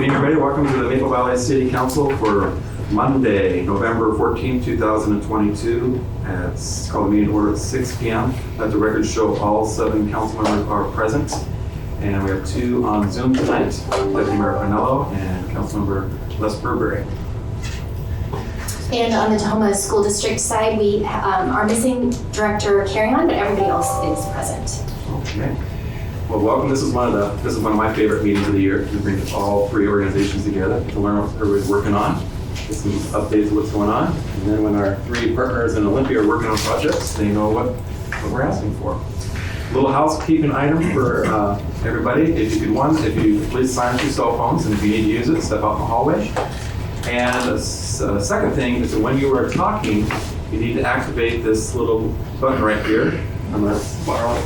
Good evening, everybody. Welcome to the Maple Valley City Council for Monday, November 14, 2022. It's called the meeting order at 6 p.m. Let the record show all 7 council members are present. And we have 2 on Zoom tonight, Deputy Mayor Pinello and Councilmember Les Burberry. And on the Tahoma School District side, we are missing Director Carrion, but everybody else is present. Okay. Well, welcome. This is one of my favorite meetings of the year. We bring all 3 organizations together to learn what everybody's working on, get some updates of what's going on, and then when our 3 partners in Olympia are working on projects, they know what we're asking for. A little housekeeping item for everybody. If you please silence your cell phones, and if you need to use it, step out in the hallway. And the second thing is that when you are talking, you need to activate this little button right here. I'm going to borrow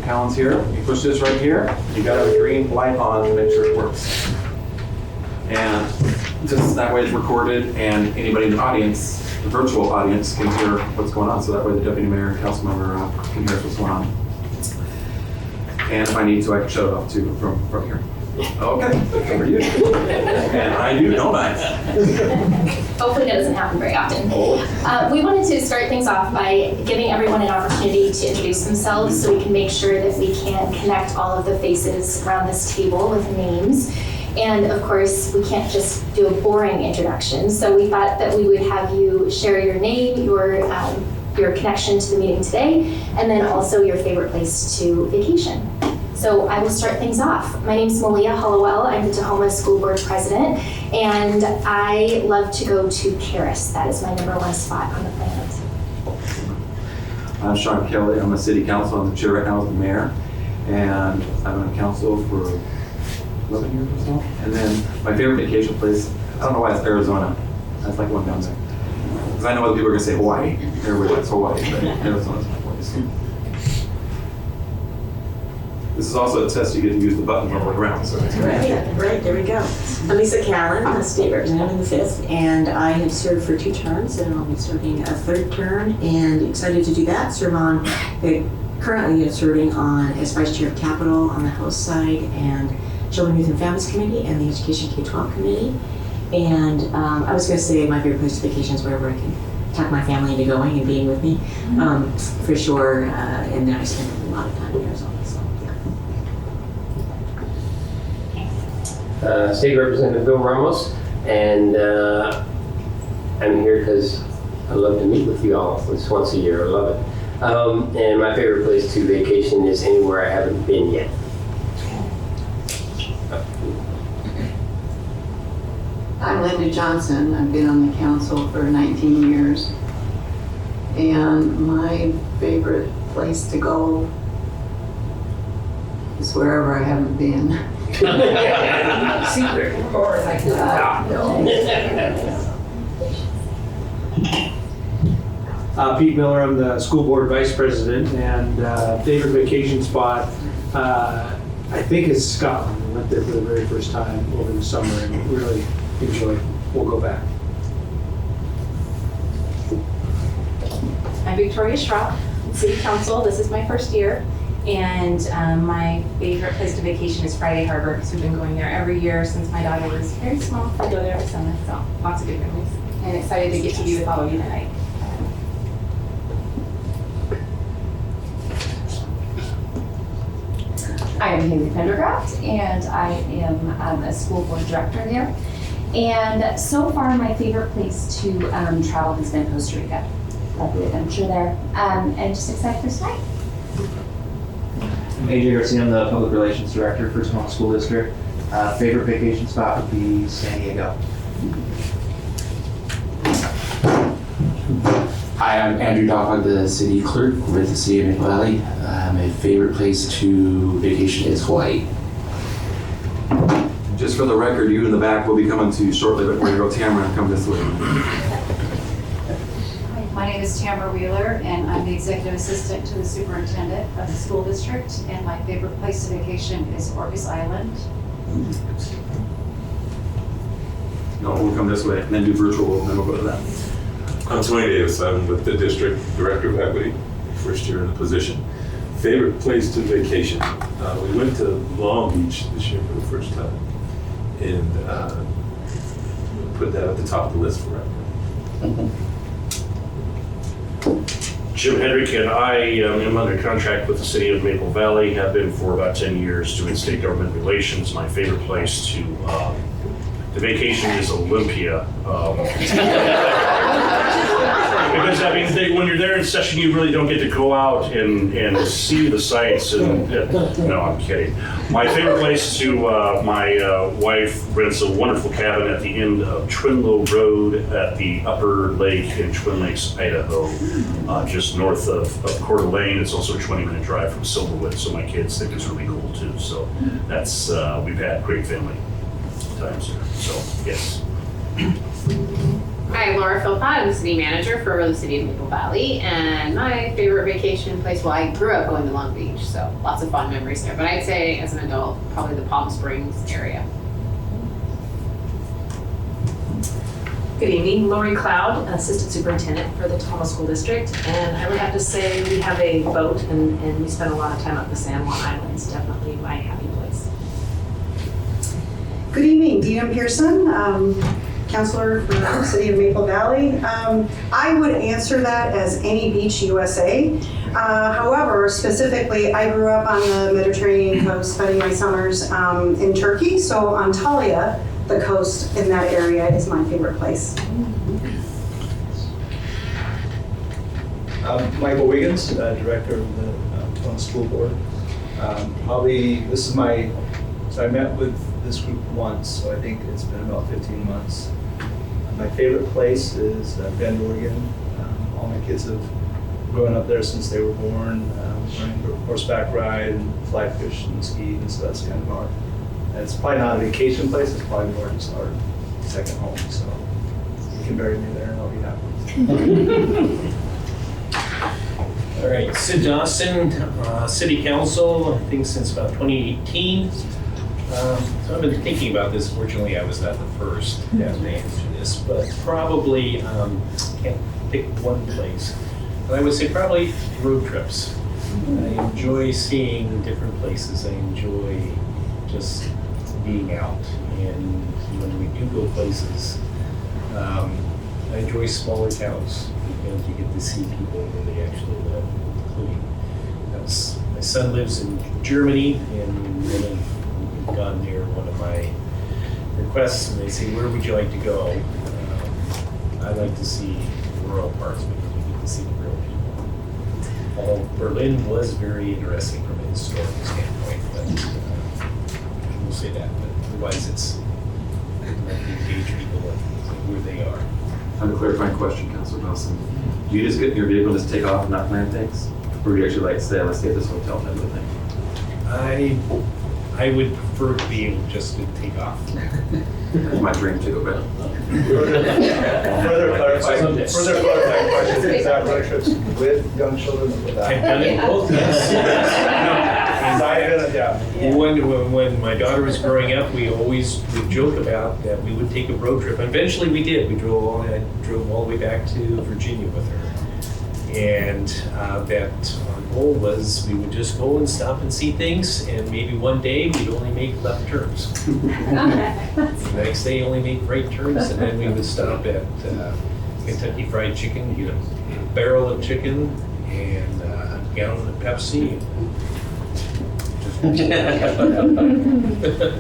Colin's here. You push this right here. You got a green light on to make sure it works. And just that way it's recorded, and anybody in the audience, the virtual audience, can hear what's going on. So that way the deputy mayor and council member can hear what's going on. And if I need to, I can shut it off too from here. Okay, over to you. And I do, don't I? Hopefully that doesn't happen very often. We wanted to start things off by giving everyone an opportunity to introduce themselves so we can make sure that we can connect all of the faces around this table with names. And of course, we can't just do a boring introduction. So we thought that we would have you share your name, your connection to the meeting today, and then also your favorite place to vacation. So I will start things off. My name is Malia Hollowell. I'm the Tahoma School Board President, and I love to go to Paris. That is my #1 spot on the planet. I'm Sean Kelly. I'm a city council. I'm the chair right now as the mayor, and I've been on council for 11 years or so. And then my favorite vacation place, I don't know why it's Arizona. That's like one down there. Because I know other people are going to say Hawaii. Everybody likes Hawaii, but Arizona's my place. This is also a test you get to use the button all the way around. So it's Right, there we go. I'm Lisa Callan, a state representative in the 5th, and I have served for 2 terms, and I'll be serving a 3rd term, and excited to do that. Currently serving as vice chair of Capital on the House side, and Children, Youth, and Families Committee, and the Education K-12 Committee. And I was going to say my favorite place to vacation is wherever I can talk my family into going and being with me, for sure. And then I spend a lot of time in Arizona. State Representative Bill Ramos, and I'm here because I love to meet with you all at least once a year. I love it. And my favorite place to vacation is anywhere I haven't been yet. I'm Linda Johnson. I've been on the council for 19 years. And my favorite place to go is wherever I haven't been. Secret or like Pete Miller, I'm the school board vice president, and favorite vacation spot, I think is Scotland. We went there for the very first time over the summer and really enjoyed it. We'll go back. I'm Victoria Schropp, City Council. This is my first year. And my favorite place to vacation is Friday Harbor, because we've been going there every year since my daughter was very small. We go there every summer, so lots of good memories. And excited to get to be with all of you tonight. I am Haley Pendergraft, and I am a school board director there. And so far, my favorite place to travel has been Costa Rica. Love the adventure there, and just excited for tonight. I'm AJ Garcia. I'm the Public Relations Director for Tahoma School District. Favorite vacation spot would be San Diego. Hi, I'm Andrew Doff, the City Clerk with the City of Maple Valley. My favorite place to vacation is Hawaii. Just for the record, you in the back will be coming to you shortly, but we're going to go Tamara and come this way. My name is Tamara Wheeler, and I'm the Executive Assistant to the Superintendent of the School District, and my favorite place to vacation is Orcas Island. No, we'll come this way, and then do virtual, and then we'll go to that. I'm Tony Davis. I'm with the District Director of Equity, first year in the position. Favorite place to vacation? We went to Long Beach this year for the first time. and put that at the top of the list forever. Jim Hendrick, and I am under contract with the city of Maple Valley, have been for about 10 years doing state government relations. My favorite place to vacation is Olympia. Because I mean, when you're there in session, you really don't get to go out and see the sights. And no, I'm kidding. My favorite place to my wife rents a wonderful cabin at the end of Trinlow Road at the Upper Lake in Twin Lakes, Idaho, just north of Coeur d'Alene. It's also a 20-minute drive from Silverwood, so my kids think it's really cool too. So that's we've had great family times here. So yes. Hi, Laura Philpott. I'm the city manager for the city of Maple Valley, and my favorite vacation place, well, I grew up going to Long Beach, so lots of fond memories there, but I'd say as an adult, probably the Palm Springs area. Good evening, Lori Cloud, Assistant Superintendent for the Tacoma School District, and I would have to say we have a boat and we spend a lot of time up the San Juan Islands, definitely my happy place. Good evening, Dina Pearson, Counselor for the City of Maple Valley. I would answer that as any beach USA. However, specifically, I grew up on the Mediterranean coast, spending my summers in Turkey. So Antalya, the coast in that area, is my favorite place. Michael Wiggins, Director of the Tacoma School Board. So I met with this group once, so I think it's been about 15 months. My favorite place is Bend, Oregon. All my kids have grown up there since they were born, learning horseback ride and fly fish and ski, and so that's kind of our, it's probably not a vacation place, it's probably more just our second home, so you can bury me there and I'll be happy. All right, Sid Johnston, City Council, I think since about 2018. So I've been thinking about this. Fortunately, I was not the first to answer this, but probably can't pick one place. But I would say probably road trips. I enjoy seeing different places. I enjoy just being out. And when we do go places, I enjoy smaller towns because you get to see people where they actually live, including my son lives in Germany, and when I've gone near one of my requests and they say, where would you like to go? I like to see rural parts because we get to see the real people. Although Berlin was very interesting from a historical standpoint, but we'll say that. But otherwise, it's like to engage people where they are. I have a clarifying question, Councilor Nelson. Do you just get in your vehicle and just take off and not plan things? Or do you actually like say, let's stay at this hotel type of thing? I would prefer to be able just to take off. That's my dream to go back. Further clarifying question, is that road trips with young children or without? I've done it both, yes. When my daughter was growing up, we always would joke about that we would take a road trip. Eventually we did. I drove all the way back to Virginia with her. And that our goal was we would just go and stop and see things, and maybe one day we'd only make left turns. The next day only make right turns, and then we would stop at Kentucky Fried Chicken, get a barrel of chicken and a gallon of Pepsi.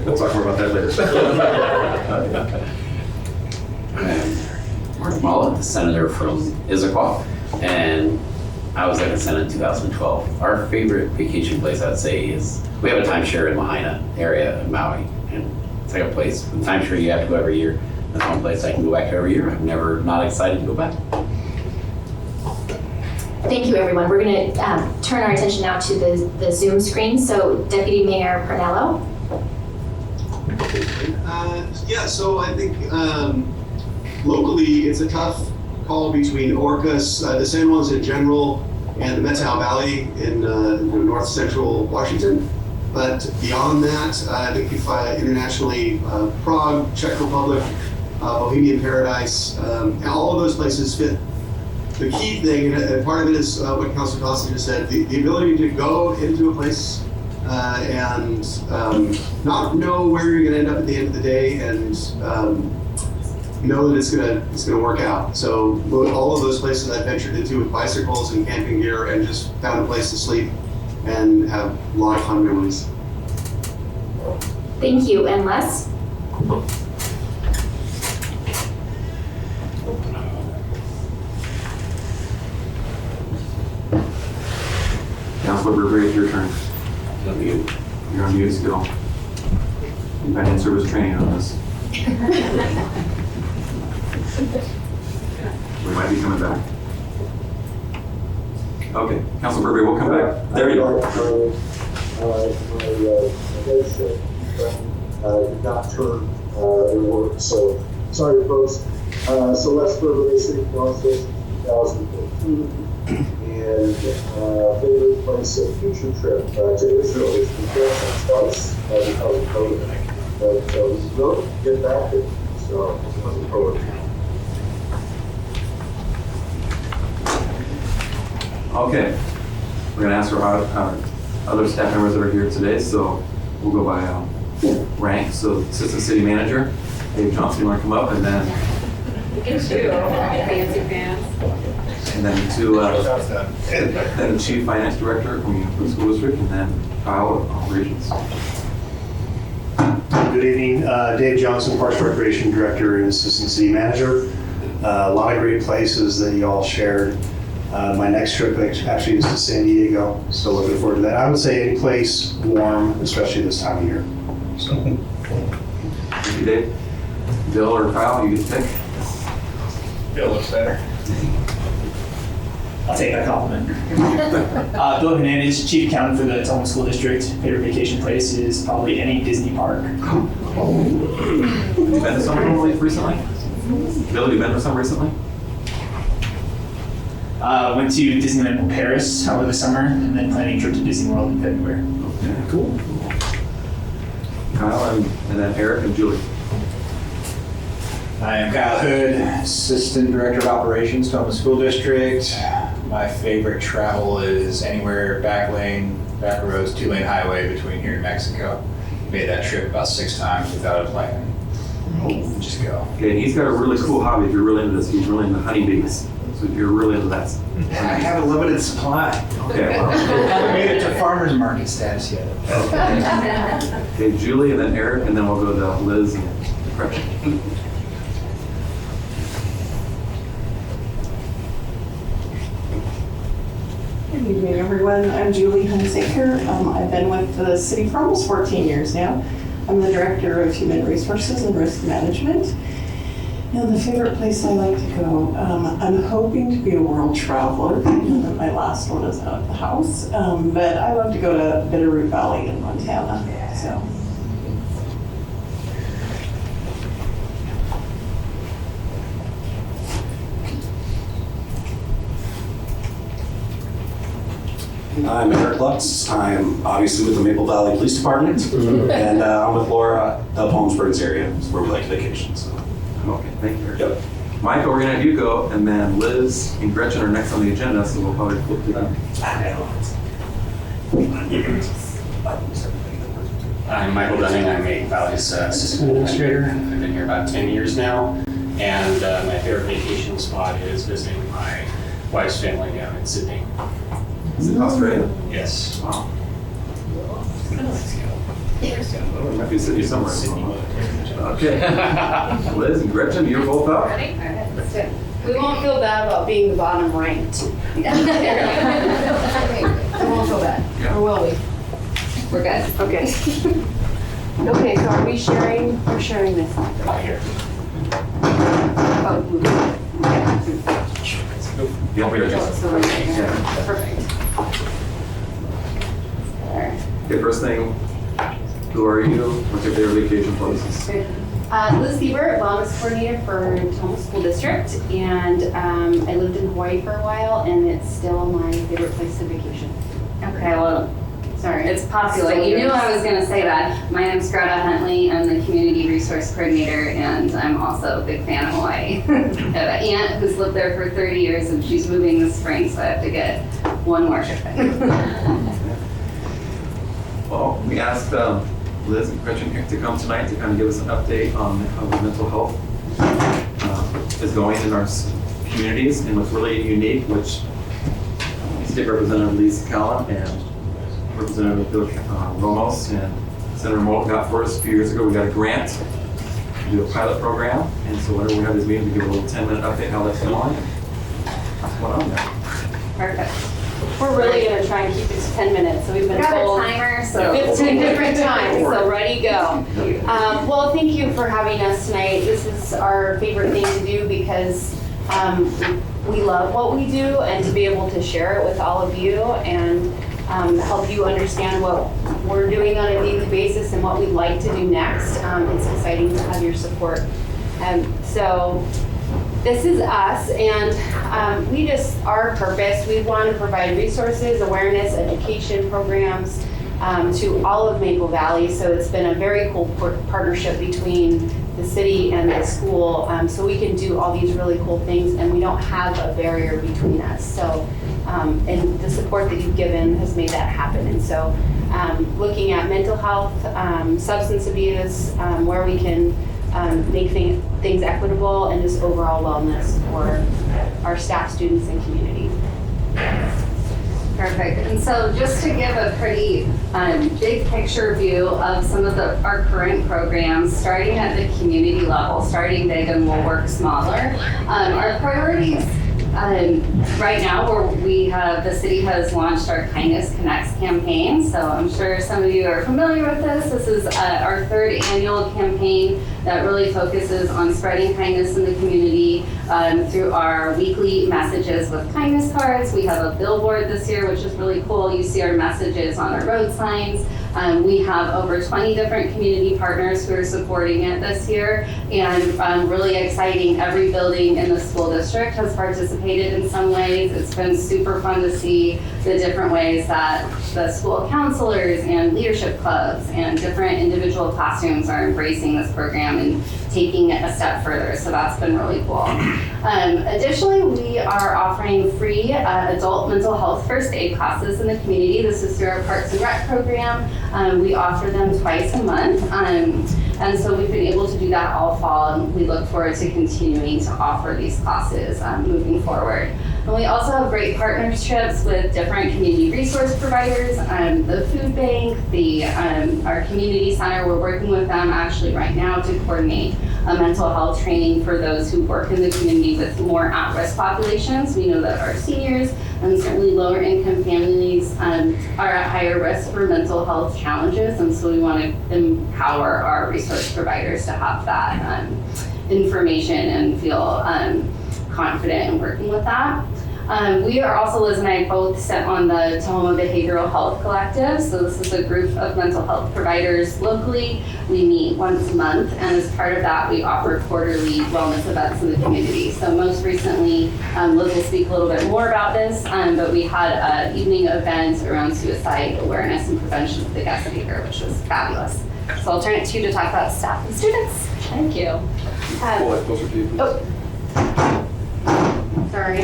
We'll talk more about that later. Mark Mullen, the senator from Issaquah, and I was at the Senate in 2012. Our favorite vacation place, I'd say, is we have a timeshare in Lahaina area in Maui, and it's like a place, the timeshare you have to go every year. That's one place I can go back to every year. I'm never not excited to go back. Thank you, everyone. We're going to turn our attention now to the Zoom screen. So Deputy Mayor Pernello. Yeah, so I think locally it's a tough call between Orcas, the San Juans in general, and the Methow Valley in north central Washington. But beyond that, I think if internationally, Prague, Czech Republic, Bohemian Paradise, all of those places fit. The key thing, and part of it is what Councilor Dawson just said, the ability to go into a place and not know where you're going to end up at the end of the day, and know that it's gonna work out. So all of those places I've ventured into with bicycles and camping gear, and just found a place to sleep and have a lot of fun memories. Thank you, and Les? Councilor Burberry, it's your turn. You're on mute still. You've had in-service training on this. We might be coming back. Okay, Councilor Burberry, we'll come back. There you go. Did not turn in work, so sorry folks. Celeste Burberry, City Council, 2015, and favorite place of future trip to Israel. It's been canceled twice because of COVID, but we will get back there, so looking forward to it. Okay, we're gonna ask our other staff members that are here today, so we'll go by rank. So Assistant City Manager, Dave Johnson, you wanna come up, and then Fancy pants. and then then the Chief Finance Director from the school district, and then Kyle of Operations. Good evening, Dave Johnson, Parks Recreation Director and Assistant City Manager. A lot of great places that you all shared. My next trip actually is to San Diego, so looking forward to that. I would say any place warm, especially this time of year. So. Thank you, Dave. Bill or Kyle, you get to pick. Bill looks better. I'll take that compliment. Bill Hernandez, Chief Accountant for the Tulsa School District. Favorite vacation place is probably any Disney park. Have you been to some recently? Bill, have you been to some recently? Went to Disneyland Paris over the summer, and then planning a trip to Disney World in February. Okay, cool. Kyle, and then Eric and Julie. I am Kyle Hood, Assistant Director of Operations, Tulsa School District. My favorite travel is anywhere back lane, back roads, 2-lane highway between here and Mexico. Made that trip about 6 times without a plan. Just go. Okay, and he's got a really cool hobby if you're really into this. He's really into honeybees. So if you're really into that. I have a limited supply. Okay, well. I made it to farmer's market status yet. Okay, Julie, and then Eric, and then we'll go to Liz and Gretchen. Good evening, everyone. I'm Julie Hunsaker. I've been with the city for almost 14 years now. I'm the Director of Human Resources and Risk Management. And the favorite place I like to go, I'm hoping to be a world traveler. I know that my last one is out of the house, but I love to go to Bitterroot Valley in Montana. So. I'm Eric Lutz. I'm obviously with the Maple Valley Police Department, and I'm with Laura, the Palm Springs area. It's where we like to vacation. So. Okay, thank you. Yep. Michael, we're gonna have you go, and then Liz and Gretchen are next on the agenda, so we'll probably flip to them. I'm Michael Dunning. I'm a Valley's Assistant Administrator. I've been here about 10 years now, and my favorite vacation spot is visiting my wife's family down in Sydney. Is it Australia? Yes. Wow. Well, it might be Sydney somewhere. Okay. Liz and Gretchen, you're both up. Ready? All right, let's do it. We won't feel bad about being the bottom ranked. We won't feel bad, or will we? We're good. Okay. Okay, so are we sharing? We're sharing this right here. Oh, You'll be yeah. Perfect. Okay, first thing, who are you? What's your favorite vacation places? Liz Siebert, Wellness Coordinator for Tulsa School District, and I lived in Hawaii for a while, and it's still my favorite place to vacation. Okay, well, sorry. It's popular. You knew I was going to say that. My name's Greta Huntley. I'm the Community Resource Coordinator, and I'm also a big fan of Hawaii. I have an aunt who's lived there for 30 years, and she's moving this spring, so I have to get one more trip in. Well, we asked Liz and Gretchen here to come tonight to kind of give us an update on how the mental health is going in our communities, and what's really unique, which State Representative Lisa Callan and Representative Bill Ramos and Senator Moulton got for us a few years ago. We got a grant to do a pilot program, and so whenever we have this meeting, we give a little 10-minute update how that's going. That's what I'm there. Perfect. We're really gonna try and keep it to 10 minutes, so we've been Got told. a timer, so. 15 different times, so ready, go. Well, thank you for having us tonight. This is our favorite thing to do because we love what we do, and to be able to share it with all of you and help you understand what we're doing on a daily basis and what we'd like to do next. It's exciting to have your support. So this is us, and our purpose, we want to provide resources, awareness, education programs to all of Maple Valley. So it's been a very cool partnership between the city and the school, so we can do all these really cool things, and we don't have a barrier between us. So, and the support that you've given has made that happen. And so, looking at mental health, substance abuse, where we can make things equitable, and just overall wellness for our staff, students, and community. Perfect. And so just to give a pretty big picture view of some of our current programs, starting at the community level, starting big and we'll work smaller. Our priorities right now, the city has launched our Kindness Connects campaign. So I'm sure some of you are familiar with this. This is our 3rd annual campaign that really focuses on spreading kindness in the community through our weekly messages with kindness cards. We have a billboard this year, which is really cool. You see our messages on our road signs. We have over 20 different community partners who are supporting it this year, and really exciting. Every building in the school district has participated in some ways. It's been super fun to see the different ways that the school counselors and leadership clubs and different individual classrooms are embracing this program and taking it a step further. So that's been really cool. Additionally, we are offering free adult mental health first aid classes in the community. This is through our Parks and Rec program. We offer them twice a month. And so we've been able to do that all fall, and we look forward to continuing to offer these classes moving forward. And we also have great partnerships with different community resource providers, the food bank, our community center. We're working with them actually right now to coordinate a mental health training for those who work in the community with more at-risk populations. We know that our seniors and certainly lower income families are at higher risk for mental health challenges, and so we want to empower our resource providers to have that information and feel confident in working with that. We are also, Liz and I both sit on the Tahoma Behavioral Health Collective. So this is a group of mental health providers locally. We meet once a month, and as part of that, we offer quarterly wellness events in the community. So most recently, Liz will speak a little bit more about this, but we had an evening event around suicide awareness and prevention of the guest speaker, which was fabulous. So I'll turn it to you to talk about staff and students. Thank you. Pull it closer to you. Sorry,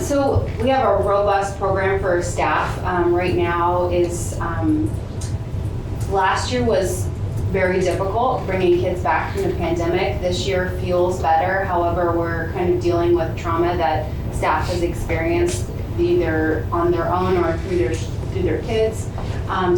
so we have a robust program for our staff. Right now is, last year was very difficult bringing kids back from the pandemic. This year feels better. However, we're kind of dealing with trauma that staff has experienced either on their own or through their kids.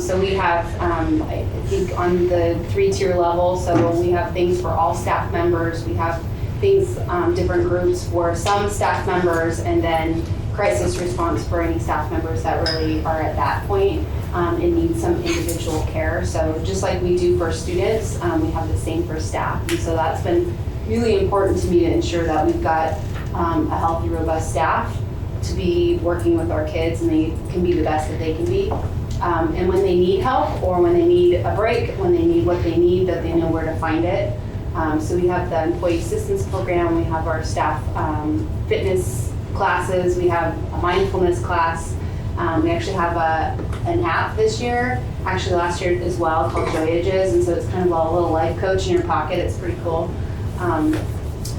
So we have, I think on the 3-tier level, so we have things for all staff members. We have things, different groups for some staff members, and then crisis response for any staff members that really are at that point and need some individual care. So just like we do for students, we have the same for staff. And so that's been really important to me to ensure that we've got a healthy, robust staff to be working with our kids, and they can be the best that they can be. And when they need help, or when they need a break, when they need what they need, that they know where to find it. So we have the employee assistance program, we have our staff fitness classes, we have a mindfulness class. We actually have an app this year, actually last year as well, called Voyages, and so it's kind of a little life coach in your pocket. It's pretty cool.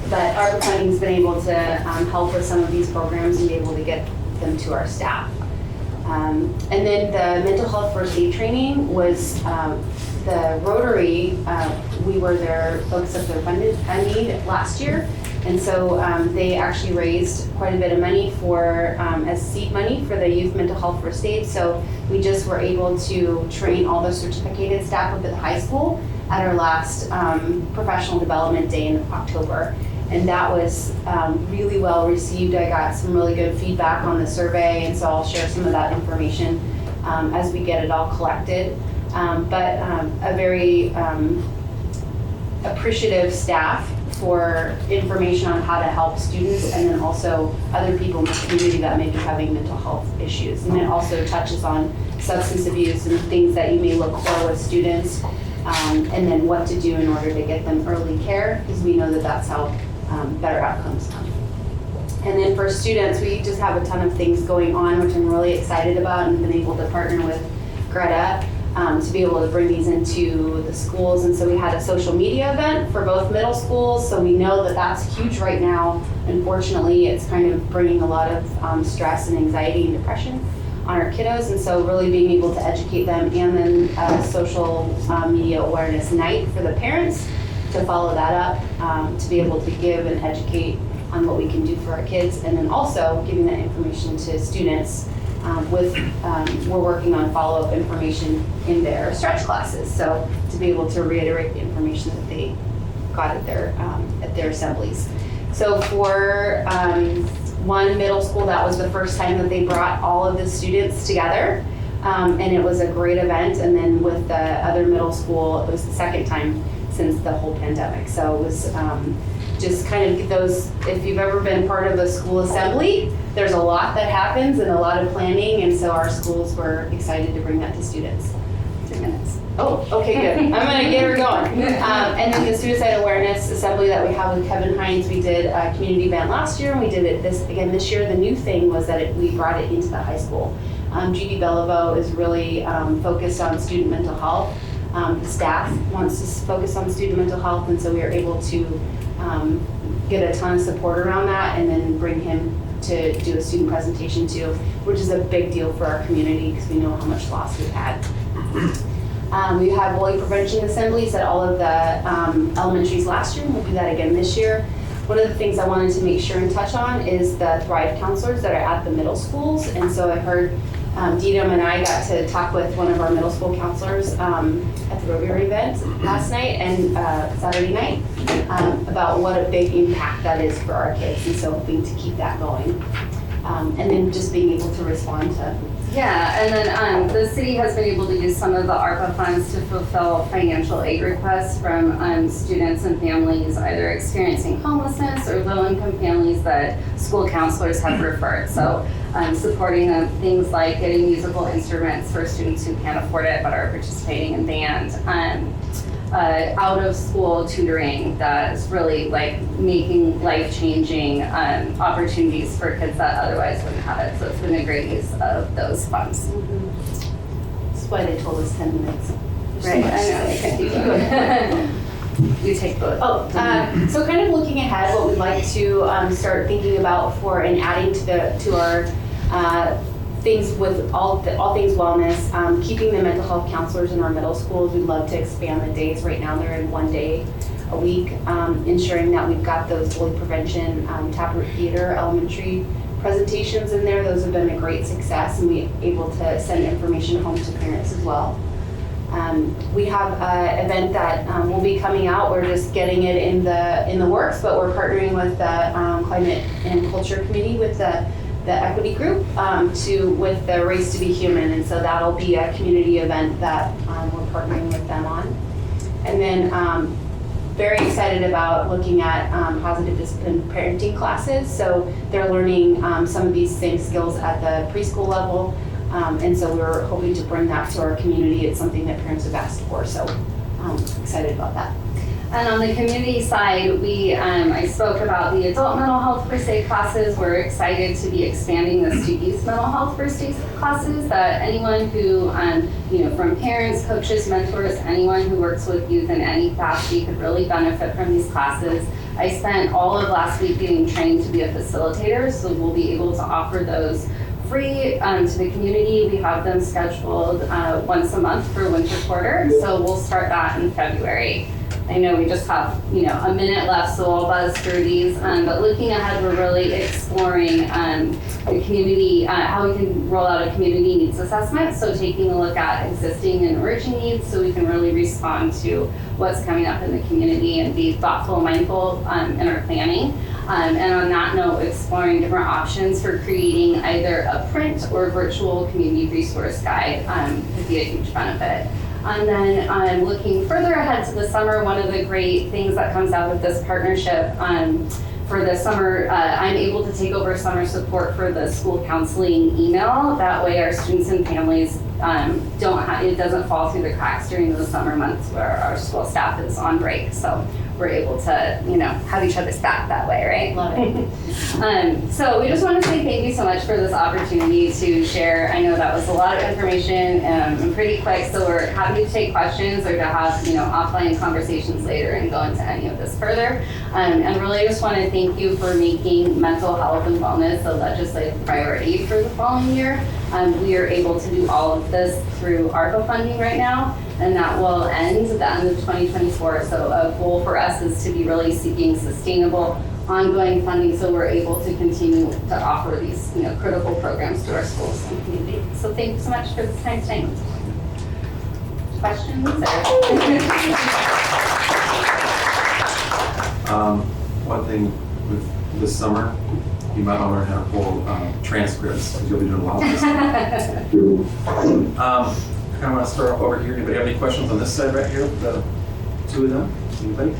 But ARPA funding's been able to help with some of these programs and be able to get them to our staff. And then the mental health first aid training was the Rotary, we were their focus of their funded need last year. And so they actually raised quite a bit of money for, as seed money for the youth mental health first aid. So we just were able to train all the certificated staff up at the high school at our last professional development day in October. And that was really well received. I got some really good feedback on the survey, and so I'll share some of that information as we get it all collected. But a very appreciative staff for information on how to help students, and then also other people in the community that may be having mental health issues. And it also touches on substance abuse and things that you may look for with students, and then what to do in order to get them early care, because we know that that's how better outcomes come. And then for students, we just have a ton of things going on, which I'm really excited about, and been able to partner with Greta to be able to bring these into the schools. And so we had a social media event for both middle schools, so we know that that's huge right now. Unfortunately, it's kind of bringing a lot of stress and anxiety and depression on our kiddos, and so really being able to educate them, and then a social media awareness night for the parents to follow that up, to be able to give and educate on what we can do for our kids, and then also giving that information to students. We're working on follow-up information in their stretch classes, so to be able to reiterate the information that they got at their assemblies. So for one middle school, that was the first time that they brought all of the students together, and it was a great event. And then with the other middle school, it was the second time since the whole pandemic. So it was just kind of those, if you've ever been part of a school assembly, there's a lot that happens and a lot of planning, and so our schools were excited to bring that to students. 2 minutes. Oh, okay, good. I'm gonna get her going. And then the Suicide Awareness Assembly that we have with Kevin Hines, we did a community event last year, and we did it again this year. The new thing was that we brought it into the high school. Judy Beliveau is really focused on student mental health. The staff wants to focus on student mental health, and so we were able to get a ton of support around that, and then bring him to do a student presentation too, which is a big deal for our community because we know how much loss we've had. We had bully prevention assemblies at all of the elementaries last year, and we'll do that again this year. One of the things I wanted to make sure and touch on is the Thrive counselors that are at the middle schools, and so I heard Dina and I got to talk with one of our middle school counselors at the Rotary event last night and Saturday night about what a big impact that is for our kids, and so hoping to keep that going. And then just being able to respond to. Yeah, and then the city has been able to use some of the ARPA funds to fulfill financial aid requests from students and families either experiencing homelessness or low-income families that school counselors have referred. So supporting them, things like getting musical instruments for students who can't afford it but are participating in band. Out-of-school tutoring that is really like making life-changing opportunities for kids that otherwise wouldn't have it. So it's been a great use of those funds. That's why they told us 10 minutes. Right, I know. You take both. So kind of looking ahead, what we'd like to start thinking about for and adding to our things with all things wellness, keeping the mental health counselors in our middle schools. We'd love to expand the days. Right now they're in 1 day a week, ensuring that we've got those bully prevention, Taproot Theater elementary presentations in there. Those have been a great success, and we're able to send information home to parents as well. We have an event that will be coming out. We're just getting it in the works, but we're partnering with the Climate and Culture Committee with the equity group with the Race to Be Human, and so that'll be a community event that we're partnering with them on. And then very excited about looking at positive discipline parenting classes. So they're learning some of these same skills at the preschool level, and so we're hoping to bring that to our community. It's something that parents have asked for, so excited about that. And on the community side, I spoke about the adult mental health first aid classes. We're excited to be expanding this to youth mental health first aid classes, that anyone who, from parents, coaches, mentors, anyone who works with youth in any capacity could really benefit from these classes. I spent all of last week getting trained to be a facilitator, so we'll be able to offer those free to the community. We have them scheduled once a month for winter quarter, so we'll start that in February. I know we just have, a minute left, so I'll buzz through these. But looking ahead, we're really exploring the community, how we can roll out a community needs assessment. So taking a look at existing and emerging needs so we can really respond to what's coming up in the community and be thoughtful and mindful in our planning. And on that note, exploring different options for creating either a print or virtual community resource guide could be a huge benefit. And then looking further ahead to the summer, one of the great things that comes out of this partnership for the summer, I'm able to take over summer support for the school counseling email. That way our students and families it doesn't fall through the cracks during those summer months where our school staff is on break. So we're able to, have each other's back that way, right? Love it. So we just want to say thank you so much for this opportunity to share. I know that was a lot of information and pretty quick, so we're happy to take questions or to have, offline conversations later and go into any of this further. And really just want to thank you for making mental health and wellness a legislative priority for the following year. We are able to do all of this through ARPA funding right now, and that will end at the end of 2024. So a goal for us is to be really seeking sustainable, ongoing funding so we're able to continue to offer these critical programs to our schools and community. So thank you so much for this time tonight. Questions? One thing with this summer, you might want to learn how to pull transcripts, because you'll be doing a lot of this. I kind of want to start off over here. Anybody have any questions on this side right here with the two of them? Anybody?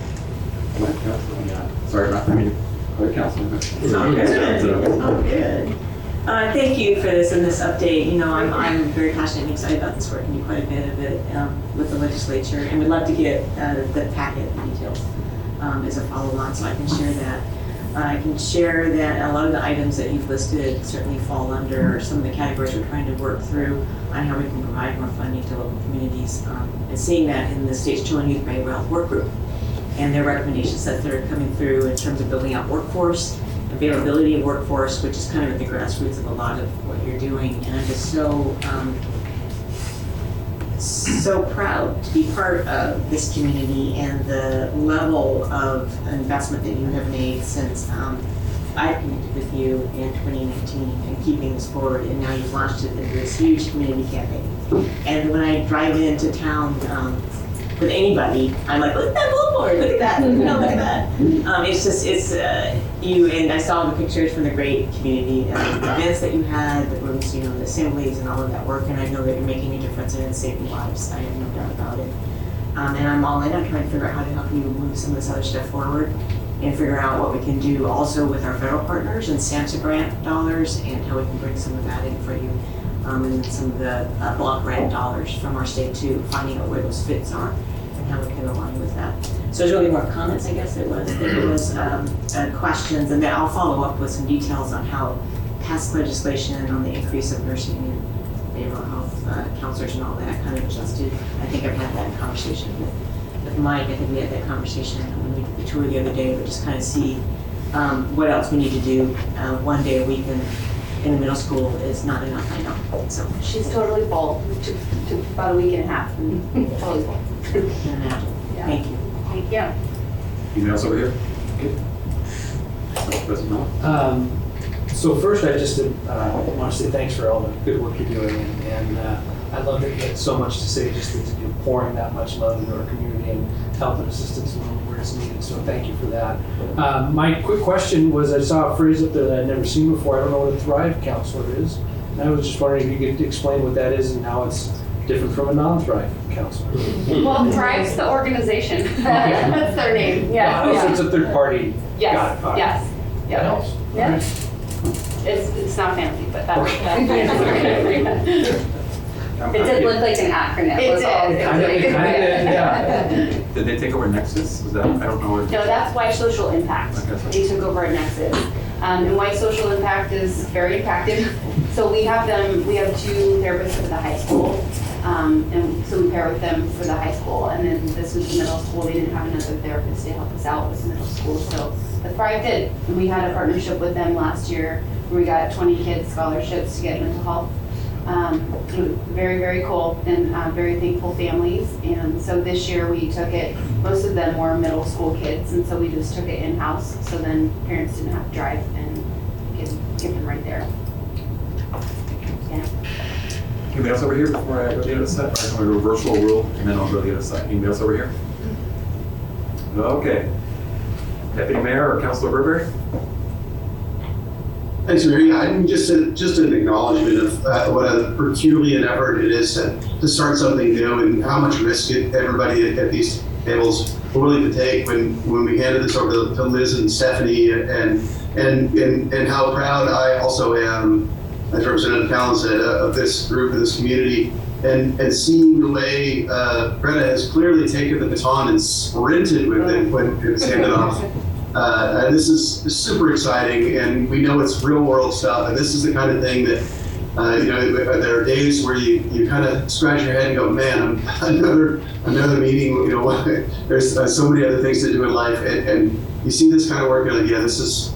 Sorry, not, Councilman. Oh, good. Thank you for this and this update. I'm very passionate and excited about this work and do quite a bit of it with the legislature, and would love to get the packet details as a follow-on so I can share that. I can share that a lot of the items that you've listed certainly fall under some of the categories we're trying to work through on how we can provide more funding to local communities, and seeing that in the state's Children Youth Behavioral Health Work Group and their recommendations that are coming through in terms of building out workforce, availability of workforce, which is kind of at the grassroots of a lot of what you're doing. And I'm just so proud to be part of this community and the level of investment that you have made since I connected with you in 2019 and keeping this forward, and now you've launched it into this huge community campaign. And when I drive into town with anybody, I'm like, look at that billboard, look at that, look at that. It's you, and I saw the pictures from the great community events that you had, the rooms, the assemblies and all of that work, and I know that you're making a difference and it's saving lives. I have no doubt about it. And I'm all in on trying to figure out how to help you move some of this other stuff forward and figure out what we can do also with our federal partners and SAMHSA grant dollars and how we can bring some of that in for you. And some of the block grant dollars from our state too, finding out where those fits are and how we can align with that. So there's really more comments, I guess it was. There was questions, and then I'll follow up with some details on how past legislation on the increase of nursing and behavioral health counselors and all that kind of adjusted. I think I've had that conversation with Mike. I think we had that conversation when we did the tour the other day, but just kind of see what else we need to do. One day a week in the middle school is not enough, I know. So She's totally full. Took about a week and a half. Totally full. Yeah. Thank you. Thank you. Emails over here. Good. President Miller? So first, I just want to say thanks for all the good work you're doing, and I love that you had so much to say, just that you're pouring that much love into our community and help and assistance where it's needed. So thank you for that. My quick question was, I saw a phrase up there that I'd never seen before. I don't know what a Thrive counselor is, and I was just wondering if you could explain what that is and how it's different from a non-Thrive counselor. Well, Thrive's the organization. That's their name. Yeah. So it's a third party. Yes. Got it. All right. Yes. Yeah. That helps. Yeah. Okay. It's not fancy, but that's it did look like an acronym. It did. Yeah. Did they take over Nexus? Is that, I don't know. No, that's White Social Impact. They took over at Nexus. And White Social Impact is very effective. So we have two therapists at the high school. And so we pair with them for the high school. And then this was the middle school. They didn't have another therapist to help us out with the middle school. So the Thrive did. And we had a partnership with them last year We got 20 kids scholarships to get mental health. Very, very cool, and very thankful families. And so this year we took it, most of them were middle school kids, and so we just took it in-house, so then parents didn't have to drive and get them right there. Yeah. Anybody else over here before I go to the other side? I'm going to go virtual rule, and then I'll go to the other side. Anybody else over here? Okay. Deputy Mayor or Councilor Burberry? Thanks, Mary. I mean, just an acknowledgement of what a Herculean effort it is to start something new, and how much risk everybody at these tables were willing to take when we handed this over to Liz and Stephanie, and how proud I also am, as Representative Callan said, of this group, of this community, and seeing the way Greta has clearly taken the baton and sprinted with it when it was handed off. And this is super exciting, and we know it's real world stuff, and this is the kind of thing that, there are days where you kind of scratch your head and go, man, another meeting, there's so many other things to do in life, and you see this kind of work, and yeah, this is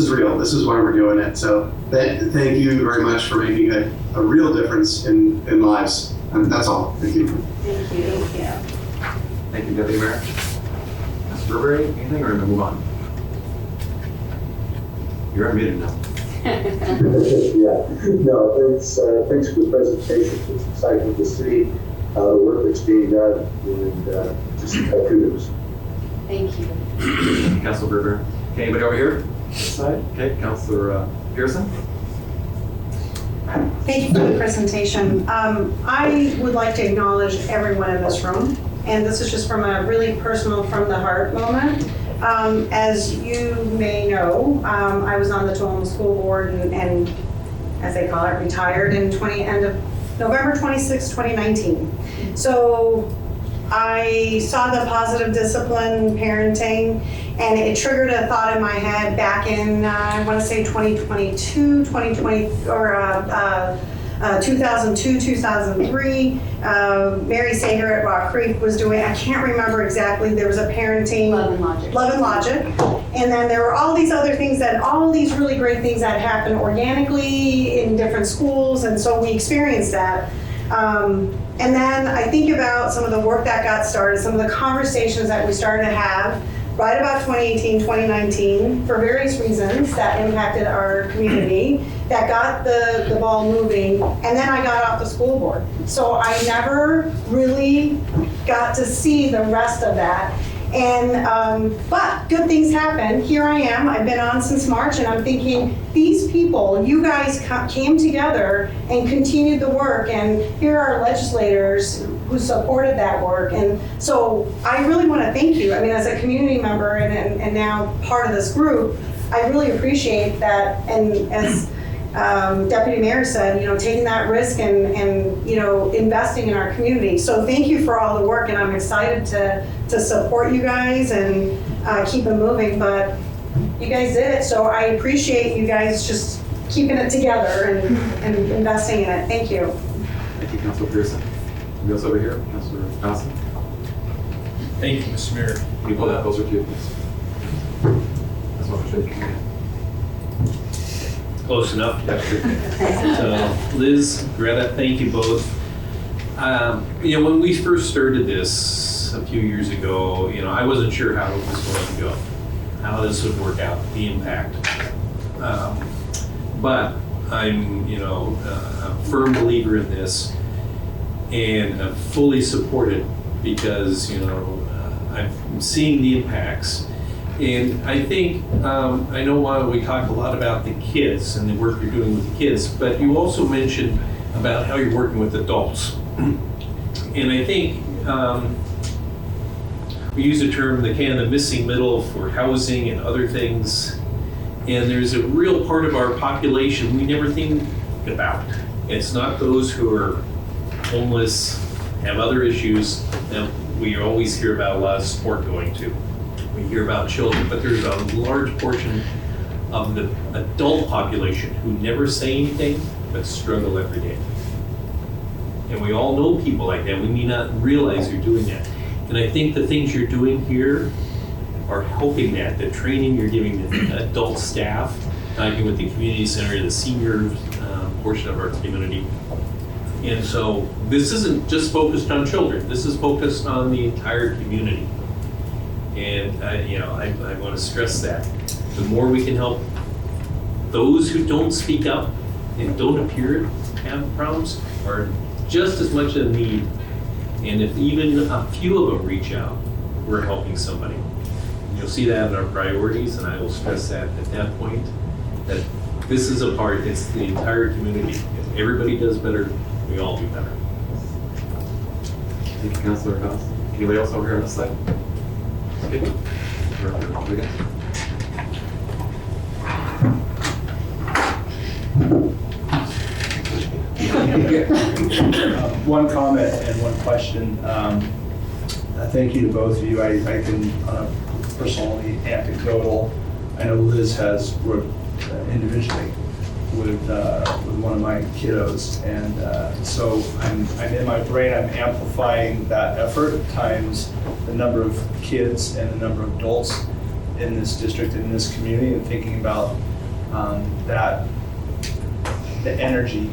real, this is why we're doing it. So thank you very much for making a real difference in lives, and that's all. Thank you. Thank you. Thank you, Deputy Mayor. Mr. Burberry, anything, or move on? You're unmuted now. Yeah, no, thanks for the presentation. It's exciting to see the work that's being done, and just kudos. Thank you. Councilor Burberry. Okay, anybody over here? This side? Okay, Councilor Pearson. Thank you for the presentation. I would like to acknowledge everyone in this room, and this is just from a really personal, from the heart moment. As you may know, I was on the Tuolumne School Board and as they call it, retired in end of November 26, 2019. So I saw the positive discipline parenting, and it triggered a thought in my head back in, I want to say 2022, 2020, or 2002, 2003. Mary Sager at Rock Creek was doing, I can't remember exactly, there was a parenting. Love and Logic. And then there were all these other things all these really great things that happened organically in different schools, and so we experienced that. And then I think about some of the work that got started, some of the conversations that we started to have right about 2018, 2019, for various reasons that impacted our community, that got the ball moving, and then I got off the school board. So I never really got to see the rest of that. And, but good things happen. Here I am, I've been on since March, and I'm thinking, these people, you guys came together and continued the work, and here are legislators who supported that work. And so I really want to thank you. I mean, as a community member and now part of this group, I really appreciate that. And as Deputy Mayor said, taking that risk and investing in our community. So thank you for all the work, and I'm excited to support you guys and keep it moving. But you guys did it, so I appreciate you guys just keeping it together and investing in it. Thank you. Thank you, Councilor Pearson. Anybody else over here? Councilor Johnson? Thank you, Mr. Mayor. Can you pull that closer to you, please? That's what I'm shaking. Close enough. So, Liz, Greta, thank you both. When we first started this a few years ago, I wasn't sure how it was going to go, how this would work out, the impact. But I'm, a firm believer in this, and fully support it because, I'm seeing the impacts. And I think, I know we talk a lot about the kids and the work you're doing with the kids, but you also mentioned about how you're working with adults. And I think we use the term the missing middle for housing and other things. And there's a real part of our population we never think about. It's not those who are homeless, have other issues that we always hear about a lot of support going to. We hear about children, but there's a large portion of the adult population who never say anything but struggle every day. And we all know people like that. We may not realize you're doing that. And I think the things you're doing here are helping that. The training you're giving the adult staff talking with the community center, the senior portion of our community. And so this isn't just focused on children. This is focused on the entire community. And I want to stress that. The more we can help those who don't speak up and don't appear to have problems are just as much a need. And if even a few of them reach out, we're helping somebody. You'll see that in our priorities, and I will stress that at that point, that this is a part, it's the entire community. If everybody does better, we all do better. Thank you, Councilor Goss. Anybody else over here on this side? Okay. One comment and one question. Thank you to both of you. I can, personally, anecdotal, I know Liz has worked individually with one of my kiddos, and so I'm in my brain, I'm amplifying that effort times the number of kids and the number of adults in this district, in this community, and thinking about that, the energy,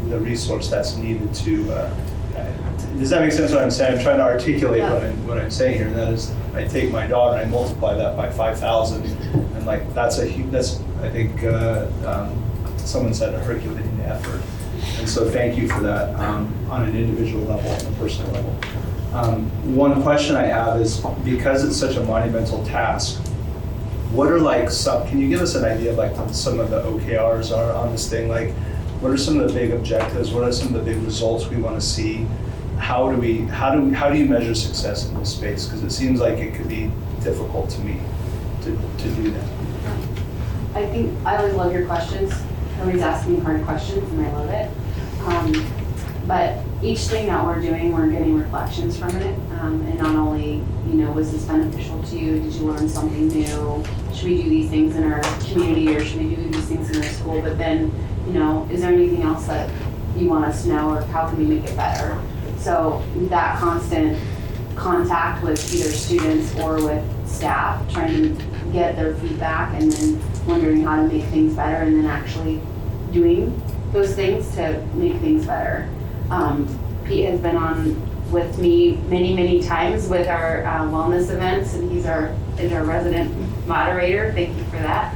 the resource that's needed to, does that make sense what I'm saying? I'm trying to articulate what I'm saying here, and that is, I take my daughter and I multiply that by 5,000, and like, that's I think, someone said a Herculean effort. And so thank you for that on an individual level, on a personal level. One question I have is, because it's such a monumental task, what are like can you give us an idea of like what some of the OKRs are on this thing? Like, what are some of the big objectives? What are some of the big results we want to see? How do you measure success in this space? Because it seems like it could be difficult to me to do that. I think I always love your questions. Everybody's asking hard questions, and I love it. But each thing that we're doing, we're getting reflections from it. And not only, was this beneficial to you? Did you learn something new? Should we do these things in our community, or should we do these things in our school? But then, is there anything else that you want us to know, or how can we make it better? So that constant contact with either students or with staff, trying to get their feedback, and then wondering how to make things better, and then actually doing those things to make things better. Pete has been on with me many times with our wellness events, and he's our resident moderator. Thank you for that.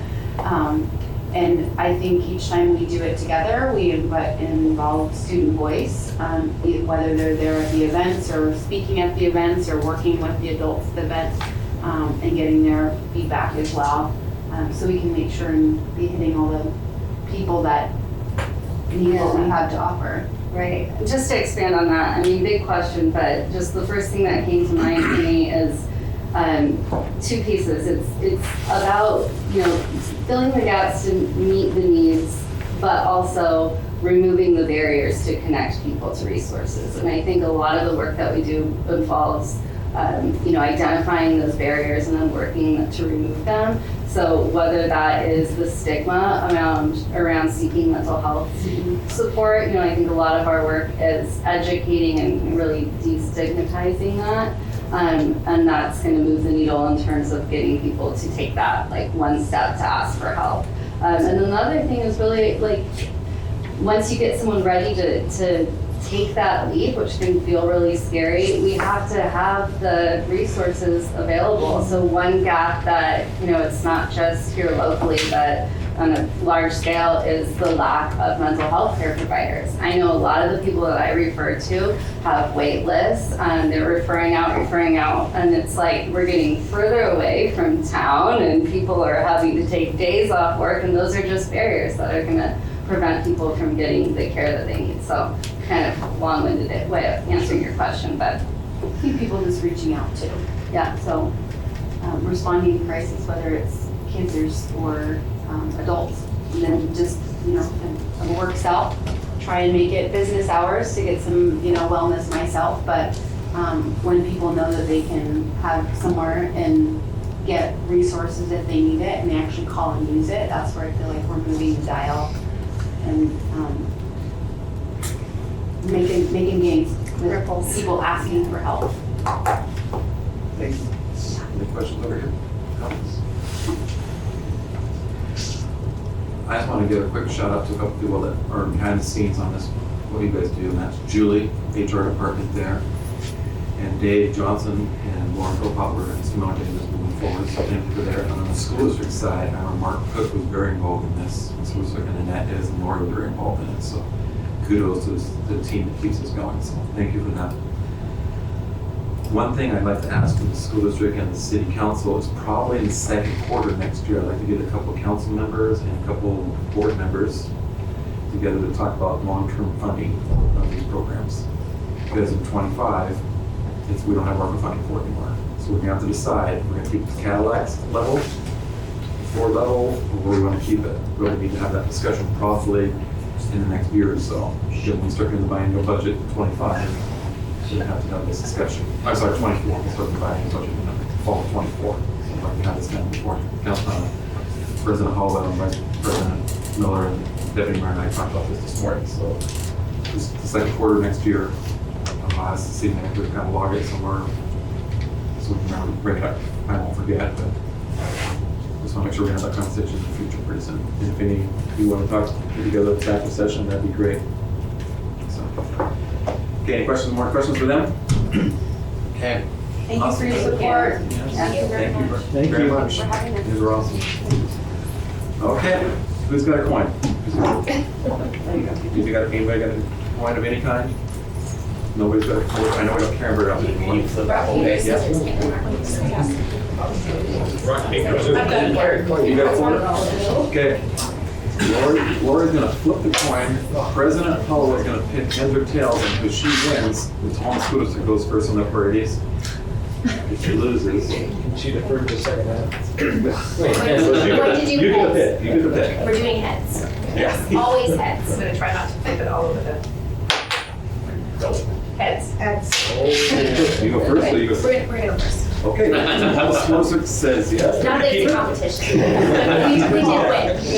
And I think each time we do it together, we involve student voice, whether they're there at the events or speaking at the events or working with the adults at the events, and getting their feedback as well. So we can make sure and be hitting all the people that need what we have to offer. Right. Just to expand on that, big question, but just the first thing that came to mind for me is two pieces. It's about, filling the gaps to meet the needs, but also removing the barriers to connect people to resources. And I think a lot of the work that we do involves, identifying those barriers and then working to remove them. So whether that is the stigma around seeking mental health support, I think a lot of our work is educating and really destigmatizing that. And that's going to move the needle in terms of getting people to take that one step to ask for help. And then the other thing is really once you get someone ready to take that leap, which can feel really scary, we have to have the resources available. So one gap that, it's not just here locally, but on a large scale, is the lack of mental health care providers. I know a lot of the people that I refer to have wait lists, they're referring out, and it's like we're getting further away from town, and people are having to take days off work, and those are just barriers that are gonna prevent people from getting the care that they need. So kind of long-winded way of answering your question, but I think people just reaching out too. yeah. So responding to crisis, whether it's kids or adults, and then just, if it works out, try and make it business hours to get some, wellness myself. But when people know that they can have somewhere and get resources if they need it, and they actually call and use it, that's where I feel like we're moving the dial and making gains with people asking for help. Thank you. Any questions over here? Comments? I just want to give a quick shout out to a couple people that are behind the scenes on this, what you guys do, and that's Julie, HR department there, and Dave Johnson and Lauren Poplar and Simone Davis moving forward, so thank you for that. And on the school district side, I know Mark Cook was very involved in this, and so was and Annette is, and Laura was very involved in it, so kudos to the team that keeps us going, so thank you for that. One thing I'd like to ask of the school district and the city council is probably in the second quarter next year, I'd like to get a couple of council members and a couple of board members together to talk about long-term funding of these programs. Because in 25, we don't have ARPA funding for it anymore. So we're gonna have to decide, if we're gonna keep the Cadillacs level, floor level, or where we wanna keep it. We really need to have that discussion probably in the next year or so. When we start doing the biennial budget in 25, we're gonna have to have this discussion. I'm sorry, 24, we'll start the biennial budget in the fall of 24. So I'd like to have this done before President Hallwell and Vice President Miller and Deputy Mayor and I talked about this morning. So this, the second quarter next year, I'll ask the city manager to kind of log it somewhere so we can remember to bring it up. I won't forget, but just want to make sure we have that conversation in the future pretty soon. And if any of you want to talk together at the session, that'd be great. So, okay, any questions? More questions for them? Okay. Thank you for your support. Thank you very much. Thank you very much. For having us. These are awesome. Okay, who's got a coin? Anybody got a coin of any kind? Nobody's got a coin. I know we got Karen Bird out there. Rock, paper, scissors. You got a coin? Okay. Laura's gonna flip the coin. President Powell is gonna pick heads or tails, and if she wins, the Tom School District goes first on the priorities. If she loses, She deferred to the second half. What did you You get the pick? pick. You get the pick. We're doing heads. Yes. Always heads. I'm gonna try not to flip it all over the heads. You go first, or you go We're gonna go first. Okay, Tom School District says yes. Not that it's a competition. We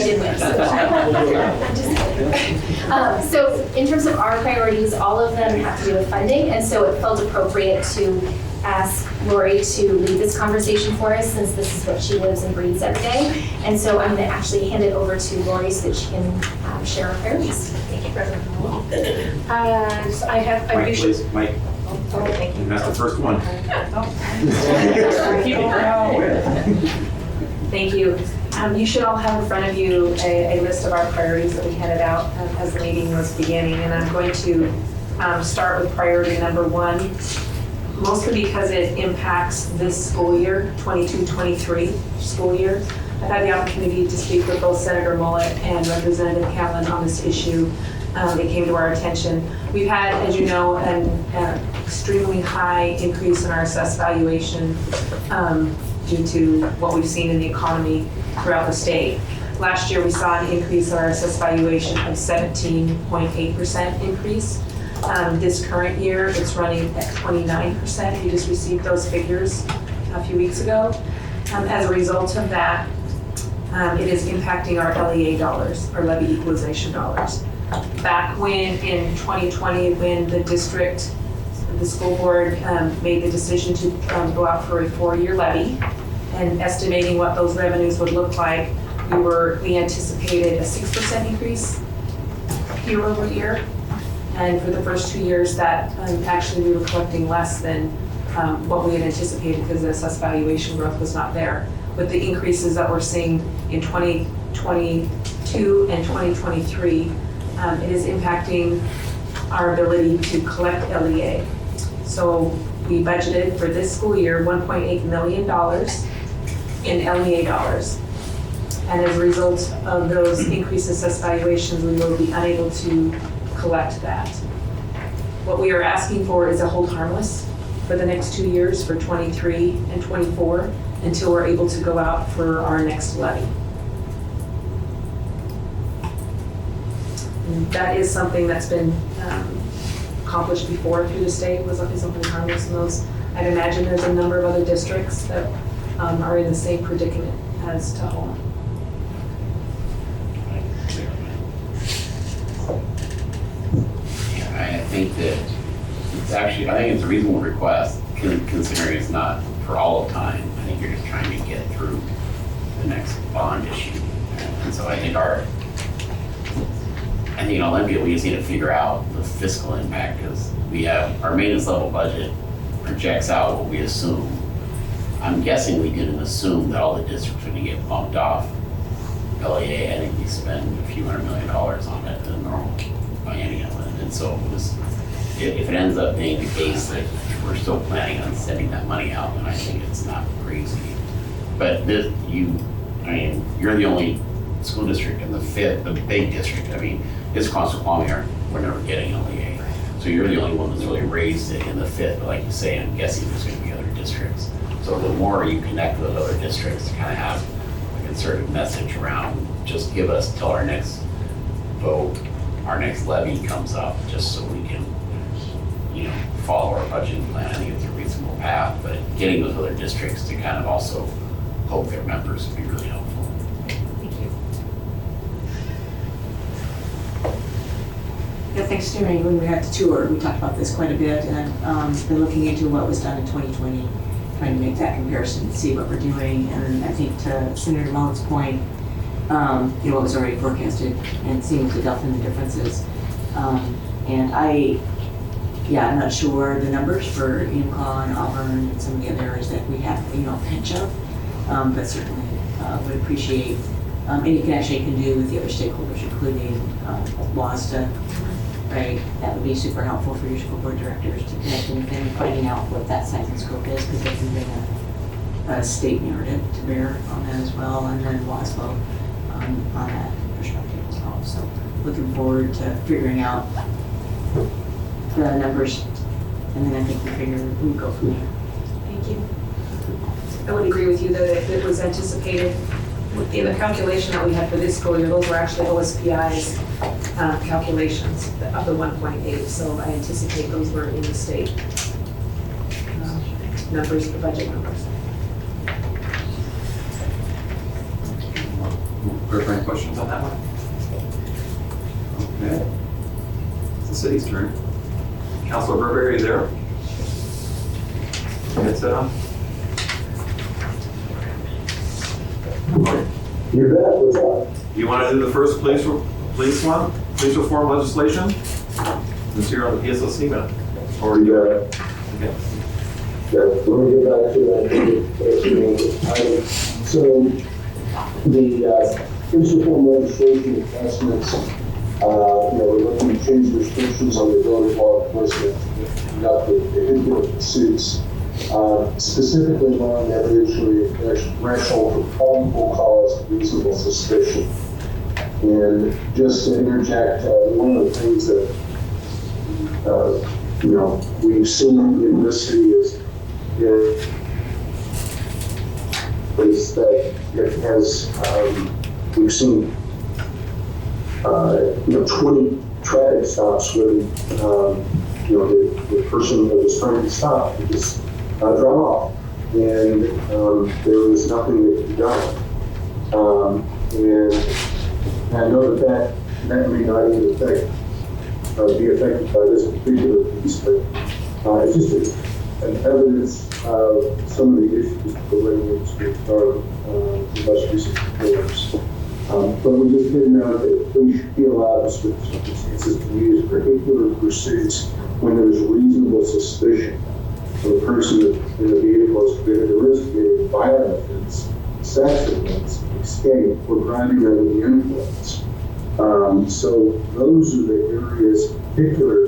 did win. I'm just kidding. So in terms of our priorities, all of them have to do with funding, and so it felt appropriate to ask Lori to lead this conversation for us, since this is what she lives and breathes every day. And so I'm gonna actually hand it over to Lori so that she can share our priorities. Thank you, President Howell. So I Mike, usually. please, Mike. Oh, thank you. That's the first one. Thank you. You should all have in front of you a list of our priorities that we handed out as the meeting was beginning, and I'm going to start with priority number 1, mostly because it impacts this school year, 22-23 school year. I've had the opportunity to speak with both Senator Mullet and Representative Callan on this issue. It came to our attention. We've had, as you know, an extremely high increase in our assessed valuation due to what we've seen in the economy throughout the state. Last year, we saw an increase in our assessed valuation of 17.8% increase. This current year, it's running at 29%. We just received those figures a few weeks ago. As a result of that, it is impacting our LEA dollars, our levy equalization dollars. Back when in 2020, when the district, the school board made the decision to go out for a 4-year levy and estimating what those revenues would look like, we anticipated a 6% increase year over year. And for the first 2 years, that actually we were collecting less than what we had anticipated because the assessed valuation growth was not there. With the increases that we're seeing in 2022 and 2023, it is impacting our ability to collect LEA. So we budgeted for this school year $1.8 million in LEA dollars. And as a result of those increased assessed valuations, we will be unable to collect that. What we are asking for is a hold harmless for the next 2 years, for 23 and 24, until we're able to go out for our next levy. And that is something that's been accomplished before through the state, was something harmless in those. I'd imagine there's a number of other districts that are in the same predicament as Tahoma. I think that I think it's a reasonable request, considering it's not for all of time. I think you're just trying to get through the next bond issue. And so I think our I think in Olympia, we just need to figure out the fiscal impact, because we have, our maintenance level budget projects out what we assume. I'm guessing we didn't assume that all the districts are gonna get bumped off LEA. I think we spend a few $100 million on it in a normal biennium. And so it was, if it ends up being the case that we're still planning on sending that money out, then I think it's not crazy. But this, you're the only school district in the fifth, the big district. I mean, Issaquah and Squamish we're never getting LEA. So you're the only one that's really raised it in the fifth. But like you say, I'm guessing there's gonna be other districts. So the more you connect with other districts to kind of have a concerted message around, just give us till our next vote, our next levy comes up, just so we can, follow our budgeting plan. I think it's a reasonable path, but getting those other districts to kind of also hope their members would be really helpful. Thank you. Yeah, thanks to me. When we had the tour, we talked about this quite a bit, and been looking into what was done in 2020, trying to make that comparison and see what we're doing. And I think to Senator Mullen's point, what was already forecasted and seeing the delta in the differences. I'm not sure the numbers for Unicon and Auburn and some of the other areas that we have, a pinch of, but certainly would appreciate any connection you can do with the other stakeholders, including WASDA, right? That would be super helpful for your school board directors to connect with them, finding out what that size and scope is, because they can bring a state narrative to bear on that as well, and then WASBO on that perspective as well. So looking forward to figuring out the numbers, and then I think we go from there. Thank you. I would agree with you that if it was anticipated in the calculation that we had for this school year, those were actually OSPI's calculations of the 1.8. So I anticipate those were in the state numbers, the budget numbers. Any questions on that one? Okay. It's the city's turn. Councilor Burberry, are you there? Get set up. You're back, what's up? You want to do the first police reform legislation? Since you're on the PSLC, but or you are. Okay. Yeah, let me get back to that. So the police reform legislation investments, we're looking to change restrictions on the ability of law enforcement to conduct the vehicular pursuits, specifically allowing evidentiary threshold for probable cause of reasonable suspicion. And just to interject, one of the things that we've seen in this city is that it has we've seen 20 traffic stops where the person that was trying to stop would just drive off, and there was nothing that could be done. And I know that may not even be affected by this particular piece, but it's just an evidence of some of the issues related with our most recent years. But we just didn't know that we should be allowed in certain circumstances to use particular pursuits when there's reasonable suspicion of a person in the vehicle has committed a risk of getting violent offense, sex offense, escape, or driving under the influence. So those are the areas in particular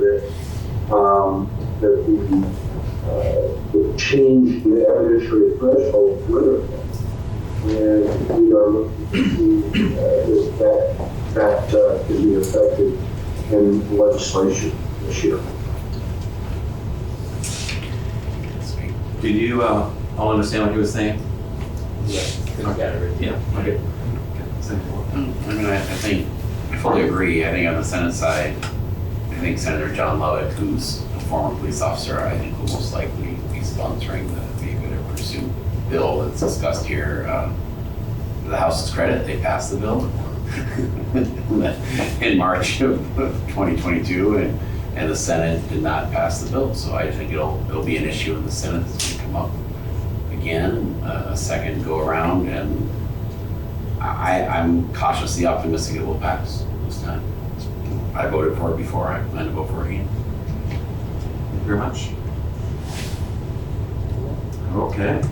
that we changed the evidentiary threshold would affect. And we are looking to see if that can be affected in legislation this year. Did you all understand what he was saying? Yeah. Yeah. Okay. I think I fully agree. I think on the Senate side, I think Senator John Lovick, who's a former police officer, I think will most likely be sponsoring the vehicular pursuit bill that's discussed here. To the House's credit, they passed the bill in March of 2022, and the Senate did not pass the bill. So I think it'll be an issue in the Senate that's going to come up again, a second go around, and I'm cautiously optimistic it will pass this time. I voted for it before. I plan to vote for it again. Thank you very much. Okay.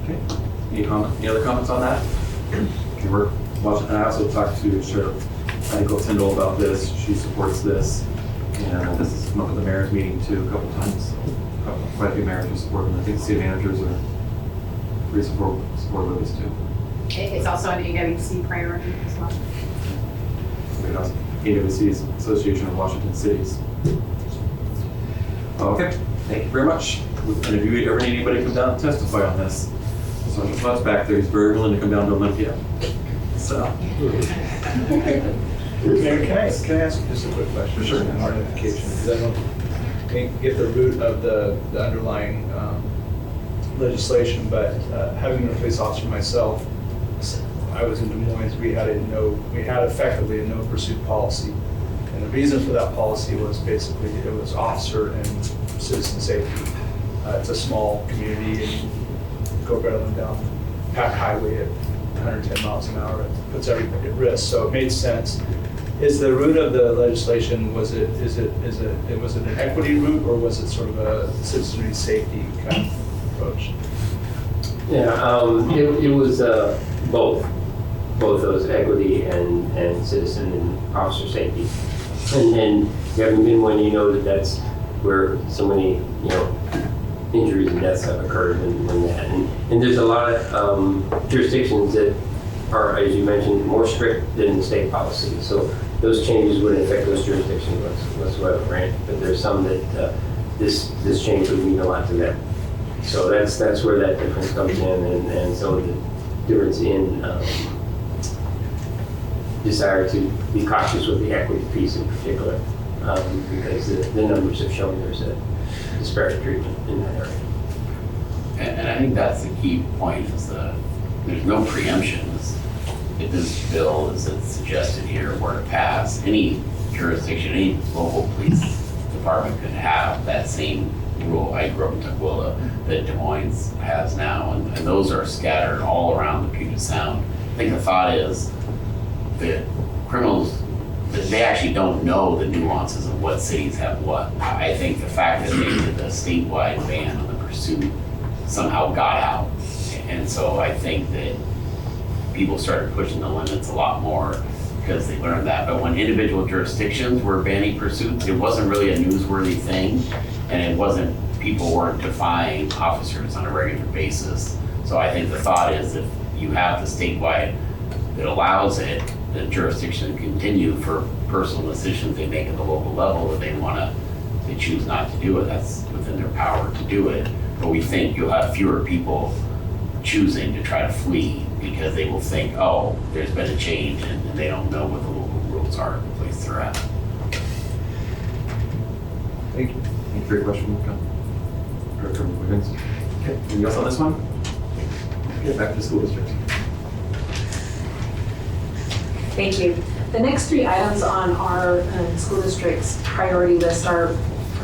Okay. Any other comments on that? Okay, we're watching. And I also talked to Sheriff Tyndall about this. She supports this. And this has come up at the mayor's meeting too a couple times. Quite a few mayors who support it. I think the city managers are pretty supportive of this too. It's also an AWC priority as well. Great, awesome. AWC's Association of Washington Cities. Okay, thank you very much. And if you ever need anybody to come down and testify on this, Sergeant Flood's back there. He's very willing to come down to Olympia. So. Mayor, can I ask just a quick question? Sure. On identification, because I don't get the root of the underlying legislation, but having been a police officer myself, I was in Des Moines. We had effectively a no pursuit policy, and the reason for that policy was basically it was officer and citizen safety. It's a small community, and you go rattling down packed highway at 110 miles an hour. It puts everybody at risk. So it made sense. Is the root of the legislation, was it an equity root, or was it sort of a citizenry safety kind of approach? Yeah, it was both those, equity and citizen and officer safety. And then having been one, you know that's where so many, injuries and deaths have occurred in that. And there's a lot of jurisdictions that are, as you mentioned, more strict than the state policy. So those changes wouldn't affect those jurisdictions whatsoever, right? But there's some that this change would mean a lot to them. So that's where that difference comes in, and so the difference in desire to be cautious with the equity piece in particular, because the numbers have shown there's a disparate treatment in that area. And I think that's the key point, is there's no preemption. If this bill, as it's suggested here, were to pass, any jurisdiction, any local police department could have that same rule. I grew up in Tukwila that Des Moines has now, and those are scattered all around the Puget Sound. I think the thought is that criminals, they actually don't know the nuances of what cities have what. I think the fact that they did the statewide ban on the pursuit somehow got out. And so I think that people started pushing the limits a lot more because they learned that. But when individual jurisdictions were banning pursuits, it wasn't really a newsworthy thing, and it wasn't, people weren't defying officers on a regular basis. So I think the thought is if you have the statewide that allows it, the jurisdiction can continue for personal decisions they make at the local level that they choose not to do it. That's within their power to do it. But we think you'll have fewer people choosing to try to flee because they will think, oh, there's been a change, and they don't know what the local rules are in the place they're at. Thank you. Thank you for your question, Director Wiggins. Okay, anything else on this one? Okay, back to the school district. Thank you. The next three items on our school district's priority list are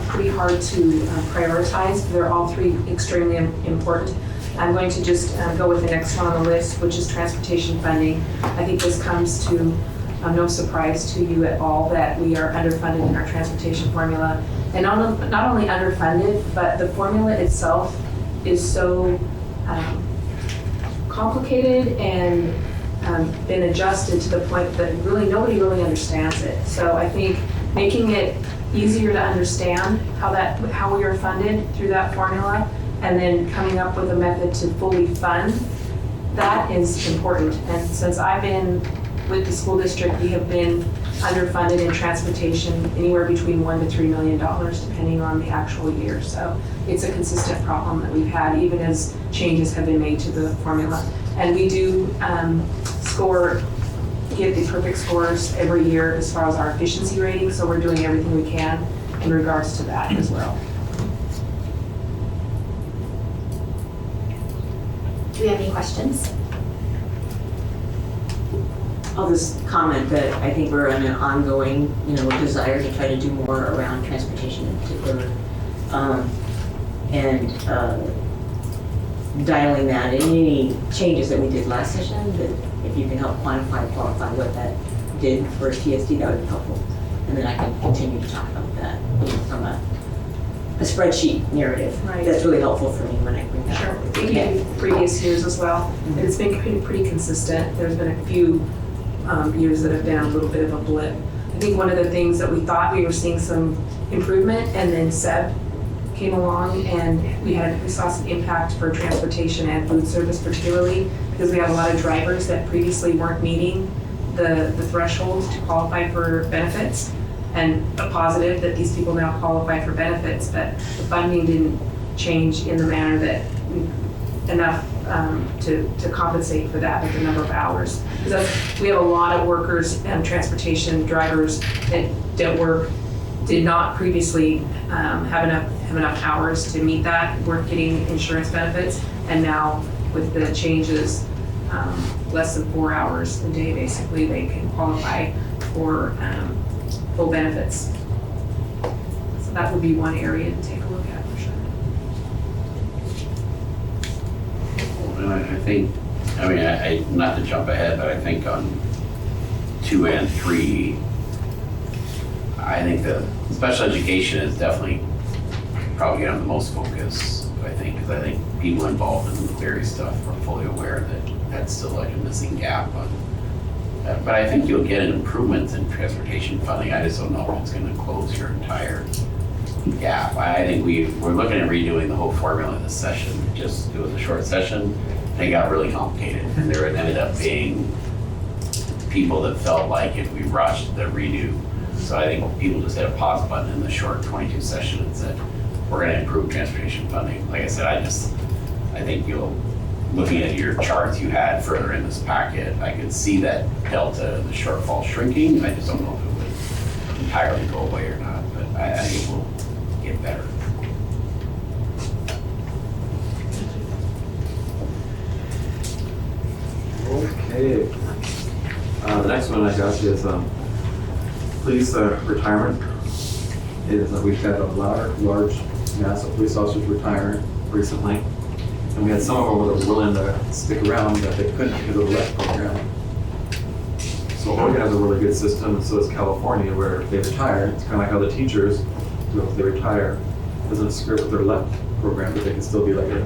pretty hard to prioritize. They're all three extremely important. I'm going to just go with the next one on the list, which is transportation funding. I think this comes to no surprise to you at all that we are underfunded in our transportation formula. And not only underfunded, but the formula itself is so complicated and been adjusted to the point that nobody really understands it. So I think making it easier to understand how we are funded through that formula, and then coming up with a method to fully fund, that is important. And since I've been with the school district, we have been underfunded in transportation anywhere between $1 to $3 million, depending on the actual year. So it's a consistent problem that we've had, even as changes have been made to the formula. And we do get the perfect scores every year as far as our efficiency rating, so we're doing everything we can in regards to that as well. Do we have any questions? I'll just comment that I think we're on an ongoing, desire to try to do more around transportation in particular, and dialing that. And any changes that we did last session, that if you can help quantify, qualify what that did for TSD, that would be helpful. And then I can continue to talk about that from a spreadsheet narrative. Right. That's really helpful for me when I bring that Sure. up. Thank you in previous years as well. And it's been pretty consistent. There's been a few years that have been a little bit of a blip. I think one of the things that we thought we were seeing some improvement, and then SEB came along and we saw some impact for transportation and food service particularly, because we had a lot of drivers that previously weren't meeting the thresholds to qualify for benefits. And a positive that these people now qualify for benefits, but the funding didn't change in the manner that enough to compensate for that with the number of hours. Because we have a lot of workers and transportation drivers that did not previously have enough hours to meet that, weren't getting insurance benefits, and now with the changes, less than 4 hours a day, basically, they can qualify for full benefits. So that would be one area to take a look at for sure. And I think, I not to jump ahead, but I think on 2 and 3, I think the special education is definitely probably getting the most focus, I think, because I think people involved in the various stuff are fully aware that that's still like a missing gap. But I think you'll get an improvement in transportation funding. I just don't know if it's going to close your entire gap. I think we're looking at redoing the whole formula this session. It was a short session. They got really complicated, and there ended up being people that felt like if we rushed the redo. So I think people just hit a pause button in the short 22 session and said, we're going to improve transportation funding. Like I said, I think looking at your charts you had further in this packet, I could see that delta, the shortfall shrinking. I just don't know if it would entirely go away or not, but I think it will get better. Okay. The next one I got is police retirement. We've had a large mass of police officers retire recently. And we had some of them that were willing to stick around, but they couldn't because of the LEP program. So Oregon has a really good system, and so does California, where if they retire, it's kind of like how the teachers, if they retire, it doesn't script with their LEP program, but they can still be like a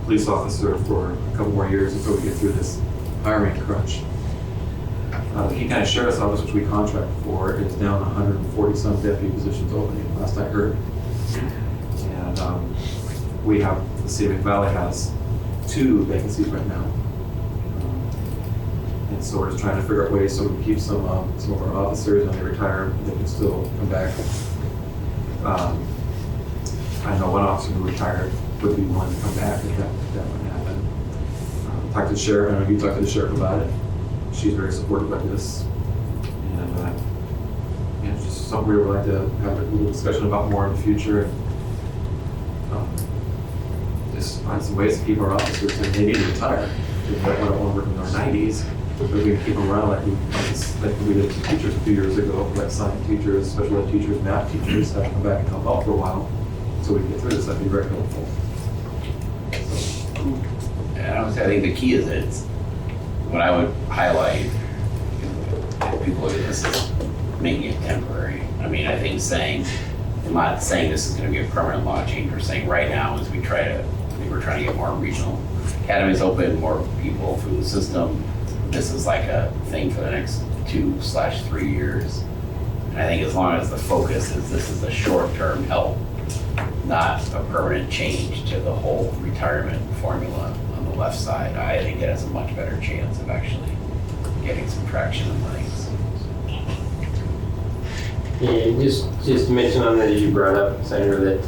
police officer for a couple more years until we get through this hiring crunch. The Key County Sheriff's Office, which we contract for, is down 140 some deputy positions opening, last I heard. And the City of Valley has 2 vacancies right now. And so we're just trying to figure out ways so we can keep some of our officers, when they retire, they can still come back. I know one officer who retired would be willing to come back if that would happen. Talked to the sheriff, I know you talked to the sheriff about it. She's very supportive of this. And it's just something we would like to have a little discussion about more in the future. Just find some ways to keep our officers, and they need to retire. We don't want to work in our 90s, but we can keep them around like we did to teachers a few years ago, like science teachers, special ed teachers, math teachers, have to come back and help out for a while so we can get through this. That'd be very helpful. And I think the key is what I would highlight, if people look at this, is making it temporary. I think I'm not saying this is going to be a permanent law change. We're saying right now as we're trying to get more regional academies open, more people through the system. This is like a thing for the next 2/3 years. And I think as long as the focus is this is a short-term help, not a permanent change to the whole retirement formula on the left side, I think it has a much better chance of actually getting some traction and legs. And just to mention on that, as you brought up, Senator, that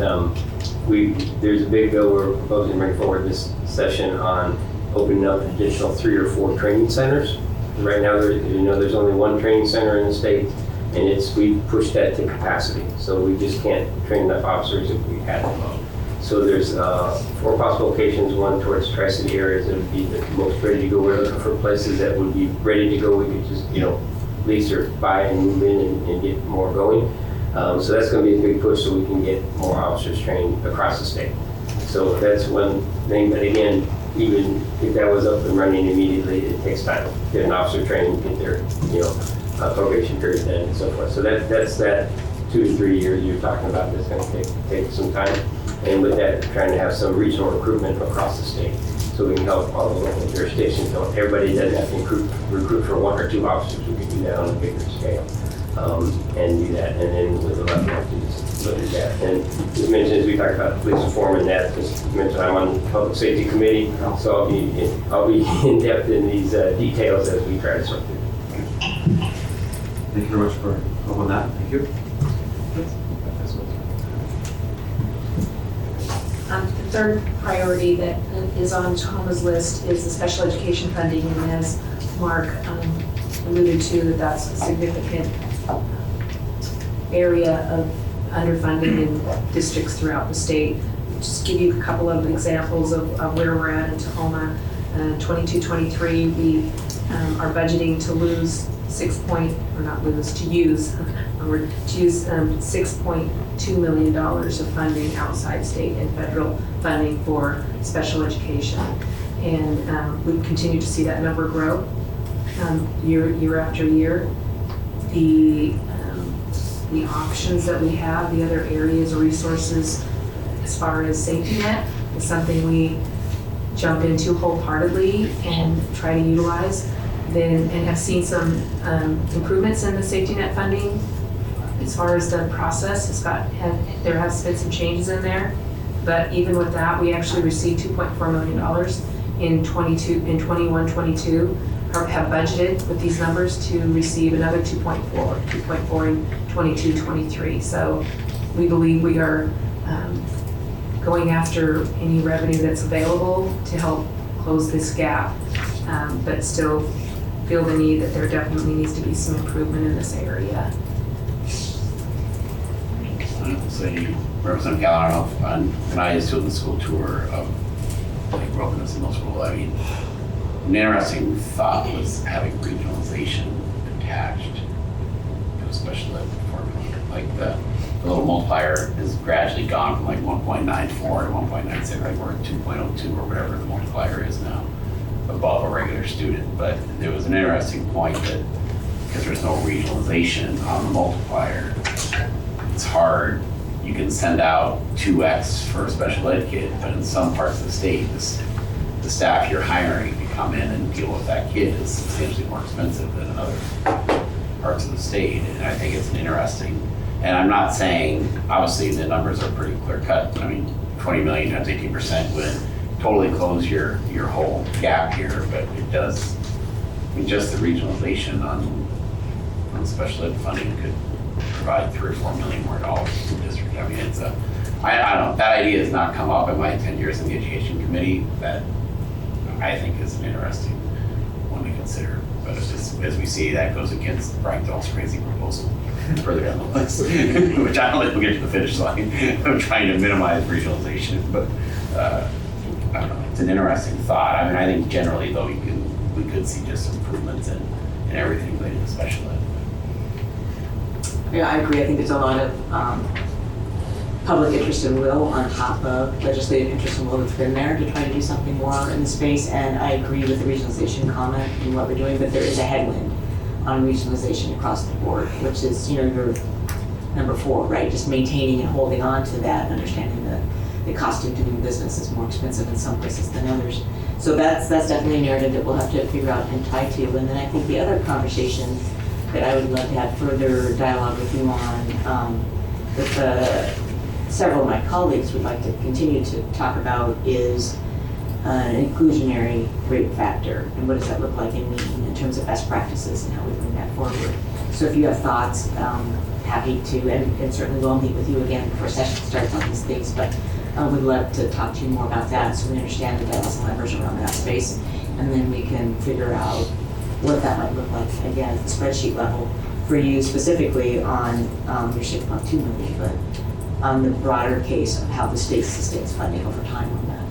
there's a big bill we're proposing to bring forward this session on opening up additional 3 or 4 training centers. Right now, there's only 1 training center in the state, and we pushed that to capacity. So we just can't train enough officers if we had them. So there's 4 possible locations, one towards Tri-City areas that would be the most ready to go. We're looking for places that would be ready to go. We could just, lease or buy and move in and get more going. So that's going to be a big push so we can get more officers trained across the state. So that's one thing. But again, even if that was up and running immediately, it takes time to get an officer trained, get their probation period then and so forth. So that's that 2 to 3 years you're talking about that's going to take some time. And with that, trying to have some regional recruitment across the state so we can help all the local jurisdictions. So everybody doesn't have to recruit for 1 or 2 officers. We can do that on a bigger scale and do that. And then with the left hand, to just look at that. And as mentioned, as we talked about police reform and that, just mentioned I'm on the public safety committee, so I'll be in depth in these details as we try to sort through. Thank you very much for help on that. Thank you. The third priority that is on Tahoma's list is the special education funding, and as Mark alluded to, that's a significant area of underfunding in districts throughout the state. Just give you a couple of examples of where we're at in Tahoma. 22-23, we are budgeting to use $6.2 million of funding outside state and federal funding for special education. And we continue to see that number grow year after year. The options that we have, the other areas or resources as far as safety net is something we jump into wholeheartedly and try to utilize. And have seen some improvements in the safety net funding as far as the process. There has been some changes in there, but even with that, we actually received $2.4 million in 21-22. Have budgeted with these numbers to receive another 2.4 in 22-23. So we believe we are going after any revenue that's available to help close this gap, but still feel the need that there definitely needs to be some improvement in this area. So Representative Gallagher, when I used to do the school tour of like Wilderness Middle School, I mean, an interesting thought was having regionalization attached to a special ed formula. Like the little multiplier has gradually gone from like 1.94 to 1.96, like we're at 2.02 or whatever the multiplier is now, above a regular student. But there was an interesting point that because there's no regionalization on the multiplier, it's hard. You can send out 2x for a special ed kid, but in some parts of the state, the staff you're hiring to come in and deal with that kid is substantially more expensive than in other parts of the state. And I think it's an interesting, and I'm not saying, obviously the numbers are pretty clear cut. I mean, 20 million times 18% would totally close your whole gap here, but it does, I mean, just the regionalization on special ed funding could provide $3 or $4 million more dollars to the district. I mean, it's I don't know, that idea has not come up in my 10 years in the education committee. That I think is an interesting one to consider. But it's just, as we see, that goes against Brian Dahl's crazy proposal further down the list, which I don't think we'll get to the finish line. I'm trying to minimize regionalization, but I don't know, it's an interesting thought. I mean, I think generally though, we could see just improvements in everything related to special ed. Yeah, I agree. I think there's a lot of public interest and will on top of legislative interest and will that's been there to try to do something more in the space. And I agree with the regionalization comment and what we're doing, but there is a headwind on regionalization across the board, which is, you know, your number 4, right? Just maintaining and holding on to that, understanding that the cost of doing business is more expensive in some places than others. So that's definitely a narrative that we'll have to figure out and tie to. And then I think the other conversation that I would love to have further dialogue with you on, with several of my colleagues would like to continue to talk about is an inclusionary rate factor, and what does that look like in terms of best practices and how we bring that forward. So if you have thoughts, happy to, and certainly we'll meet with you again before session starts on these things, but we'd love to talk to you more about that so we understand the bells and levers around that space, and then we can figure out what that might look like, again, at the spreadsheet level for you specifically on your $6.2 million, but on the broader case of how the state sustains funding over time on that.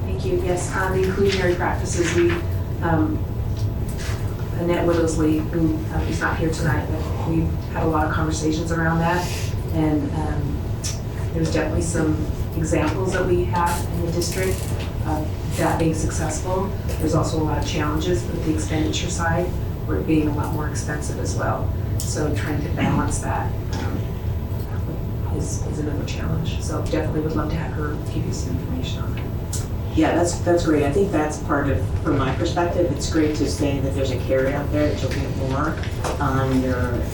Thank you. Yes, on the inclusionary practices, we, Annette Whittlesley, who is not here tonight, but we've had a lot of conversations around that, and there's definitely some examples that we have in the district of that being successful. There's also a lot of challenges with the expenditure side, being a lot more expensive as well. So trying to balance that is another challenge. So definitely would love to have her give you some information on that. Yeah, that's great. I think that's part of, from my perspective, it's great to say that there's a carry out there that you'll get more on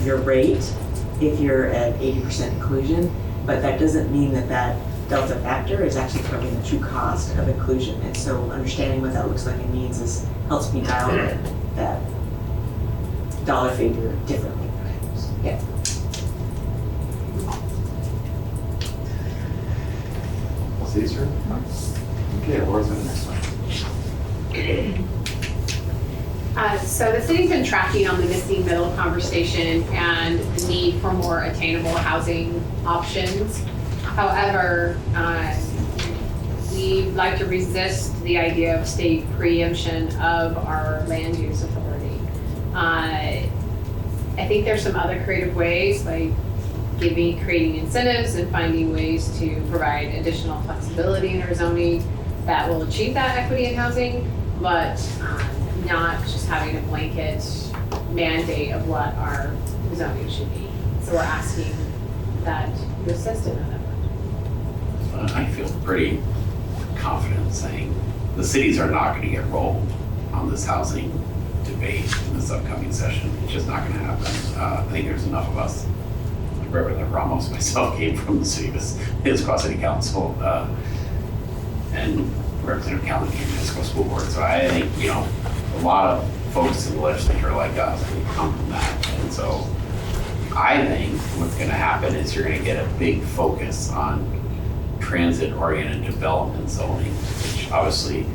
your rate if you're at 80% inclusion, but that doesn't mean that that delta factor is actually covering the true cost of inclusion. And so understanding what that looks like and means helps me dial that dollar figure differently. Yeah. Caesar? Okay, Laura's on the next one. So the city's been tracking on the missing middle conversation and the need for more attainable housing options. However, we like to resist the idea of state preemption of our land use authority. I think there's some other creative ways, like creating incentives and finding ways to provide additional flexibility in our zoning that will achieve that equity in housing, but not just having a blanket mandate of what our zoning should be. So we're asking that you assist in that effort. I feel pretty confident saying the cities are not going to get rolled on this housing debate in this upcoming session. It's just not going to happen. I think there's enough of us. Like Reverend Ramos, myself, came from the city, Issaquah City Council, and Representative Callan came from the Issaquah School Board. So I think, a lot of folks in the legislature like us who come from that. And so I think what's going to happen is you're going to get a big focus on transit-oriented development zoning, which obviously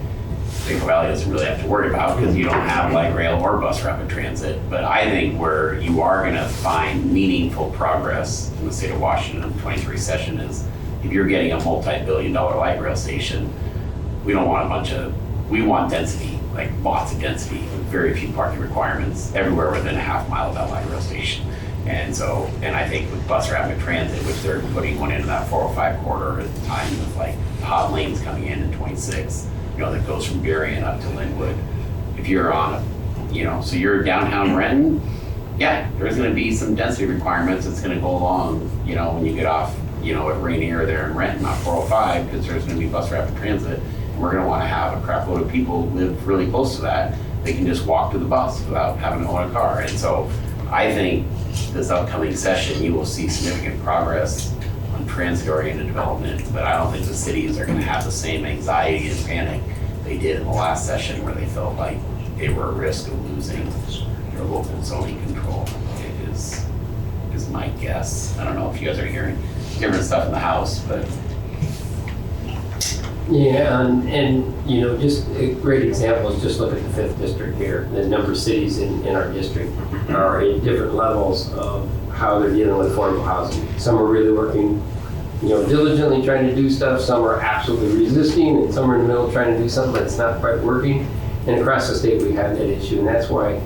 Maple Valley doesn't really have to worry about because you don't have light rail or bus rapid transit. But I think where you are going to find meaningful progress in the state of Washington in the 23 session is if you're getting a multi-billion-dollar light rail station, we don't want we want density, like lots of density, with very few parking requirements everywhere within a half mile of that light rail station. And I think with bus rapid transit, which they're putting one into that 405 corridor at the time with like hot lanes coming in 26, that goes from Berrien up to Linwood. If you're on so you're downtown Renton, yeah, there's gonna be some density requirements that's gonna go along, when you get off, at Rainier there in Renton on 405, because there's gonna be bus rapid transit. And we're gonna wanna have a crap load of people live really close to that. They can just walk to the bus without having to own a car. And so I think this upcoming session, you will see significant progress on transit-oriented development, but I don't think the cities are gonna have the same anxiety and panic they did in the last session where they felt like they were at risk of losing their local zoning control. It is my guess. I don't know if you guys are hearing different stuff in the House, but. Yeah, and just a great example is just look at the 5th district here. The number of cities in our district are at different levels of how they're dealing with affordable housing. Some are really working, diligently trying to do stuff. Some are absolutely resisting, and some are in the middle trying to do something that's not quite working. And across the state, we have that issue, and that's why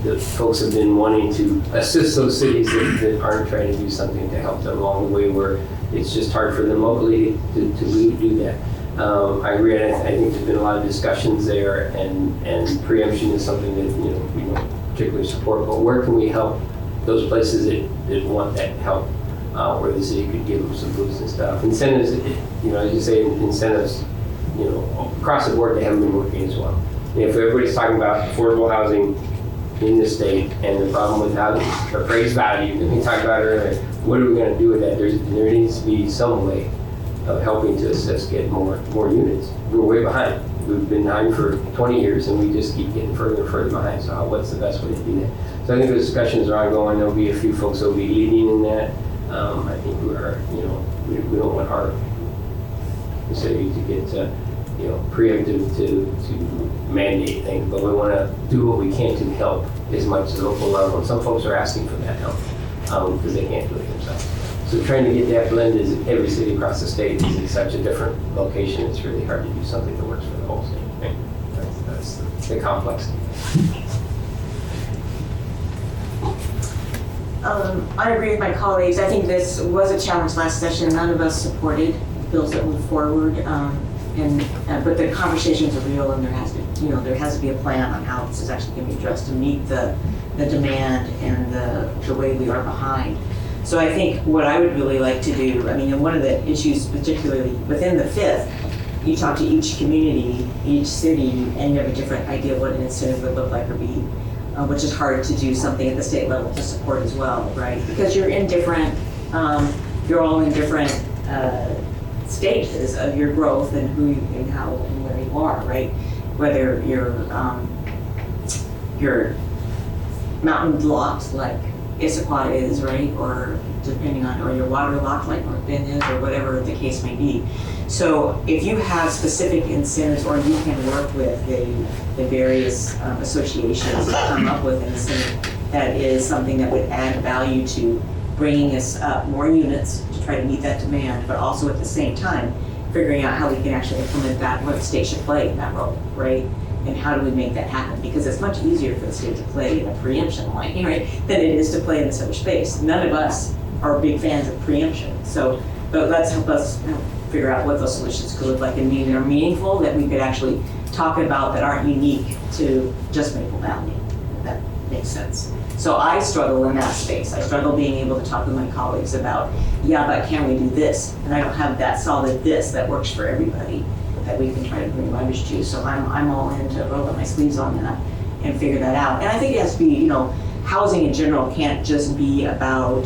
the folks have been wanting to assist those cities that aren't trying to do something to help them along the way where it's just hard for them locally to do that. I agree. I think there's been a lot of discussions there, and preemption is something that we don't particularly support. But where can we help those places that want that help, where the city could give them some boosts and stuff? Incentives, as you say, incentives, across the board they haven't been working as well. And if everybody's talking about affordable housing in the state and the problem with housing, appraised value that we talked about earlier, what are we going to do with that? There needs to be some way of helping to assist get more units. We're way behind. We've been behind for 20 years and we just keep getting further and further behind. So what's the best way to do that? So I think the discussions are ongoing. There'll be a few folks that will be leading in that. I think we don't want our city to get preemptive to mandate things, but we want to do what we can to help as much as local level. And some folks are asking for that help because they can't do it themselves. So trying to get that blend is every city across the state is in such a different location. It's really hard to do something that works for the whole state. Right? That's the complexity. I agree with my colleagues. I think this was a challenge last session. None of us supported bills that moved forward. but the conversations are real, and there has to be a plan on how this is actually going to be addressed to meet the demand and the way we are behind. So I think what I would really like to do, I mean, and one of the issues particularly within the fifth, you talk to each community, each city, and you have a different idea of what an incentive would look like or be, which is hard to do something at the state level to support as well, right? Because you're in different, you're all in different stages of your growth and who you, and how and where you are, right? Whether you're mountain locked like Issaquah is, right? Or depending on, or you're waterlocked like North Bend is, or whatever the case may be. So if you have specific incentives, or you can work with the various associations that come up with an incentive that is something that would add value to bringing us up more units to try to meet that demand, but also at the same time figuring out how we can actually implement that, what the state should play in that role, right? And how do we make that happen? Because it's much easier for the state to play in a preemption line, right, than it is to play in this other space. None of us are big fans of preemption. So, but let's help us figure out what those solutions could look like and are meaningful, that we could actually talk about, that aren't unique to just Maple Valley, if that makes sense. So I struggle in that space. I struggle being able to talk with my colleagues about, yeah, but can we do this? And I don't have that solid this that works for everybody that we can try to bring leverage to. So I'm all in to roll up my sleeves on that and figure that out. And I think it has to be, you know, housing in general can't just be about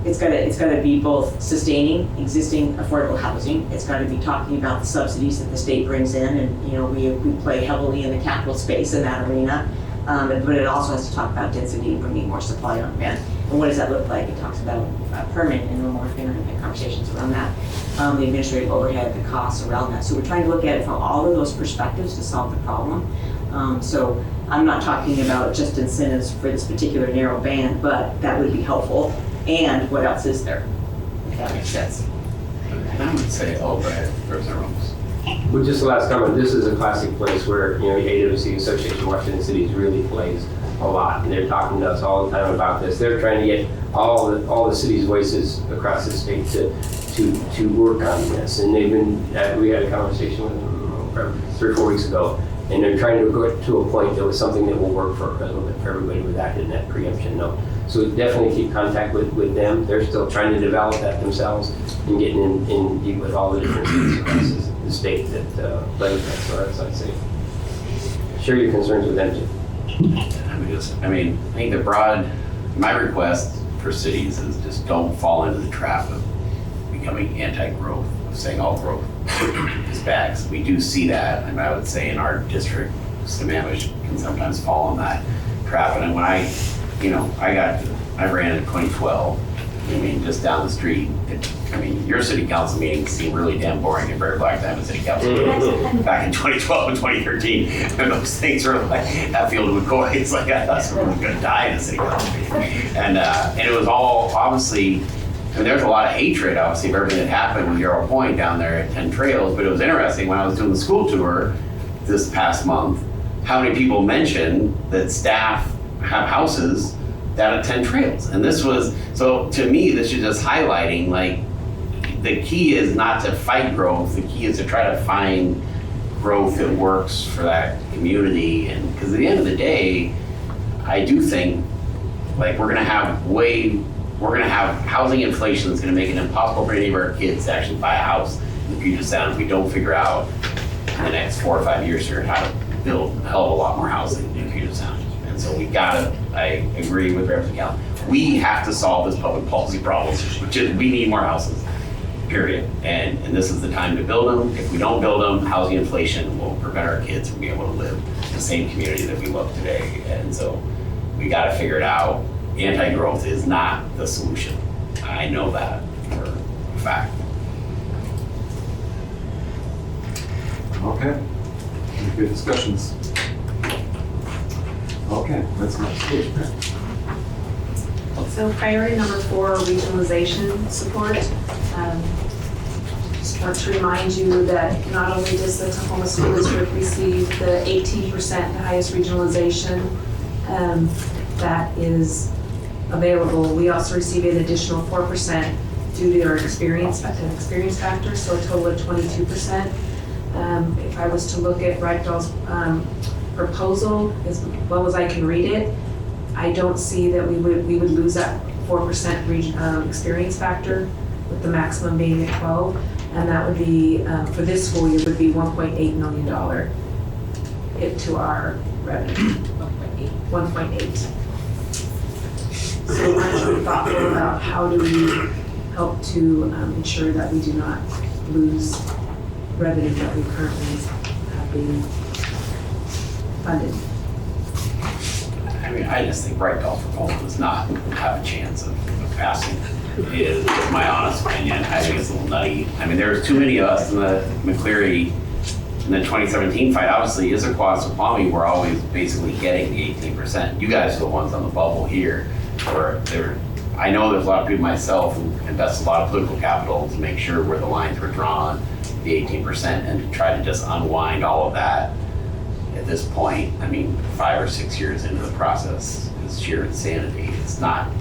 it's got to be both sustaining existing affordable housing. It's got to be talking about the subsidies that the state brings in, and you know we play heavily in the capital space in that arena. But it also has to talk about density and bringing more supply on demand. And what does that look like? It talks about permit, and we're more going to have conversations around that. The administrative overhead, the costs around that. So we're trying to look at it from all of those perspectives to solve the problem. So I'm not talking about just incentives for this particular narrow band, but that would be helpful. And what else is there? If that makes sense. And I would say, oh, Brad, there's our rooms. Well, just the last comment, this is a classic place where, you know, the AWC Association Washington Cities really plays a lot. And they're talking to us all the time about this. They're trying to get all the cities' voices across the state to work on this. And they've been, we had a conversation with them 3 or 4 weeks ago, and they're trying to go to a point that was something that will work for everybody with that in that preemption note. So definitely keep contact with them. They're still trying to develop that themselves and getting in deep with all the different cities across the state that play with that. So that's, I'd say, share your concerns with them too. I think my request for cities is just don't fall into the trap of becoming anti-growth, of saying all growth is bad. 'Cause we do see that, and I would say in our district, Sammamish can sometimes fall in that trap. And when I ran in 2012. I mean, just down the street. Your city council meetings seem really damn boring and very black time in city council meetings back in 2012 and 2013. And those things were like, that field of McCoy, it's like, I thought someone was going to die in a city council meeting. And it was all obviously, there's a lot of hatred, obviously, of everything that happened with Yarrow Point down there at 10 Trails. But it was interesting when I was doing the school tour this past month, how many people mentioned that staff have houses that attend trails. And this was, so to me, this is just highlighting, like, the key is not to fight growth, the key is to try to find growth that works for that community. And because at the end of the day, I do think, like, we're gonna have housing inflation that's gonna make it impossible for any of our kids to actually buy a house in the Puget Sound if we don't figure out in the next 4 or 5 years here how to build a hell of a lot more housing in Puget Sound. And so I agree with Representative Gallen. We have to solve this public policy problem, which is we need more houses, period. And this is the time to build them. If we don't build them, housing inflation will prevent our kids from being able to live in the same community that we love today. And so we got to figure it out. Anti-growth is not the solution. I know that for a fact. Okay. Good discussions. Okay, let's go. So priority number 4, regionalization support. Just want to remind you that not only does the Tacoma School District receive the 18%, the highest regionalization that is available, we also receive an additional 4% due to our experience factor, so a total of 22%. If I was to look at Ragdoll's proposal, as well as I can read it, I don't see that we would lose that 4% experience factor, with the maximum being at 12, and that would be, for this school year, would be $1.8 million hit to our revenue. 1.8. So I'm really thoughtful about how do we help to ensure that we do not lose revenue that we currently have being funded. I mean, I just think Ragdoll proposal does not have a chance of passing, is my honest opinion. I think it's a little nutty. I mean, there was too many of us in the McCleary in the 2017 fight. Obviously, Issaquah and Snoqualmie were always basically getting the 18%. You guys are the ones on the bubble here. I know there's a lot of people, myself, who invest a lot of political capital to make sure where the lines were drawn, the 18%, and to try to just unwind all of that at this point. I mean, 5 or 6 years into the process is sheer insanity. It's not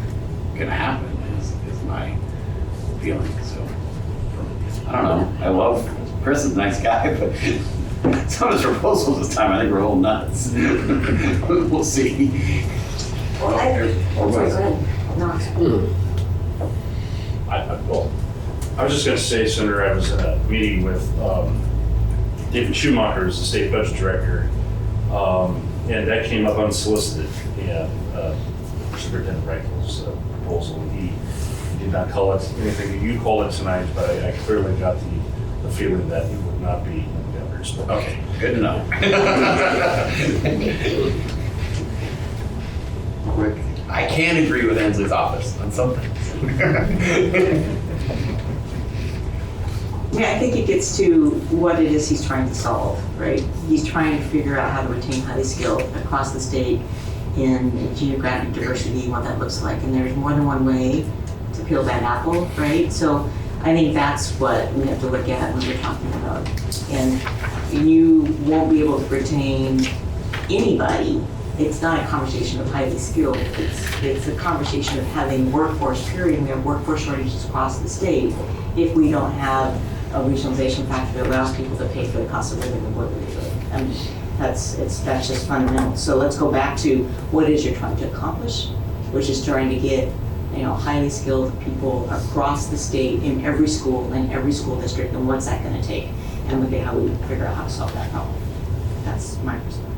going to happen, is my feeling. So, I don't know. I love Chris is a nice guy, but some of his proposals this time I think were a little nuts. We'll see. Well, I was just going to say, Senator, I was at a meeting with David Schumacher, who's the state budget director, and that came up unsolicited. And Superintendent Ragdoll's proposal, he did not call it anything that you called it tonight, but I clearly got the feeling that it would not be in the governor's budget. Okay, good to know. I can agree with Ansley's office on something. Yeah, I think it gets to what it is he's trying to solve, right? He's trying to figure out how to retain highly skilled across the state in geographic diversity, what that looks like. And there's more than one way to peel that apple, right? So I think that's what we have to look at when we're talking about. And you won't be able to retain anybody. It's not a conversation of highly skilled. It's a conversation of having workforce, period. We have workforce shortages across the state if we don't have a regionalization factor that allows people to pay for the cost of living of where they live. I mean, that's just fundamental. So let's go back to what it is you're trying to accomplish, which is trying to get highly skilled people across the state in every school, in every school district, and what's that going to take? And look at how we figure out how to solve that problem. That's my perspective.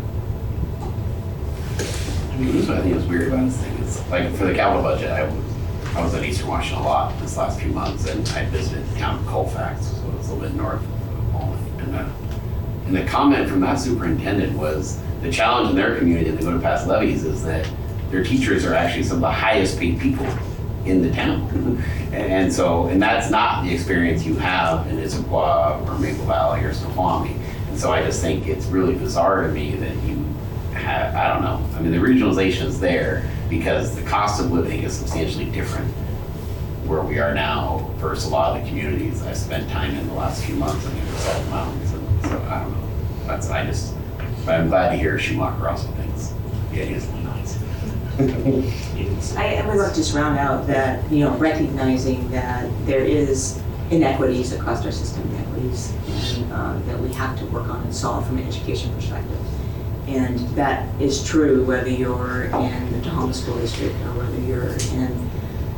I mean, I think it's weird about this thing. It's like for the capital budget, I was in Eastern Washington a lot this last few months, and I visited the town of Colfax, so it's a little bit north of Bowling. And the comment from that superintendent was the challenge in their community that they go to pass levies is that their teachers are actually some of the highest paid people in the town. and that's not the experience you have in Issaquah or Maple Valley or Snoqualmie. And so I just think it's really bizarre to me that you have, I don't know. I mean, the regionalization is there because the cost of living is substantially different where we are now versus a lot of the communities I spent time in the last few months in the Salt Mountains. And so I don't know. But I'm glad to hear Schumacher also thinks the idea is nice. I would like to just round out that, recognizing that there is inequities across our system, inequities that we have to work on and solve from an education perspective. And that is true whether you're in the Tahoma School District or whether you're in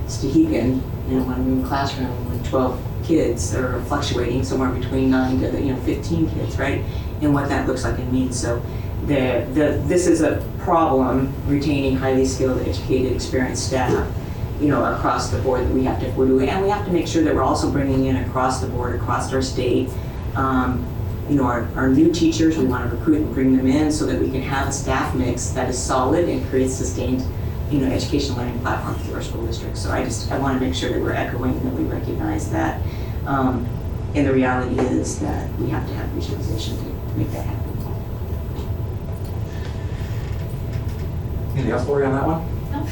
Stehekin, in a one-room classroom with 12 kids that are fluctuating somewhere between 9 to 15 kids, right? And what that looks like and means. So this is a problem retaining highly skilled, educated, experienced staff, across the board that we have to do. And we have to make sure that we're also bringing in across the board, across our state, our new teachers. We want to recruit and bring them in so that we can have a staff mix that is solid and creates sustained, education learning platform through our school district. So I want to make sure that we're echoing and that we recognize that. And the reality is that we have to have visualization to make that happen. Anything else, Lori, on that one? No.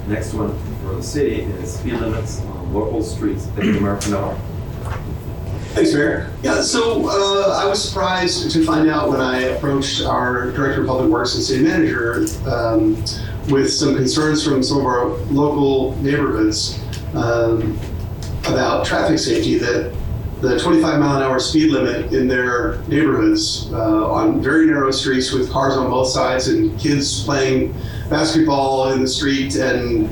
Next one for the city is speed limits on local streets. Thank you, Mayor Pinello. Thanks, Mayor. Yeah, so I was surprised to find out when I approached our Director of Public Works and City Manager with some concerns from some of our local neighborhoods about traffic safety, that the 25-mile-an-hour speed limit in their neighborhoods on very narrow streets with cars on both sides and kids playing basketball in the street and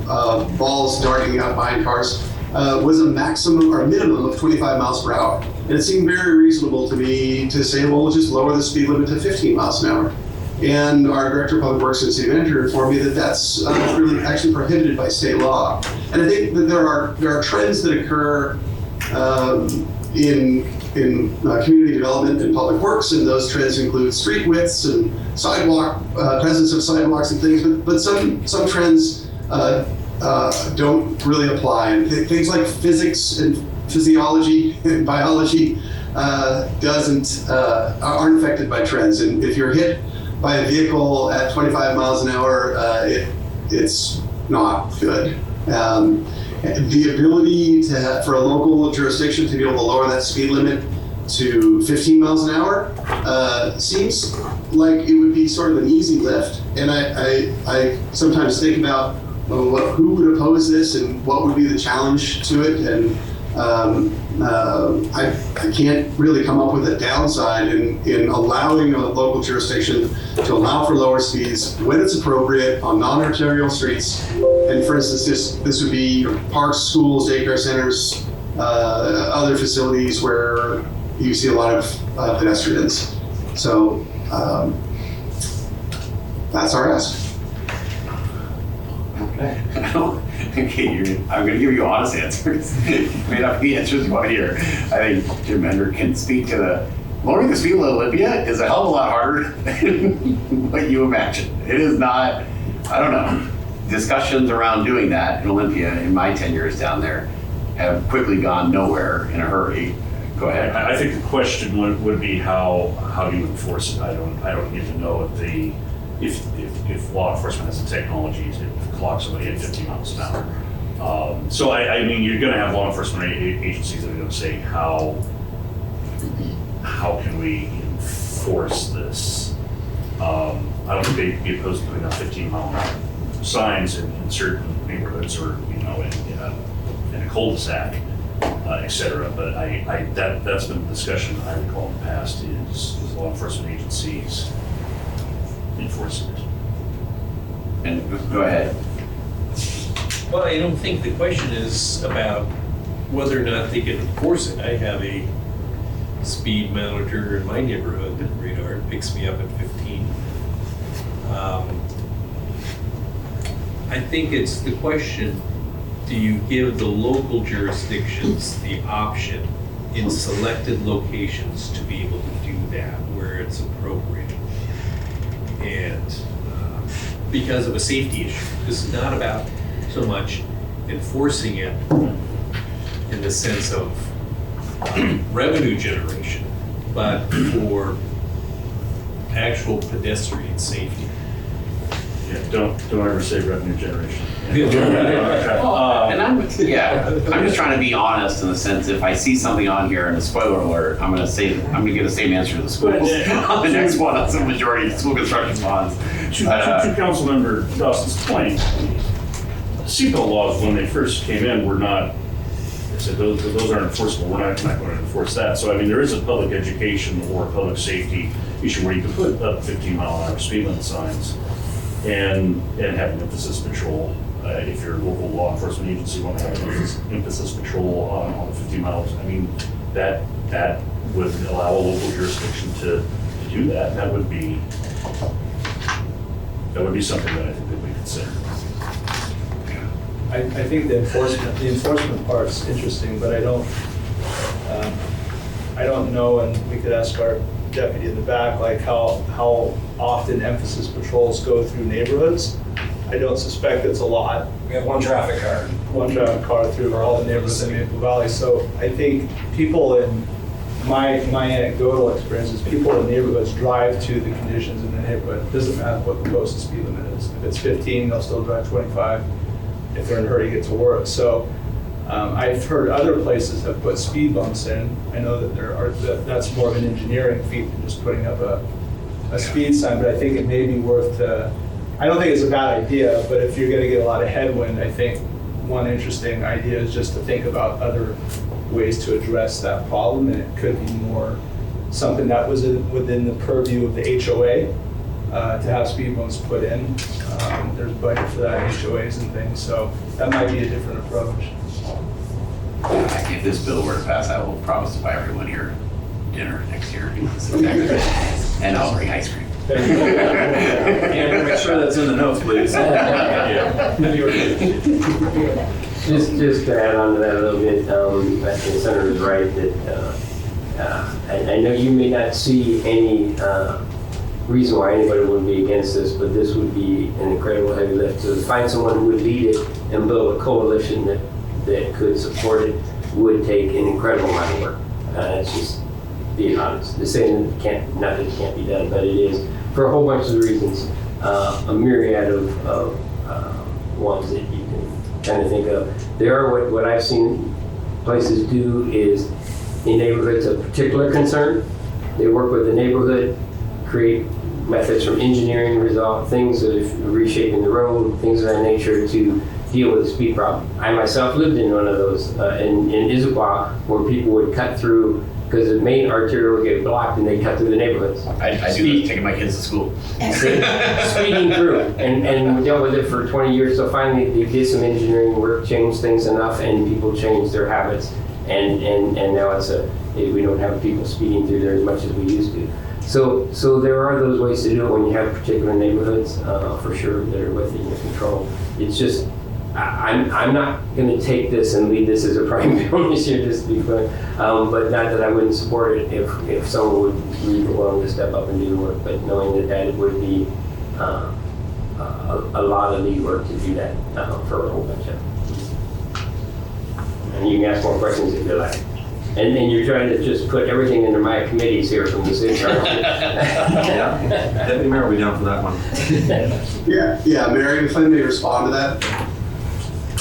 balls darting out behind cars was a maximum or a minimum of 25 miles per hour. And it seemed very reasonable to me to say, well, we'll just lower the speed limit to 15 miles an hour. And our Director of Public Works and City Manager informed me that that's really actually prohibited by state law. And I think that there are trends that occur in community development and public works, and those trends include street widths and sidewalk presence of sidewalks and things. But some trends don't really apply. And things like physics and physiology and biology aren't affected by trends. And if you're hit by a vehicle at 25 miles an hour, it's not good. The ability for a local jurisdiction to be able to lower that speed limit to 15 miles an hour seems like it would be sort of an easy lift. And I sometimes think about who would oppose this and what would be the challenge to it. And I can't really come up with a downside in allowing a local jurisdiction to allow for lower speeds when it's appropriate on non-arterial streets. And for instance, this would be parks, schools, daycare centers, other facilities where you see a lot of pedestrians. So that's our ask. Okay. Okay, I'm going to give you honest answers. May not be the answers you want to hear. I think Jim Hendrick can speak to lowering the speed limit Olympia is a hell of a lot harder than what you imagine. It is not, I don't know, discussions around doing that in Olympia in my 10 years down there have quickly gone nowhere in a hurry. Go ahead. I think the question would be how do you enforce it? I don't need to know if law enforcement has the technology to clock somebody at 50 miles an hour. So I mean, you're going to have law enforcement agencies that are going to say how can we enforce this? I don't think they'd be opposed to putting up 15-mile signs in certain neighborhoods or in a cul-de-sac, et cetera. But that's been a discussion I recall in the past is law enforcement agencies enforcing it. And go ahead. Well, I don't think the question is about whether or not they can enforce it. I have a speed monitor in my neighborhood that radar picks me up at 15. I think it's the question, do you give the local jurisdictions the option in selected locations to be able to do that where it's appropriate? And because of a safety issue, this is not about so much enforcing it in the sense of revenue generation, but for actual pedestrian safety. Yeah, don't ever say revenue generation. And I'm just trying to be honest in the sense if I see something on here and a spoiler alert, I'm going to give the same answer to the schools on the next one. That's the majority of school construction bonds. To Councilmember Dawson's point, seatbelt laws when they first came in were not. They said those aren't enforceable. We're not going to enforce that. So I mean, there is a public education or public safety issue where you can put up 15-mile-an-hour speed limit signs and have an emphasis patrol. If your local law enforcement agency want to have an emphasis patrol on the 50 miles, I mean, that would allow a local jurisdiction to do that. And that would be something that I think that we consider. I think the enforcement part's interesting, but I don't know, and we could ask our deputy in the back, like how often emphasis patrols go through neighborhoods. I don't suspect it's a lot. We have one traffic car through all the neighborhoods in Maple Valley. So I think people in my anecdotal experience is people in neighborhoods drive to the conditions in the neighborhood. It doesn't matter what the posted speed limit is. If it's 15, they'll still drive 25 if they're in a hurry to get to work. So I've heard other places have put speed bumps in. I know that that's more of an engineering feat than just putting up a speed sign, but I think it may be worth I don't think it's a bad idea, but if you're gonna get a lot of headwind, I think one interesting idea is just to think about other ways to address that problem, and it could be more something that was within the purview of the HOA to have speed bumps put in. There's budget for that in HOAs and things, so that might be a different approach. If this bill were to pass, I will promise to buy everyone here dinner next year. And I'll bring ice cream. And make sure that's in the notes, please. Just to add on to that a little bit, I think the senator's right that I know you may not see any reason why anybody would be against this, but this would be an incredible heavy lift. So to find someone who would lead it and build a coalition that could support it would take an incredible amount of work. It's just being honest. The saying not that it can't be done, but it is for a whole bunch of reasons, a myriad of ones that you can kind of think of. There are what I've seen places do is in neighborhoods of particular concern, they work with the neighborhood, create methods from engineering, resolve things of reshaping the road, things of that nature to deal with the speed problem. I myself lived in one of those in Issaquah where people would cut through because the main arterial would get blocked and they cut through the neighborhoods. I do this, taking my kids to school. Speeding through, and we dealt with it for 20 years, so finally they did some engineering work, changed things enough, and people changed their habits, and now we don't have people speeding through there as much as we used to. So there are those ways to do it when you have particular neighborhoods, for sure, that are within your control. It's just, I'm not going to take this and lead this as a prime bill this year, just to be clear. But not that I wouldn't support it if someone would be willing to step up and do the work, but knowing that it would be a lot of lead work to do that for a whole bunch of. And you can ask more questions if you like. And then you're trying to just put everything into my committees here from the city. Yeah, Deputy Mayor will be down for that one. Yeah, Mary, if I may respond to that.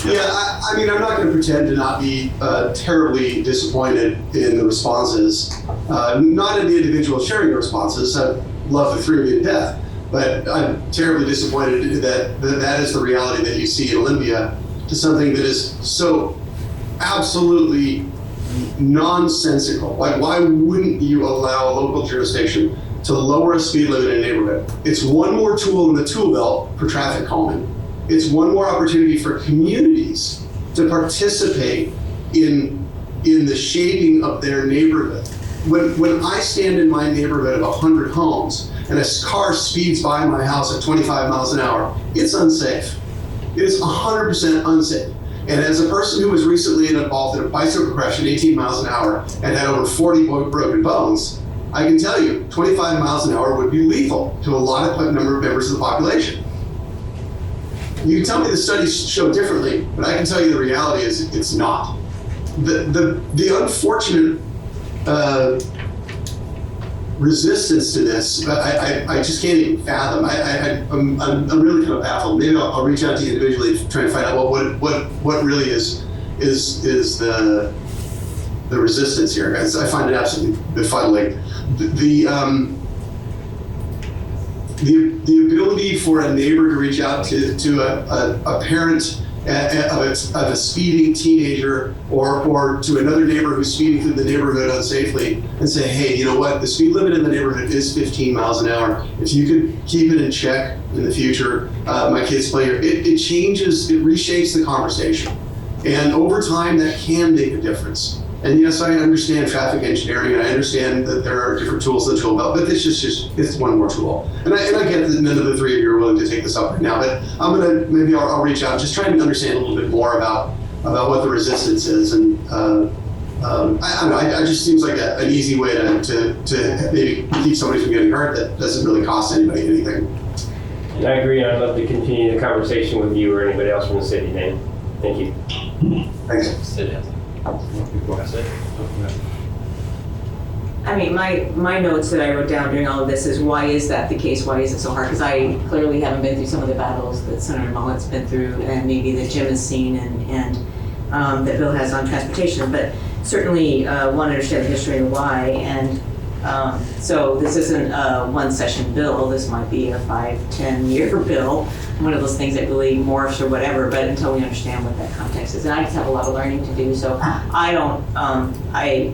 Yeah, I mean, I'm not going to pretend to not be terribly disappointed in the responses, not in the individual sharing the responses. I love the three of you to death, but I'm terribly disappointed that is the reality that you see in Olympia to something that is so absolutely nonsensical. Like, why wouldn't you allow a local jurisdiction to lower a speed limit in a neighborhood? It's one more tool in the tool belt for traffic calming. It's one more opportunity for communities to participate in the shaping of their neighborhood. When I stand in my neighborhood of 100 homes and a car speeds by my house at 25 miles an hour, it's unsafe. It is 100% unsafe. And as a person who was recently involved in a bicycle crash at 18 miles an hour and had over 40 broken bones, I can tell you 25 miles an hour would be lethal to a lot of number of members of the population. You can tell me the studies show differently, but I can tell you the reality is it's not. The unfortunate resistance to this, I just can't even fathom. I'm really kind of baffled. Maybe I'll reach out to you individually to try and find out what really is the resistance here. I find it absolutely befuddling. The ability for a neighbor to reach out to a parent of a speeding teenager or to another neighbor who's speeding through the neighborhood unsafely and say, hey, you know what, the speed limit in the neighborhood is 15 miles an hour. If you could keep it in check in the future, my kids play here. It changes, it reshapes the conversation. And over time, that can make a difference. And yes, I understand traffic engineering, and I understand that there are different tools in the tool belt, but it's it's one more tool. And I get that none of the three of you are willing to take this up right now, but maybe I'll reach out, just trying to understand a little bit more about what the resistance is. And I don't know, it just seems like an easy way to maybe keep somebody from getting hurt that doesn't really cost anybody anything. And I agree, and I'd love to continue the conversation with you or anybody else from the city, Dan. Thank you. Thanks. Sit down. I mean, my notes that I wrote down during all of this is, why is that the case? Why is it so hard? Because I clearly haven't been through some of the battles that Senator Mullet's been through, and maybe that Jim has seen, and that Bill has on transportation. But certainly want to understand the history and the why. And So this isn't a one-session bill, this might be a 5-10-year bill, one of those things that really morphs or whatever, but until we understand what that context is. And I just have a lot of learning to do, so I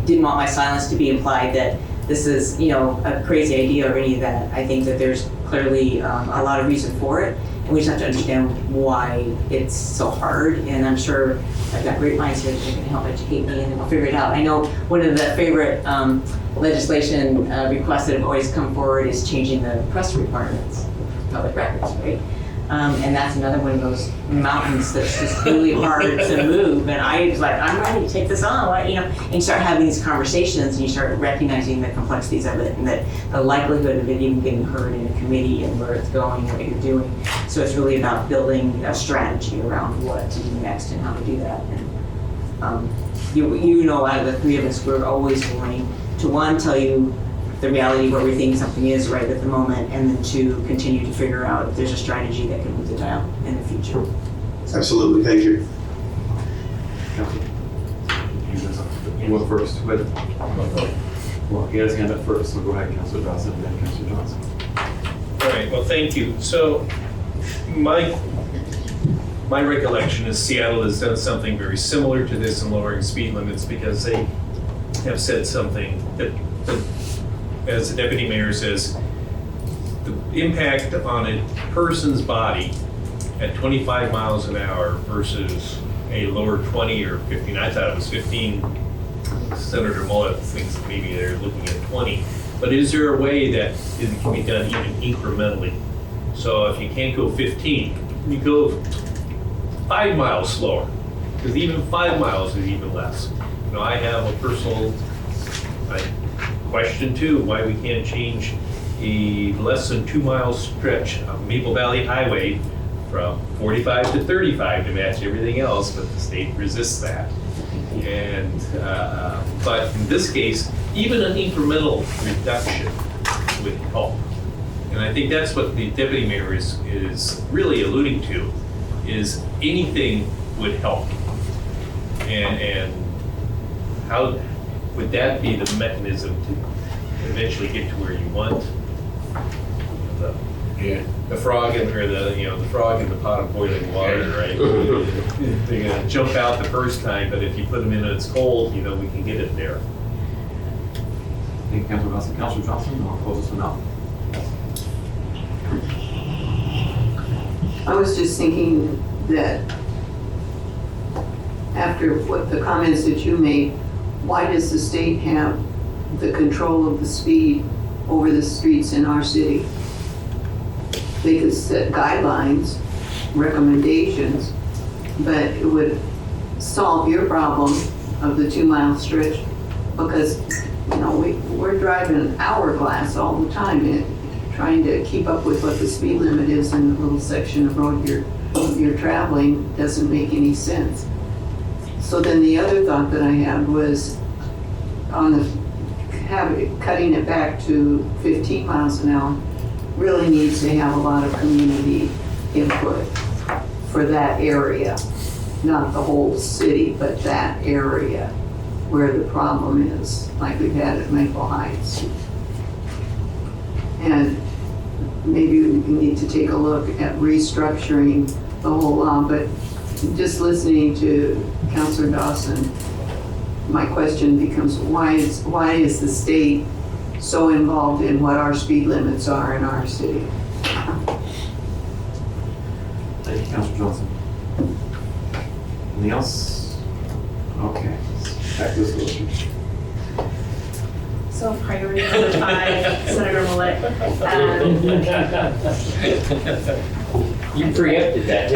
didn't want my silence to be implied that this is, a crazy idea or any of that. I think that there's clearly a lot of reason for it, and we just have to understand why it's so hard. And I'm sure I've got great minds here that can help educate me, and then we'll figure it out. I know one of the favorite legislation requests that have always come forward is changing the press requirements for public records, right? And that's another one of those mountains that's just really hard to move. And I was like, I'm ready to take this on, and you start having these conversations and you start recognizing the complexities of it and that the likelihood of it even getting heard in a committee and where it's going and what you're doing. So it's really about building a strategy around what to do next and how to do that. And out of the three of us, we're always willing to, one, tell you the reality of where we think something is right at the moment, and then two, continue to figure out if there's a strategy that can move the dial in the future. Absolutely, thank you. You went first. Well, he has his hand up first, so go ahead, Councilor Dawson, and then Councilor Johnson. All right, well, thank you. So my recollection is Seattle has done something very similar to this in lowering speed limits, because they have said something that as the deputy mayor says, the impact on a person's body at 25 miles an hour versus a lower 20 or 15, I thought it was 15, Senator Mullet thinks maybe they're looking at 20, but is there a way that it can be done even incrementally? So if you can't go 15, you go 5 miles slower, because even 5 miles is even less. I have a personal question too, why we can't change a less than 2 mile stretch of Maple Valley Highway from 45 to 35 to match everything else, but the state resists that. And but in this case, even an incremental reduction would help. And I think that's what the deputy mayor is really alluding to, is anything would help. And how would that be the mechanism to eventually get to where you want? The frog in the frog in the pot of boiling water, right? They're gonna jump out the first time, but if you put them in and it's cold, we can get it there. Thank you, Councilor Dawson. Councilor Johnson, I'll close this one out. I was just thinking that after what the comments that you made, why does the state have the control of the speed over the streets in our city? They could set guidelines, recommendations, but it would solve your problem of the 2 mile stretch, because we're driving hourglass all the time, trying to keep up with what the speed limit is in the little section of road you're traveling doesn't make any sense. So then the other thought that I had was cutting it back to 15 miles an hour really needs to have a lot of community input for that area, not the whole city, but that area where the problem is, like we've had at Maple Heights. And maybe we need to take a look at restructuring the whole law, but just listening to Councilor Dawson, my question becomes, why is the state so involved in what our speed limits are in our city? Thank you, Councilor Johnson. Anything else? Okay, back to this motion. So priority number 5, Senator Millett. You preempted that.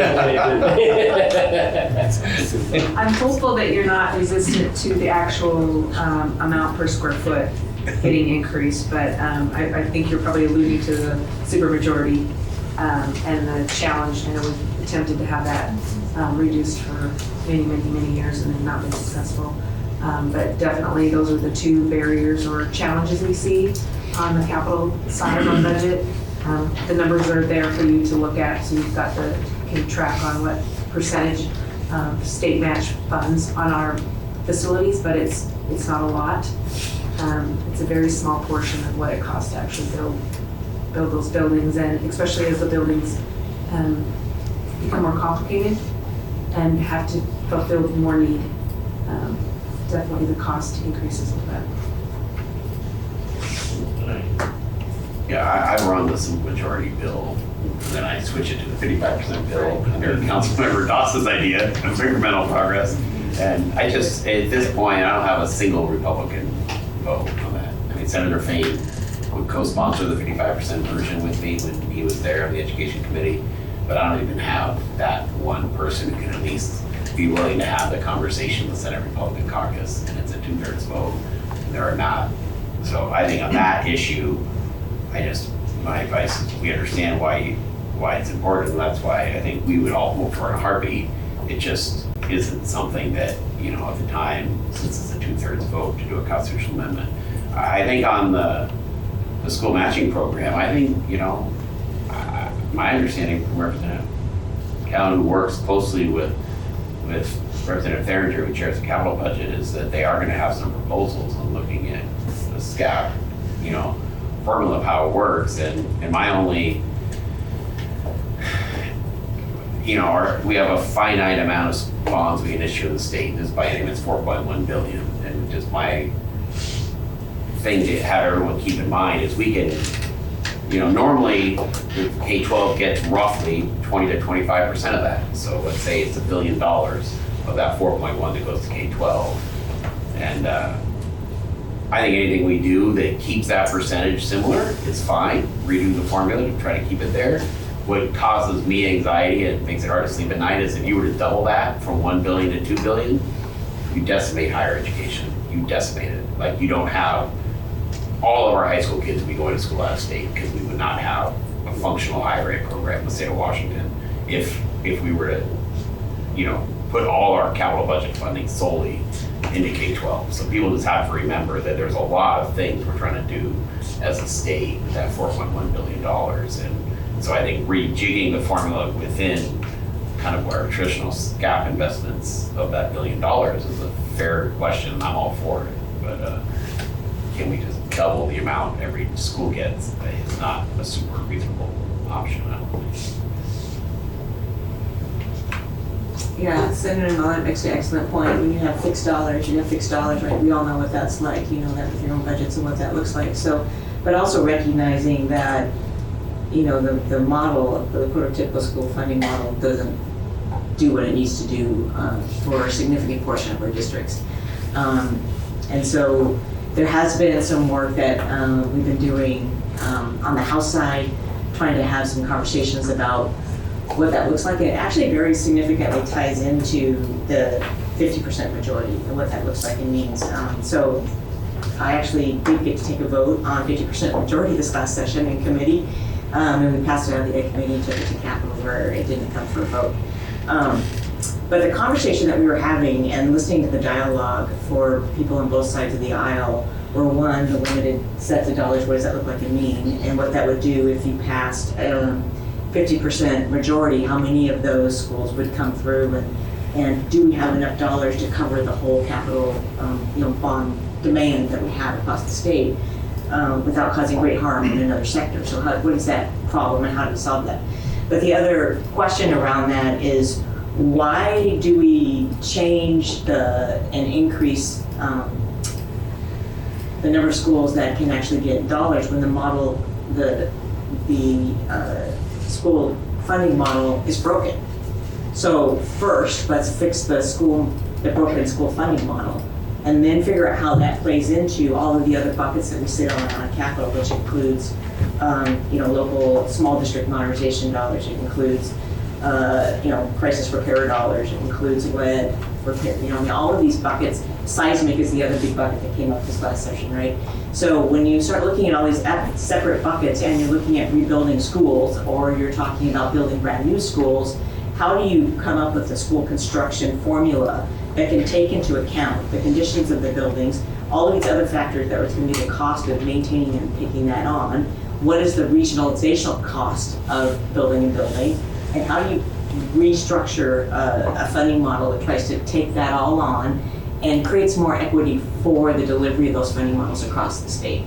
I'm hopeful that you're not resistant to the actual amount per square foot getting increased, but I think you're probably alluding to the supermajority and the challenge. I know we've attempted to have that reduced for many years and have not been successful. But definitely those are the 2 barriers or challenges we see on the capital side of our budget. The numbers are there for you to look at, so you've got can track on what percentage of state match funds on our facilities, but it's not a lot. It's a very small portion of what it costs to actually build those buildings, and especially as the buildings become more complicated and have to fulfill more need. Definitely the cost increases with that. Yeah, I run the simple majority bill, and then I switch it to the 55% bill under Councilmember Dawson's idea of incremental progress. And I just, at this point, I don't have a single Republican vote on that. I mean, Senator Fain would co-sponsor the 55% version with me when he was there on the Education Committee, but I don't even have that one person who can at least be willing to have the conversation with the Senate Republican caucus, and it's a 2/3 vote. And there are not. So I think on that issue, my advice is we understand why it's important, and that's why I think we would all vote for it in a heartbeat. It just isn't something that, at the time, since it's a 2/3 vote to do a constitutional amendment. I think on the school matching program, I think, my understanding from Representative Callan, who works closely with Representative Theringer, who chairs the capital budget, is that they are going to have some proposals on looking at the SCAP, formula of how it works. And my only, we have a finite amount of bonds we can issue in the state. This biennium is $4.1 billion. And just my thing to have everyone keep in mind is we can, normally the K-12 gets roughly 20 to 25% of that. So let's say it's $1 billion of that 4.1 that goes to K-12. And I think anything we do that keeps that percentage similar is fine. Redo the formula to try to keep it there. What causes me anxiety and makes it hard to sleep at night is if you were to double that from 1 billion to 2 billion, you decimate higher education. You decimate it. Like, you don't have all of our high school kids would be going to school out of state because we would not have a functional higher ed program in the state of Washington if we were to, put all our capital budget funding solely into K-12. So people just have to remember that there's a lot of things we're trying to do as a state with that $4.1 billion. And so I think rejigging the formula within kind of our traditional SCAP investments of that $1 billion is a fair question. I'm all for it. But can we just double the amount every school gets? It's not a super reasonable option, I don't think. Yeah, Senator Millett makes an excellent point. When you have fixed dollars, right? We all know what that's like, that with your own budgets and what that looks like. So, but also recognizing that, the model, the prototypical school funding model doesn't do what it needs to do for a significant portion of our districts. And so there has been some work that we've been doing on the House side, trying to have some conversations about what that looks like. It actually very significantly ties into the 50% majority and what that looks like and means. So I actually did get to take a vote on 50% majority this last session in committee, and we passed it out of the Ed Committee and took it to Capitol where it didn't come for a vote. But the conversation that we were having and listening to the dialogue for people on both sides of the aisle were, one, the limited sets of dollars, what does that look like and mean, and what that would do if you passed 50% majority, how many of those schools would come through, and do we have enough dollars to cover the whole capital bond demand that we have across the state without causing great harm in another sector. So what is that problem and how do we solve that? But the other question around that is, why do we change and increase the number of schools that can actually get dollars when the model, the school funding model is broken? So first, let's fix the broken school funding model, and then figure out how that plays into all of the other buckets that we sit on capital, which includes, local small district modernization dollars. It includes, crisis repair dollars. It includes lead repair. All of these buckets. Seismic is the other big bucket that came up this last session, right? So when you start looking at all these separate buckets and you're looking at rebuilding schools, or you're talking about building brand new schools, how do you come up with a school construction formula that can take into account the conditions of the buildings, all of these other factors that are going to be the cost of maintaining and taking that on? What is the regionalizational cost of building and building? And how do you restructure a funding model that tries to take that all on and creates more equity for the delivery of those funding models across the state.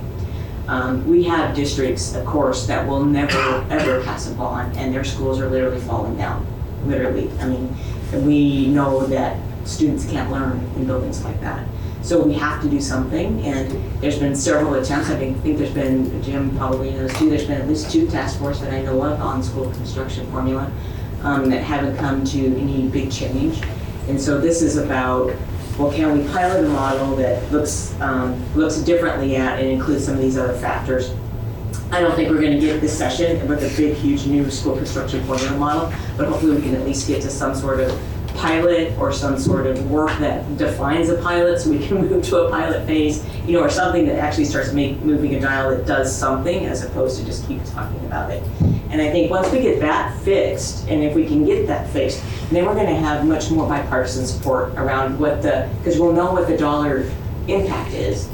We have districts, of course, that will never, ever pass a bond, and their schools are literally falling down, literally. I mean, we know that students can't learn in buildings like that. So we have to do something, and there's been several attempts. I think there's been, Jim probably knows too, there's been at least 2 task forces that I know of on school construction formula that haven't come to any big change. And so this is about, well, can we pilot a model that looks differently at and includes some of these other factors? I don't think we're going to get this session with a big, huge new school construction formula model, but hopefully we can at least get to some sort of pilot or some sort of work that defines a pilot so we can move to a pilot phase, or something that actually starts moving a dial that does something as opposed to just keep talking about it. And I think once we get that fixed, and if we can get that fixed, then we're going to have much more bipartisan support around because we'll know what the dollar impact is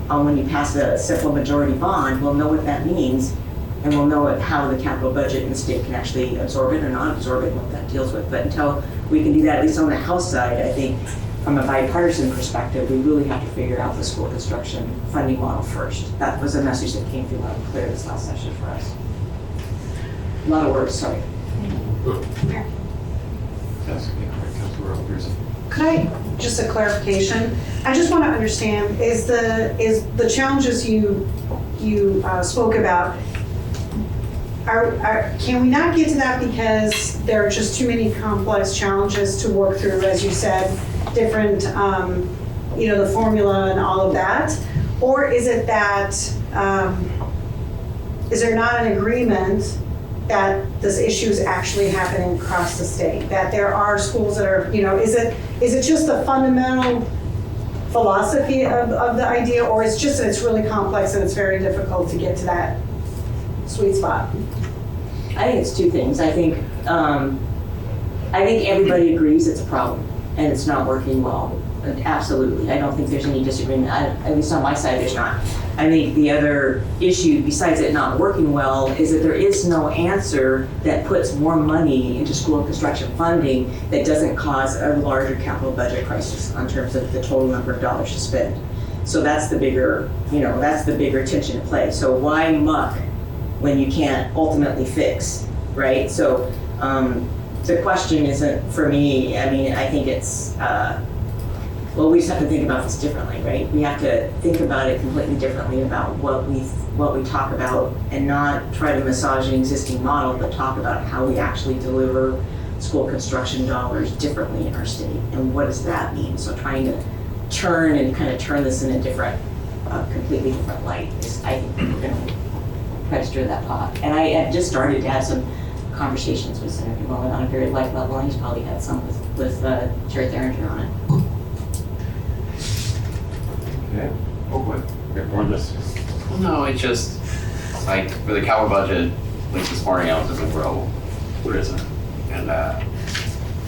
when you pass a simple majority bond. We'll know what that means, and we'll know how the capital budget in the state can actually absorb it or not absorb it, and what that deals with. But until we can do that, at least on the House side, I think from a bipartisan perspective, we really have to figure out the school construction funding model first. That was a message that came through loud and clear this last session for us. A lot of words, sorry. Could I, just a clarification, I just want to understand, is the challenges you spoke about, can we not get to that because there are just too many complex challenges to work through, as you said, different, the formula and all of that? Or is it that, is there not an agreement that this issue is actually happening across the state? That there are schools that are, is it just the fundamental philosophy of the idea, or it's just that it's really complex and it's very difficult to get to that sweet spot? I think it's 2 things. I think everybody agrees it's a problem and it's not working well. Absolutely. I don't think there's any disagreement. At least on my side, there's not. I think the other issue, besides it not working well, is that there is no answer that puts more money into school construction funding that doesn't cause a larger capital budget crisis in terms of the total number of dollars to spend. So that's the bigger, that's the bigger tension at play. So why muck when you can't ultimately fix, right? So the question isn't for me. I mean, I think it's, we just have to think about this differently, right? We have to think about it completely differently about what we talk about, and not try to massage an existing model, but talk about how we actually deliver school construction dollars differently in our state, and what does that mean? So trying to turn this in a different, completely different light is, I think, we're going to try to stir that pot. And I have just started to have some conversations with Senator Mullen on a very light level, and he's probably had some with Chair Theringer on it. Okay. Oh, what? More on this. Well, no, it's just like for the capital budget, like this morning I was in Monroe Prison, and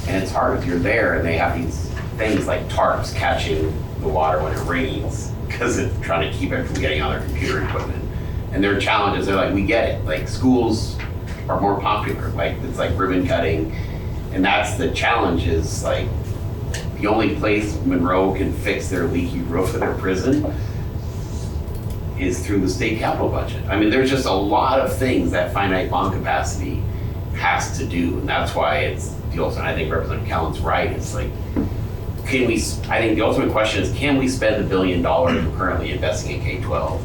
it's hard if you're there and they have these things like tarps catching the water when it rains because it's trying to keep it from getting on their computer equipment. And their challenges, they're like, we get it. Like schools are more popular. Like it's like ribbon cutting, and that's the challenge. Is like the only place Monroe can fix their leaky roof of their prison is through the state capital budget. I mean, there's just a lot of things that finite bond capacity has to do, and that's why it's the ultimate. I think Representative Callan's right. It's like, I think the ultimate question is, can we spend the $1 billion we're currently investing in K-12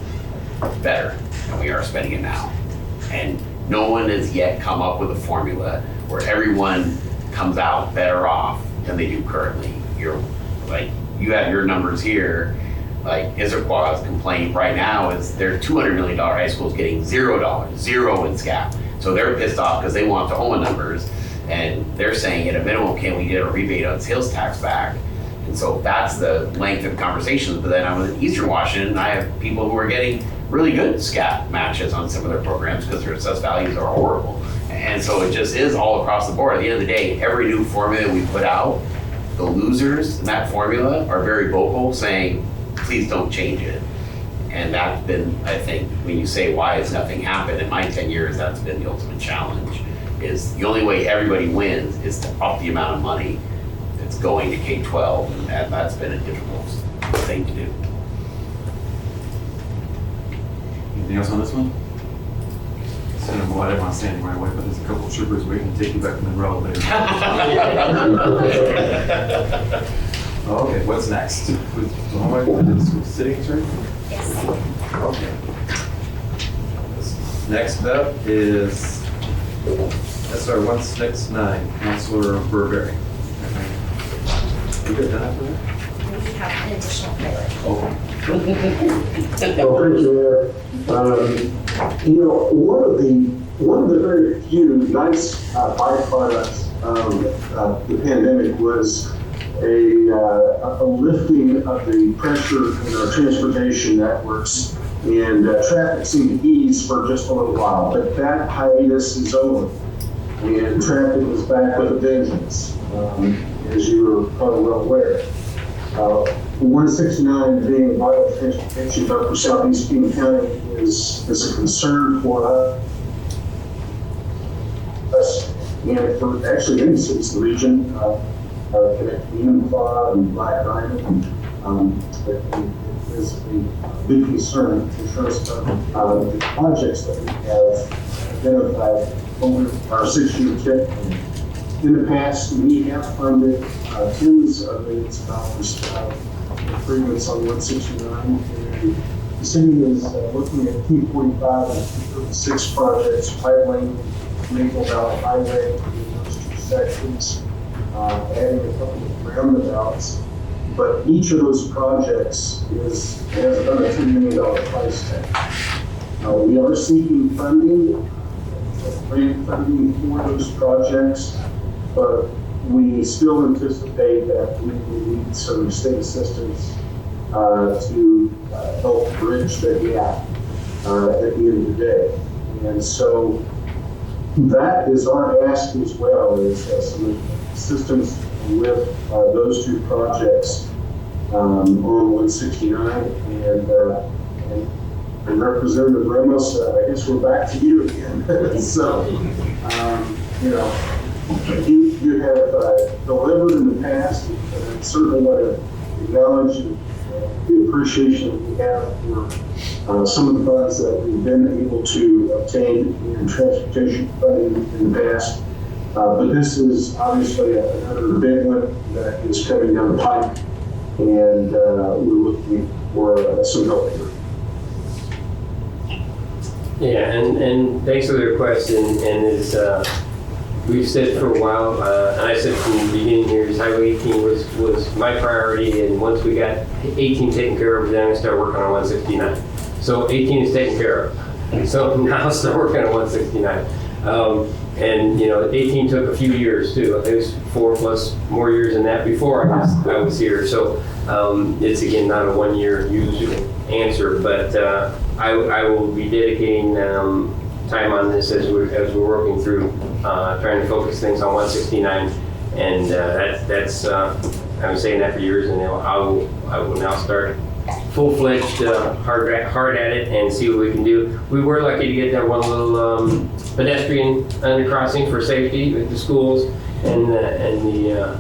better than we are spending it now? And no one has yet come up with a formula where everyone comes out better off than they do currently. You have your numbers here. Like Issaquah's complaint right now is their $200 million high school is getting $0, zero in SCAP. So they're pissed off because they want the HOMA numbers, and they're saying at a minimum, can we get a rebate on sales tax back? And so that's the length of conversations. But then I'm in Eastern Washington, and I have people who are getting really good SCAP matches on some of their programs because their assessed values are horrible. And so it just is all across the board. At the end of the day, every new formula we put out, the losers in that formula are very vocal, saying, please don't change it. And that's been, I think, when you say why has nothing happened, in my 10 years, that's been the ultimate challenge, is the only way everybody wins is to up the amount of money it's going to K-12, and that's been a difficult thing to do. Anything else on this one? Senator Moore, I didn't want to stand right away, but there's a couple of troopers waiting to take you back to Monroe later. Oh, okay, what's next? With city attorney? Yes. Okay. Next up is SR 169, Councilor Burberry. You good done after that? We have an additional priority. Oh. Well, thank you, Mayor. One of the very few nice byproducts of the pandemic was a lifting of the pressure in our transportation networks, and traffic seemed to ease for just a little while. But that hiatus is over, and traffic is back with a vengeance, as you are probably well aware. 169 being a vital transportation hub for Southeast King County is a concern for us and for actually many cities in the region, connecting Umpqua and Black Diamond. It is a big concern in terms of the projects that we have identified over our 6-year trip. In the past, we have funded tens of millions of dollars improvements on 169. And the city is looking at 245 and 236 projects, pipeline, Maple Valley Highway, in those two sections, adding a couple of roundabouts. But each of those projects has about a $2 million price tag. We are seeking funding, grant funding for those projects, but we still anticipate that we will need some state assistance to help bridge the gap at the end of the day. And so that is our ask as well, is some assistance with those two projects on 169. And Representative Ramos, I guess we're back to you again. So, you have delivered in the past, and I certainly want to acknowledge the appreciation that we have for some of the funds that we've been able to obtain in transportation funding in the past. But this is obviously another big one that is coming down the pipe, and we're looking for some help here. Yeah, and thanks for the request, and is, we've said for a while, and I said from the beginning here, is Highway 18 was my priority, and once we got 18 taken care of, then I started working on 169. So 18 is taken care of. So now I'll start working on 169. And 18 took a few years too. It was 4+ more years than that before I was here. So it's again not a 1 year usual answer, but I will be dedicating time on this as we're working through trying to focus things on 169, and that's I've been saying that for years, and I will now start full-fledged hard at it and see what we can do. We were lucky to get that one little pedestrian undercrossing for safety at the schools and the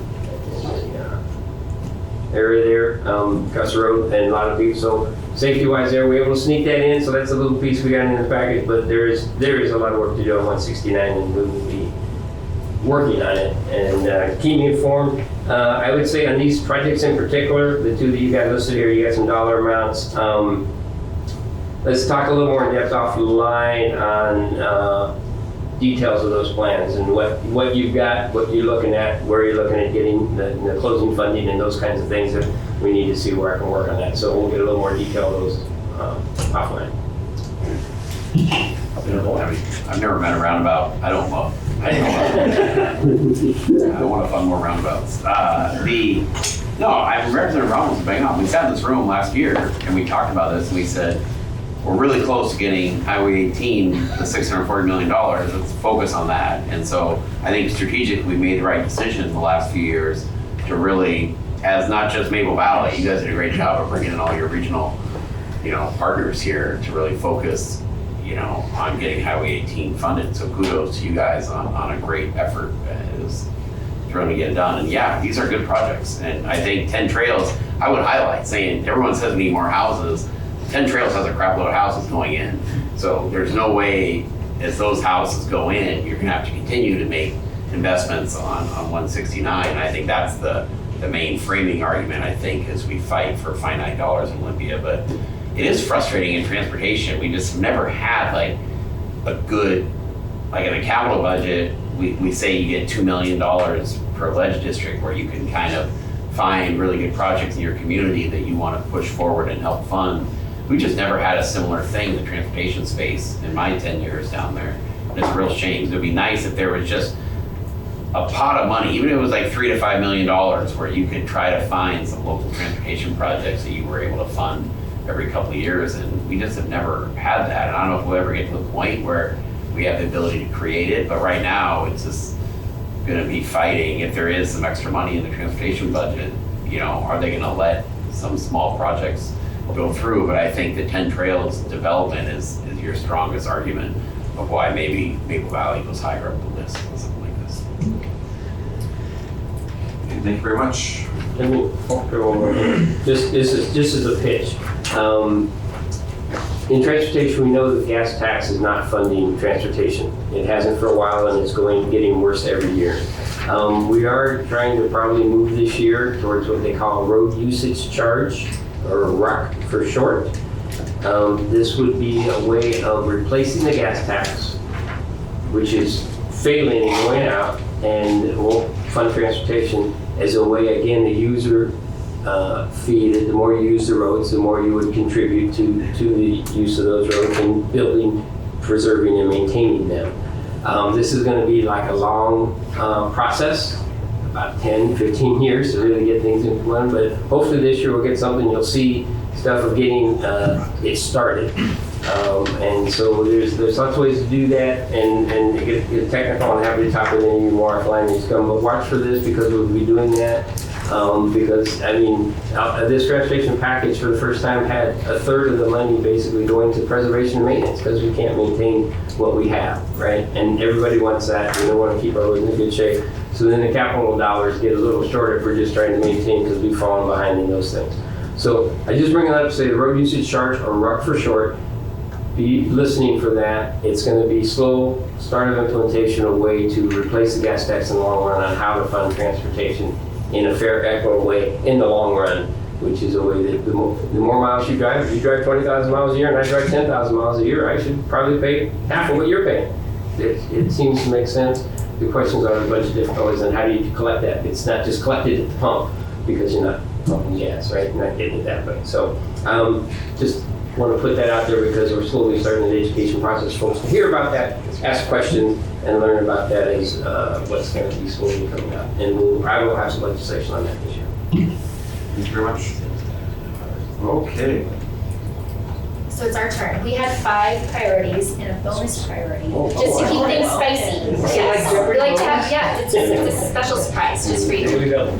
area there, across the road, and a lot of people. So safety-wise, there we were able to sneak that in. So that's a little piece we got in the package. But there is a lot of work to do on 169, and we will be working on it and keep me informed. I would say on these projects in particular, the two that you got listed here, you got some dollar amounts. Let's talk a little more in depth offline on details of those plans and what you've got, what you're looking at, where you're looking at getting the closing funding and those kinds of things that we need to see where I can work on that. So we'll get a little more detail of those offline. I've never met a roundabout. I don't want to fund more roundabouts. Representative Ramos was bang on. We sat in this room last year and we talked about this and we said, we're really close to getting Highway 18, the $640 million. Let's focus on that. And so I think strategically we made the right decision in the last few years to really, as not just Maple Valley, you guys did a great job of bringing in all your regional, partners here to really focus, on getting Highway 18 funded. So kudos to you guys on a great effort. It was thrown to get it done. And yeah, these are good projects. And I think 10 Trails, I would highlight saying, everyone says we need more houses. 10 Trails has a crap load of houses going in. So there's no way as those houses go in, you're gonna have to continue to make investments on 169. And I think that's the main framing argument, I think, as we fight for finite dollars in Olympia. But it is frustrating in transportation. We just never had like a good, like in a capital budget, we say you get $2 million per ledge district where you can kind of find really good projects in your community that you want to push forward and help fund. We just never had a similar thing in the transportation space in my 10 years down there. And it's a real shame. It would be nice if there was just a pot of money, even if it was like $3 to $5 million, where you could try to find some local transportation projects that you were able to fund every couple of years. And we just have never had that. And I don't know if we'll ever get to the point where we have the ability to create it, but right now it's just gonna be fighting. If there is some extra money in the transportation budget, you know, are they gonna let some small projects go through? But I think the 10 Trails development is your strongest argument of why maybe Maple Valley goes higher up the list on something like this. Okay, thank you very much. Let me go over here. This is a pitch. In transportation, we know that gas tax is not funding transportation. It hasn't for a while, and it's getting worse every year. We are trying to probably move this year towards what they call a road usage charge, or RUC for short. This would be a way of replacing the gas tax, which is failing and going out, and it won't fund transportation, as a way, again, the user fee, that the more you use the roads, the more you would contribute to the use of those roads and building, preserving, and maintaining them. This is going to be like a long process, about 10, 15 years to really get things implemented, but hopefully this year we'll get something. You'll see stuff of getting it started. And so there's lots of ways to do that, and get technical. I'm happy to talk with any more offline as you come, but watch for this, because we'll be doing that. Because, I mean, this transportation package for the first time had a third of the money basically going to preservation and maintenance, because we can't maintain what we have, right? And everybody wants that. We don't want to keep our roads in good shape. So then the capital dollars get a little short if we're just trying to maintain, because we've fallen behind in those things. So I just bring it up to say the road usage charge, or RUC for short, be listening for that. It's going to be slow start of implementation, a way to replace the gas tax in the long run on how to fund transportation in a fair, equitable way in the long run, which is a way that the more miles you drive, if you drive 20,000 miles a year and I drive 10,000 miles a year, I should probably pay half of what you're paying. It seems to make sense. The questions are a bunch of difficulties, and how do you collect that? It's not just collected at the pump, because you're not pumping gas, right? You're not getting it that way. So just want to put that out there, because we're slowly starting the education process. Folks to hear about that, ask questions, and learn about that is what's going to be slowly coming up. And I will have some legislation on that this year. Thank you very much. Okay. So it's our turn. We had 5 priorities and a bonus priority, just to keep things spicy. Yes, we like to have, it's a special surprise just for you. Here we go.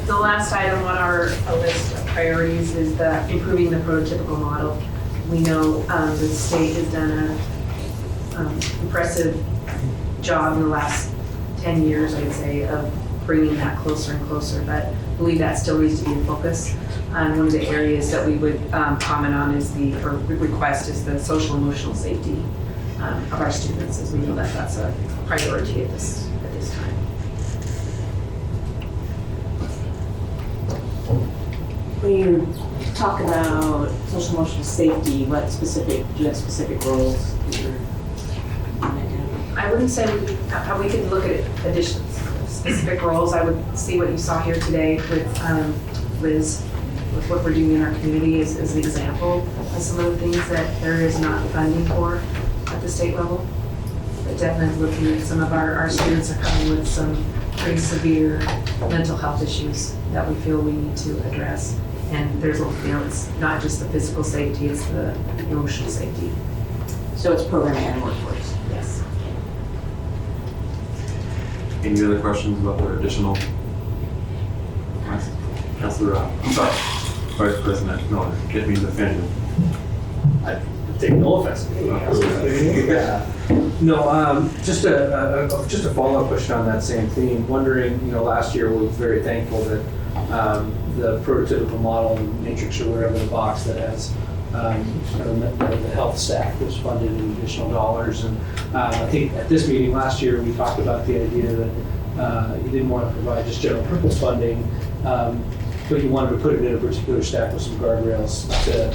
The last item on our list of priorities is the improving the prototypical model. We know the state has done an impressive job in the last 10 years, I'd say, of bringing that closer and closer, but I believe that still needs to be in focus. One of the areas that we would comment on is request is the social emotional safety of our students, as we know that that's a priority at this time. When you talk about social emotional safety, do you have specific roles? I wouldn't say we could look at additions, specific roles. I would see what you saw here today with Liz, with what we're doing in our community as an example of some of the things that there is not funding for at the state level. But definitely looking at some of our students are coming with some pretty severe mental health issues that we feel we need to address. And there's, it's not just the physical safety, it's the emotional safety. So it's program and workforce. Yes. Any other questions about the additional? Councilor, I'm sorry, Vice President Miller, get me defended. I take no offense. No, just a follow-up question on that same theme. Wondering, last year we were very thankful that the prototypical model matrix or whatever the box that has kind of the health stack was funded in additional dollars. And I think at this meeting last year we talked about the idea that you didn't want to provide just general purpose funding, but you wanted to put it in a particular stack with some guardrails to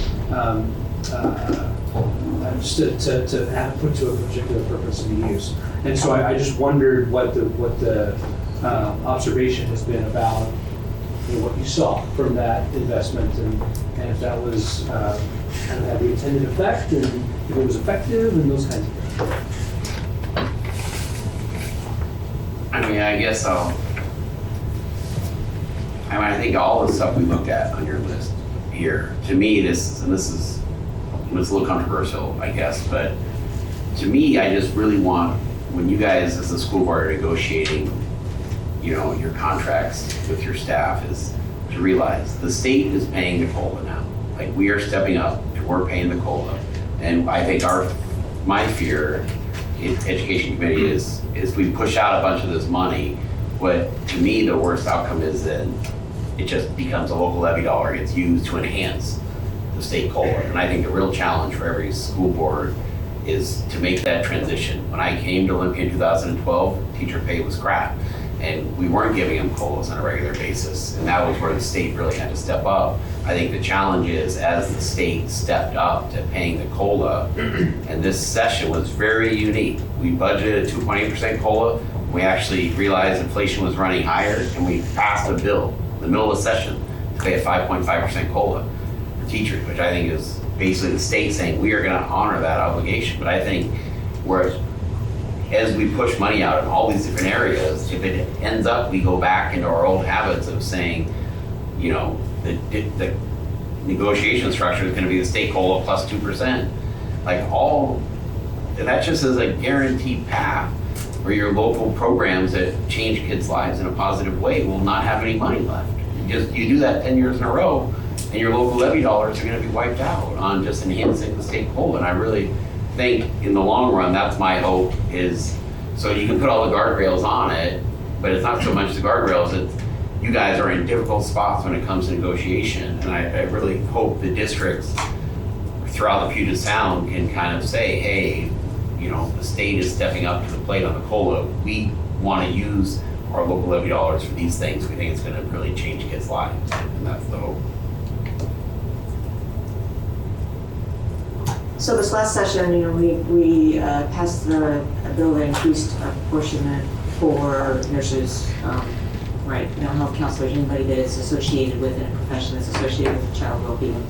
have it put to a particular purpose and use. And so I just wondered what the observation has been about what you saw from that investment, and if that was kind of had the intended effect, and if it was effective, and those kinds of things. I mean, I guess I think all the stuff we looked at on your list here, to me, it's a little controversial, I guess, but to me, I just really want, when you guys as the school board are negotiating, your contracts with your staff, is to realize the state is paying the COLA now. Like, we are stepping up and we're paying the COLA. And I think my fear in education committee is we push out a bunch of this money. What, to me, the worst outcome is then it just becomes a local levy dollar. It's used to enhance the state COLA. And I think the real challenge for every school board is to make that transition. When I came to Olympia in 2012, teacher pay was crap. And we weren't giving them COLAs on a regular basis. And that was where the state really had to step up. I think the challenge is, as the state stepped up to paying the COLA, and this session was very unique. We budgeted a 2.8% COLA. We actually realized inflation was running higher, and we passed a bill in the middle of the session to pay a 5.5% COLA for teachers, which I think is basically the state saying we are going to honor that obligation. But I think as we push money out in all these different areas, if it ends up we go back into our old habits of saying, the negotiation structure is going to be the state COLA plus 2%. That just is a guaranteed path where your local programs that change kids' lives in a positive way will not have any money left. You do that 10 years in a row, and your local levy dollars are going to be wiped out on just enhancing the state COLA. And I really think in the long run, that's my hope, is so you can put all the guardrails on it, but it's not so much the guardrails, it's you guys are in difficult spots when it comes to negotiation. And I really hope the districts throughout the Puget Sound can kind of say, hey, the state is stepping up to the plate on the COLA. We want to use our local levy dollars for these things. We think it's going to really change kids' lives, and that's the hope. So this last session, we passed the bill that increased apportionment for nurses, mental health counselors, anybody that is associated with, in a profession that's associated with child well-being.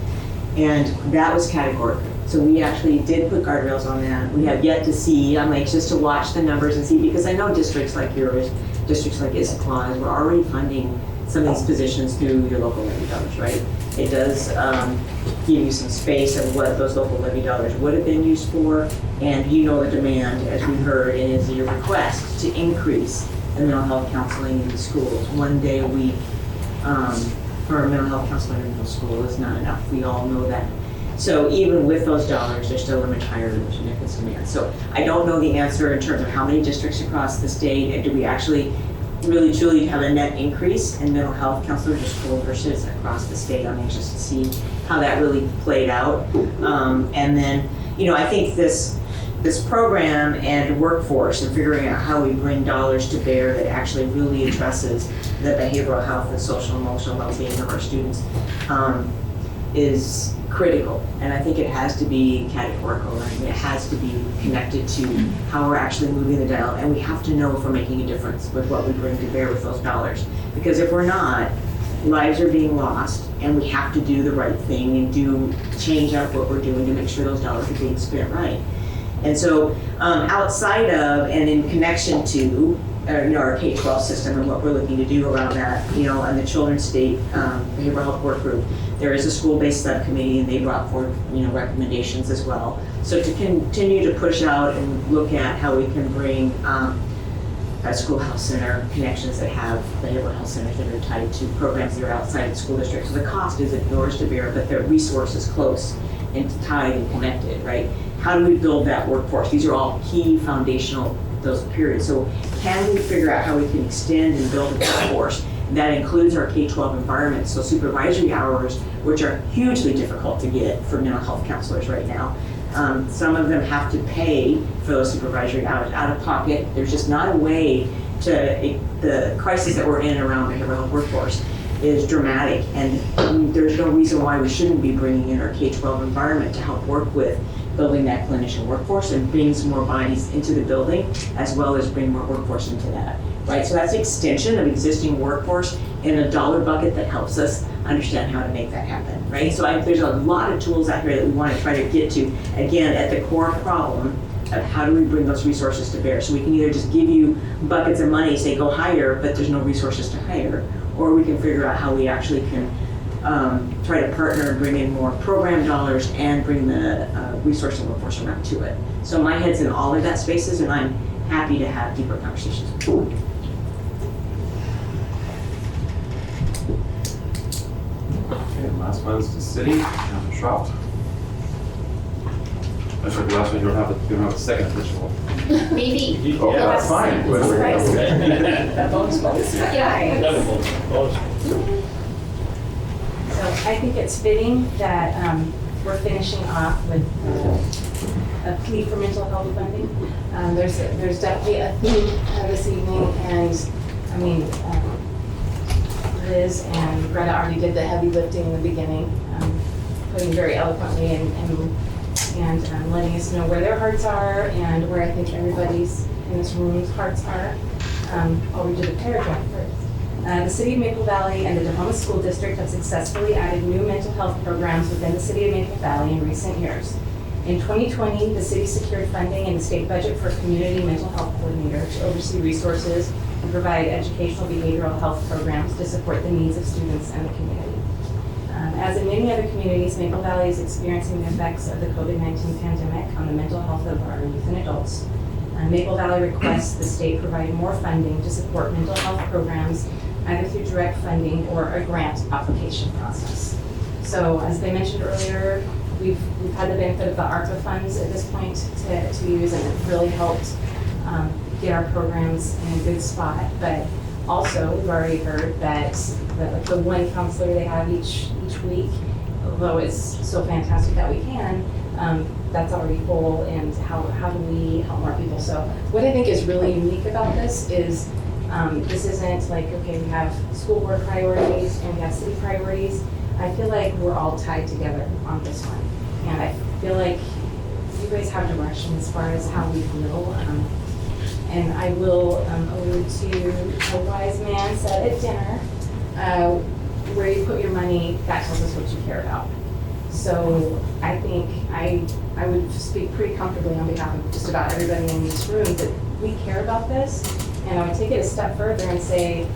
And that was categorical. So we actually did put guardrails on that. We have yet to see, I'm anxious to watch the numbers and see, because I know districts like yours, districts like Issaquah, we're already funding some of these positions through your local levy dollars, right? It does give you some space of what those local levy dollars would have been used for, and the demand, as we heard, and is your request to increase the mental health counseling in the schools. 1 day a week for a mental health counselor in middle school is not enough. We all know that. So even with those dollars, there's still a much higher than significant demand. So I don't know the answer in terms of how many districts across the state, and do we actually really truly have a net increase in mental health counselors or school nurses across the state. I'm anxious to see how that really played out. And then, I think this program and workforce and figuring out how we bring dollars to bear that actually really addresses the behavioral health and social and emotional well-being of our students is critical. And I think it has to be categorical, and it has to be connected to how we're actually moving the dial. And we have to know if we're making a difference with what we bring to bear with those dollars. Because if we're not, lives are being lost, and we have to do the right thing and change up what we're doing to make sure those dollars are being spent right. And so outside of and in connection to our K-12 system and what we're looking to do around that, on the Children's State Behavioral Health Work Group, there is a school-based subcommittee, and they brought forward, recommendations as well. So to continue to push out and look at how we can bring schoolhouse center connections that have behavioral health centers that are tied to programs that are outside the school district. So the cost isn't yours to bear, but the resource is close and tied and connected, right? How do we build that workforce? These are all key foundational, those periods. So can we figure out how we can extend and build a workforce? That includes our K-12 environment, so supervisory hours, which are hugely difficult to get for mental health counselors right now. Some of them have to pay for those supervisory hours out of pocket. There's just not a way to, the crisis that we're in around behavioral health workforce is dramatic, and there's no reason why we shouldn't be bringing in our K-12 environment to help work with building that clinician workforce and bring some more bodies into the building, as well as bring more workforce into that, right? So that's extension of existing workforce in a dollar bucket that helps us understand how to make that happen, right? So there's a lot of tools out here that we want to try to get to, again, at the core problem of how do we bring those resources to bear. So we can either just give you buckets of money, say go hire, but there's no resources to hire, or we can figure out how we actually can try to partner and bring in more program dollars and bring the resource and workforce around to it. So my head's in all of that spaces, and I'm happy to have deeper conversations. Okay, and last one is the city, Councilor Schroft. Actually, the last one, you don't have a second official. Maybe. Oh, that's fine. That bonus bonus. So I think it's fitting that we're finishing off with a plea for mental health funding. There's definitely a theme this evening, and I mean, Liz and Greta already did the heavy lifting in the beginning, putting very eloquently and letting us know where their hearts are and where I think everybody's in this room's hearts are. I'll read you the paragraph first. The City of Maple Valley and the Tacoma School District have successfully added new mental health programs within the City of Maple Valley in recent years. In 2020, the city secured funding in the state budget for a community mental health coordinator to oversee resources and provide educational behavioral health programs to support the needs of students and the community. As in many other communities, Maple Valley is experiencing the effects of the COVID-19 pandemic on the mental health of our youth and adults. Maple Valley requests the state provide more funding to support mental health programs, either through direct funding or a grant application process. So as they mentioned earlier, we've had the benefit of the ARPA funds at this point to use, and it really helped get our programs in a good spot. But also, we've already heard that the one counselor they have each week, although it's so fantastic that we can, that's already full, and how do we help more people? So what I think is really unique about this is this isn't like, okay, we have school board priorities and we have city priorities. I feel like we're all tied together on this one. And I feel like you guys have direction as far as how we feel. And I will allude to a wise man said at dinner, where you put your money, that tells us what you care about. So I think I would speak pretty comfortably on behalf of just about everybody in this room that we care about this. And I would take it a step further and say,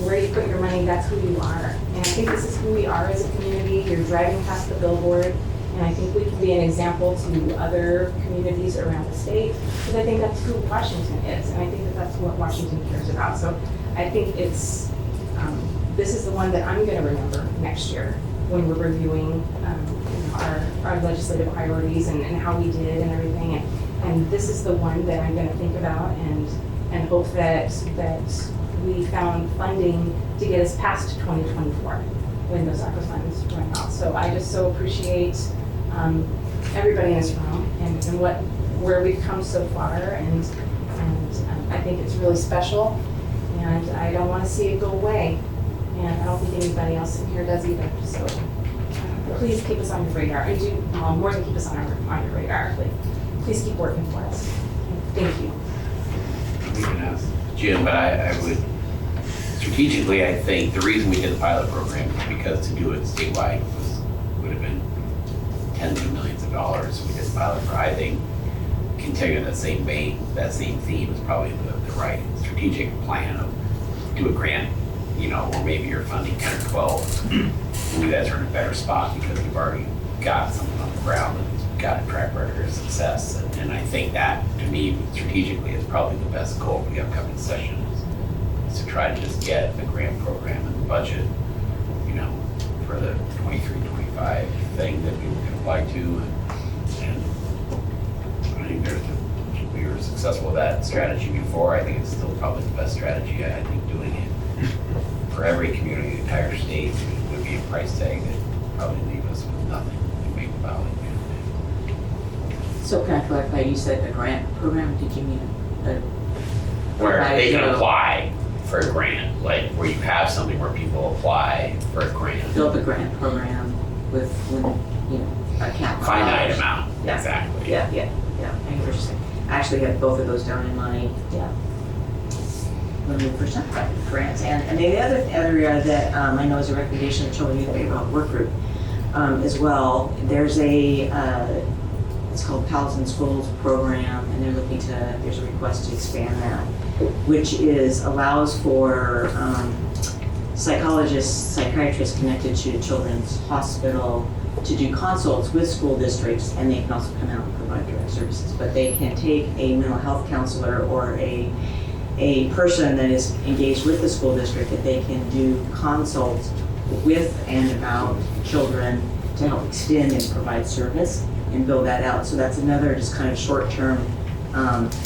where you put your money, that's who you are. And I think this is who we are as a community. You're driving past the billboard, and I think we can be an example to other communities around the state, because I think that's who Washington is, and I think that that's what Washington cares about. So I think it's, this is the one that I'm going to remember next year when we're reviewing our legislative priorities and how we did and everything. And this is the one that I'm going to think about and hope that we found funding to get us past 2024 when those ARPA funds run out. So I just so appreciate everybody in this room and where we've come so far, and I think it's really special, and I don't want to see it go away, and I don't think anybody else in here does either. So please keep us on your radar. I do more than keep us on your radar. Please keep working for us. Thank you. We can ask Jim, but I would, strategically, I think the reason we did the pilot program is because to do it statewide would have been tens of millions of dollars. We did the pilot for, I think, continuing that same vein, that same theme is probably the right strategic plan of do a grant, or maybe you're funding 10 or 12. And you guys are in a better spot because you've already got something on the ground and it's got a track record of success. And I think that, to me, strategically, is probably the best goal for the upcoming session is to try to just get the grant program and the budget, you know, for the 23-25 thing that people can apply to. And I think we were successful with that strategy before. I think it's still probably the best strategy. I think doing it for every community in the entire state would be a price tag that would probably leave us with nothing in Maple Valley. So can I clarify, you said a grant program, did you mean a? Where they can apply for a grant, like where you have something where people apply for a grant. Build a grant program with, you know, a cap. Finite amount, Yeah. exactly. Yeah, I get what you're saying. I actually have both of those down in my, when we first talked about grants. And the other area that I know is a recommendation of Children Youth Behavioral Work Group as well, there's it's called Pals in Schools program, and they're looking to, there's a request to expand that, which allows for psychologists, psychiatrists connected to Children's Hospital to do consults with school districts, and they can also come out and provide direct services. But they can take a mental health counselor or a person that is engaged with the school district that they can do consults with and about children to help extend and provide service and build that out. So that's another just kind of short-term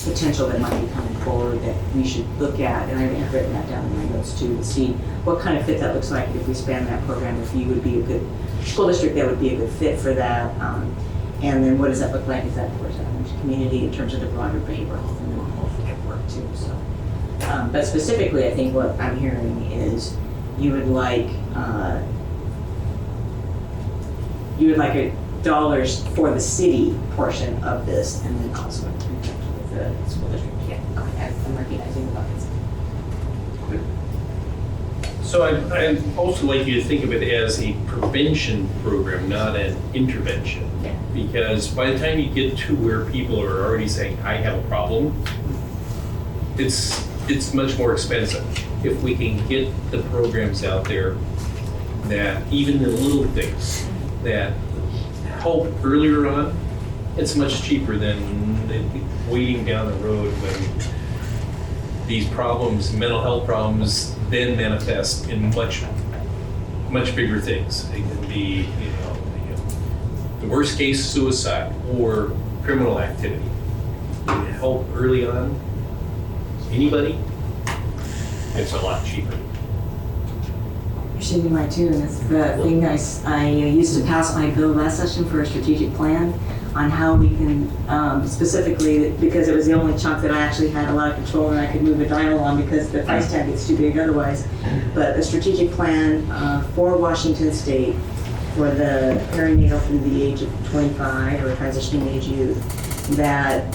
potential that might be coming forward that we should look at. And I've written that down in my notes too, to see what kind of fit that looks like if we span that program, if you would be a good school district that would be a good fit for that. And then what does that look like if that pours out into the community in terms of the broader behavioral health and mental health work too. So, but specifically, I think what I'm hearing is you would like dollars for the city portion of this, and then also in conjunction with the school district. Yeah, okay, I'm recognizing the buckets. So I'd also like you to think of it as a prevention program, not an intervention. Yeah. Because by the time you get to where people are already saying, I have a problem, it's much more expensive. If we can get the programs out there that even the little things that help earlier on, it's much cheaper than waiting down the road when these problems, mental health problems, then manifest in much bigger things. It can be, the worst case, suicide or criminal activity. Help early on, anybody, it's a lot cheaper. You're shaking my too, and that's the thing I used to pass my bill last session for a strategic plan on how we can, specifically, because it was the only chunk that I actually had a lot of control and I could move a dial on because the price tag gets too big otherwise. But a strategic plan for Washington State for the perinatal through the age of 25 or transitioning age youth that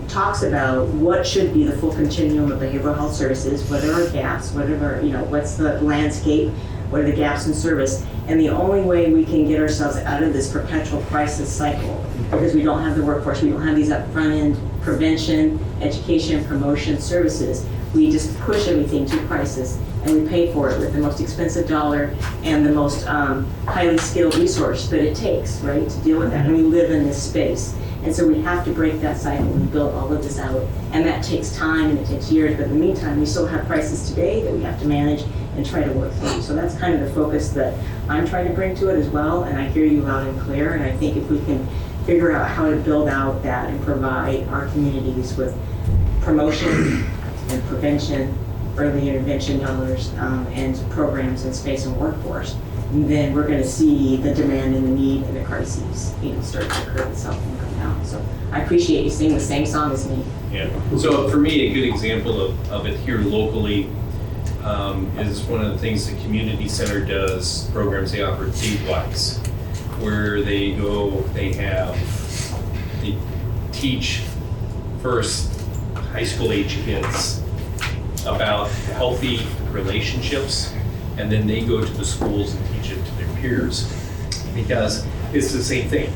talks about what should be the full continuum of behavioral health services, what are our gaps, what's the landscape, what are the gaps in service, and the only way we can get ourselves out of this perpetual crisis cycle, because we don't have the workforce, we don't have these up front end prevention, education, promotion services, we just push everything to crisis and we pay for it with the most expensive dollar and the most highly skilled resource that it takes, right, to deal with that. And we live in this space. And so we have to break that cycle and build all of this out. And that takes time and it takes years, but in the meantime, we still have crises today that we have to manage and try to work through. So that's kind of the focus that I'm trying to bring to it as well. And I hear you loud and clear. And I think if we can figure out how to build out that and provide our communities with promotion and prevention, early intervention dollars, and programs in space and workforce, then we're going to see the demand and the need and the crises, start to curve itself and come down. So I appreciate you singing the same song as me. Yeah. So for me, a good example of it here locally is one of the things the community center does. Programs they offer Datewise, where they teach first high school age kids about healthy relationships, and then they go to the schools and teach it to their peers, because it's the same thing.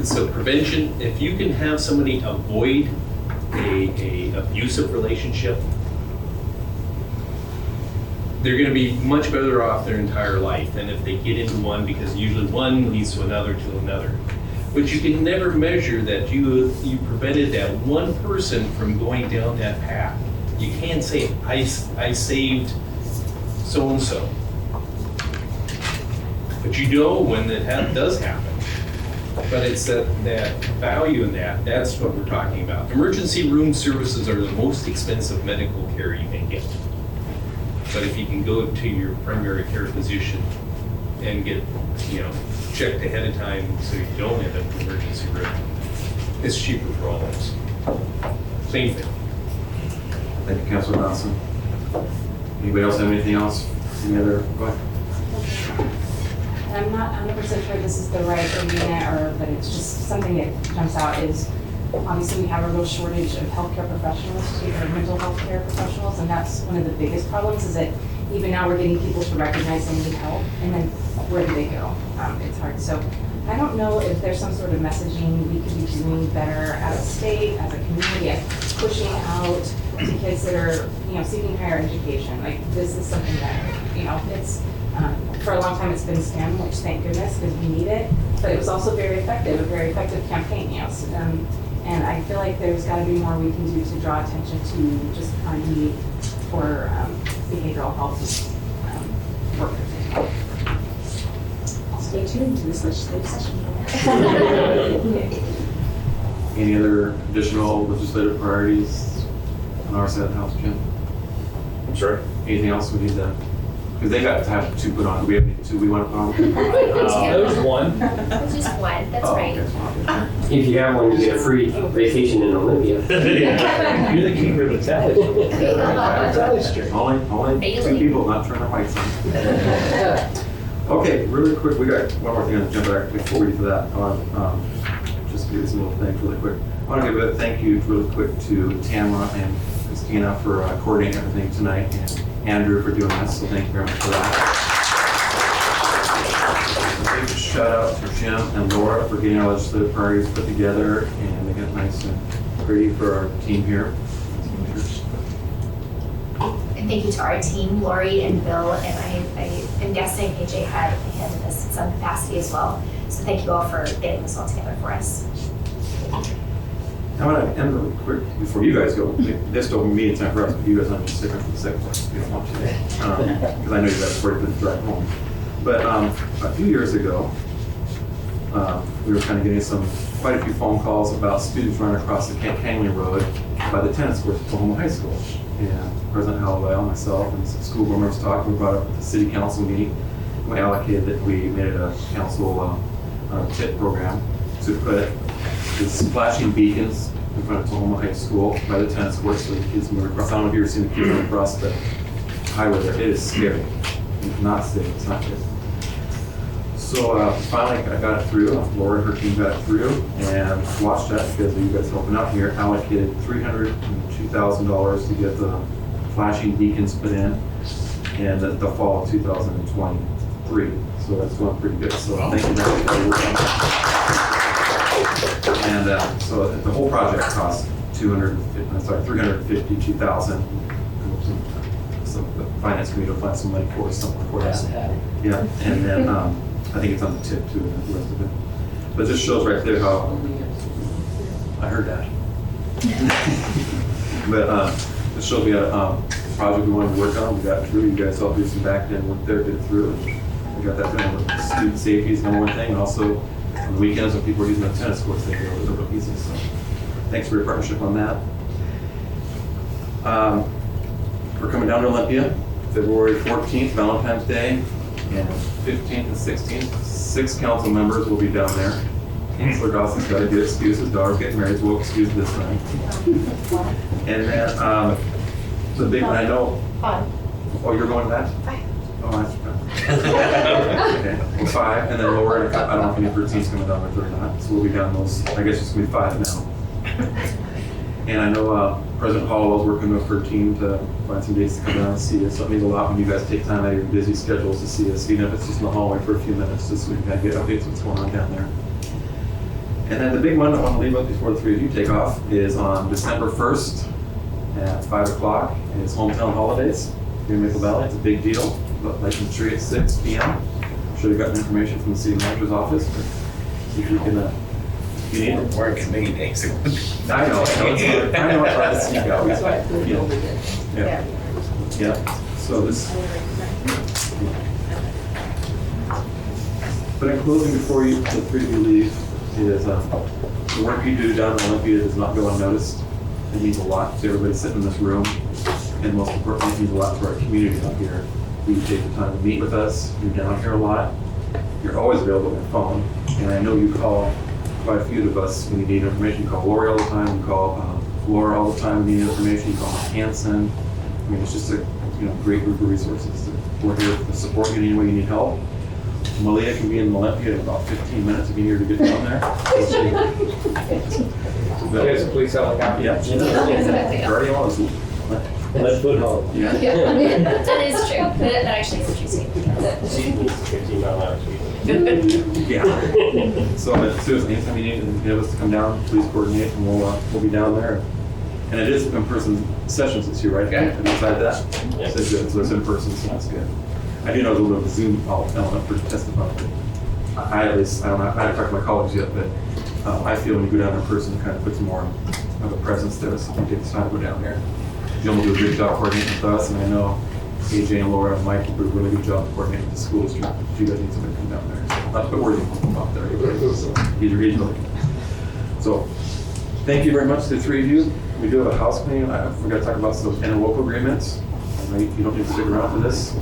So prevention, if you can have somebody avoid a abusive relationship, they're going to be much better off their entire life than if they get into one, because usually one leads to another. But you can never measure that you prevented that one person from going down that path. You can't say, I saved so-and-so. But you know when that does happen. But it's that value in that's what we're talking about. Emergency room services are the most expensive medical care you can get. But if you can go to your primary care physician and get, checked ahead of time so you don't end up in the emergency room, it's cheaper for all of us. Same thing. Thank you, Councilor Johnson. Anybody else have anything else? Any other, go ahead. I'm not 100% sure this is the right arena, but it's just something that jumps out is obviously we have a real shortage of healthcare professionals, or mental health care professionals, and that's one of the biggest problems is that even now we're getting people to recognize they need help, and then where do they go? It's hard. So I don't know if there's some sort of messaging we could be doing better as a state, as a community, at pushing out to kids that are, seeking higher education. Like this is something that, it's, for a long time it's been STEM, which thank goodness, because we need it, but it was also a very effective campaign, and I feel like there's got to be more we can do to draw attention to just our need for behavioral health workers. Stay tuned to this legislative session. Any other additional legislative priorities on our side of the house, Jim? I'm sorry? Anything else we need to, because they got to have two put on. Do we have two we want to put on? There's one. There's just one, that's Oh, right. okay. If you have one, you get a free vacation in Olympia. You're the keeper of the tally. Tally street. Only two people not turning their mics on. Okay, really quick, we got one more thing on the agenda back before we get to that. I want just do some little things really quick. I want to give a thank you really quick to Tamara and Christina for coordinating everything tonight, and Andrew for doing this, so thank you very much for that. A big shout out to Jim and Laura for getting our legislative priorities put together and making it nice and pretty for our team here. And thank you to our team, Lori and Bill, and I am guessing AJ had a hand in this in some capacity as well. So thank you all for getting this all together for us. I want to end really quick before you guys go. This don't mean it's not for us, but you guys want to stick around for the second part if you don't want to. Because I know you guys already been drive home. But a few years ago, we were kind of getting quite a few phone calls about students running across the Camp Kangley Road by the tennis courts at Oklahoma High School. And President Hallowell, myself, and some school board members talked. We brought it up at the city council meeting. We allocated that we made it a council tip program to put these flashing beacons in front of Oklahoma High School by the tennis courts so the kids move across. I don't know if you've ever seen the kids run across the highway there. It is scary. It's not safe. It's not good. So finally, I got it through. Laura and her team got it through, and watched that because you guys helping out here. Allocated $302,000 to get the flashing beacons put in the fall of 2023. So that's going pretty good. So thank you very much for working. And so the whole project cost $352,000. So the finance committee will find some money for us somewhere for that. Yeah, and then I think it's on the tip too, and the rest of it. But this shows right there how I heard that. But this shows we had a project we wanted to work on. We got through. You guys all do some back end work there, did it through. And we got that done with student safety is number one thing, and also on the weekends when people are using the tennis courts, they go a little bit easy. So thanks for your partnership on that. We're coming down to Olympia, February 14th, Valentine's Day, and 15th and 16th. 6 council members will be down there. Councilor Dawson's got to get excused. His daughter's getting married, so we'll excuse this time. And then the big one, I know. Oh, you're going to that? Oh, that's fine. Okay, well, 5, and then Laura, I don't know if any of her team's coming down with her or not, so we'll be down those, I guess it's going to be 5 now. And I know President Hollowell's working with her team to find some dates to come down and see us. So it means a lot when you guys take time out of your busy schedules to see us, even if it's just in the hallway for a few minutes, just so we can kind of get updates on what's going on down there. And then the big one I want to leave up before the 3 of you take off is on December 1st at 5 o'clock. It's Hometown Holidays here in Maple Valley. It's a big deal. Lighting the tree at 6 p.m. I'm sure you got information from the city manager's office, but see if you can You need it? We're committee days. I know it's hard to sneak out. Yeah. Yeah, so this. But in closing, before the three of you leave, is the work you do down in Olympia does not go unnoticed. It means a lot to everybody sitting in this room, and most importantly, it means a lot to our community up here. You take the time to meet with us, you're down here a lot, you're always available on your phone, and I know you call quite a few of us when you need information. You call Lori all the time, you call Laura all the time when you need information, you call Hanson. I mean, it's just a great group of resources. We're here to support you in any way you need help. Malia can be in Olympia in about 15 minutes if you need her to get down there. There's a police helicopter. Yeah. Already on this. Let's put home. Yeah. That is true. That actually is what you say. 15 mile an hour speed. Yeah. So seriously, anytime you need any of us to come down, please coordinate and we'll be down there. And it is in-person sessions this year, right? Yeah. Beside that? So it's good. So it's in-person, so that's good. I do know there's a little bit of a Zoom element for testifying, but I don't know, I haven't talked to my colleagues yet, but I feel when you go down in person, it kind of puts more of a presence there, so if you take the time to go down there. Jim will do a great job coordinating with us, and I know AJ and Laura and Mike will do a really good job coordinating with the school district if you guys need somebody to come down there. So, not to put words in your mouth there, so he's really good. So, thank you very much to the three of you. We do have a house cleaning. We're going to talk about some interlocal agreements. Right? You don't need to stick around for this. You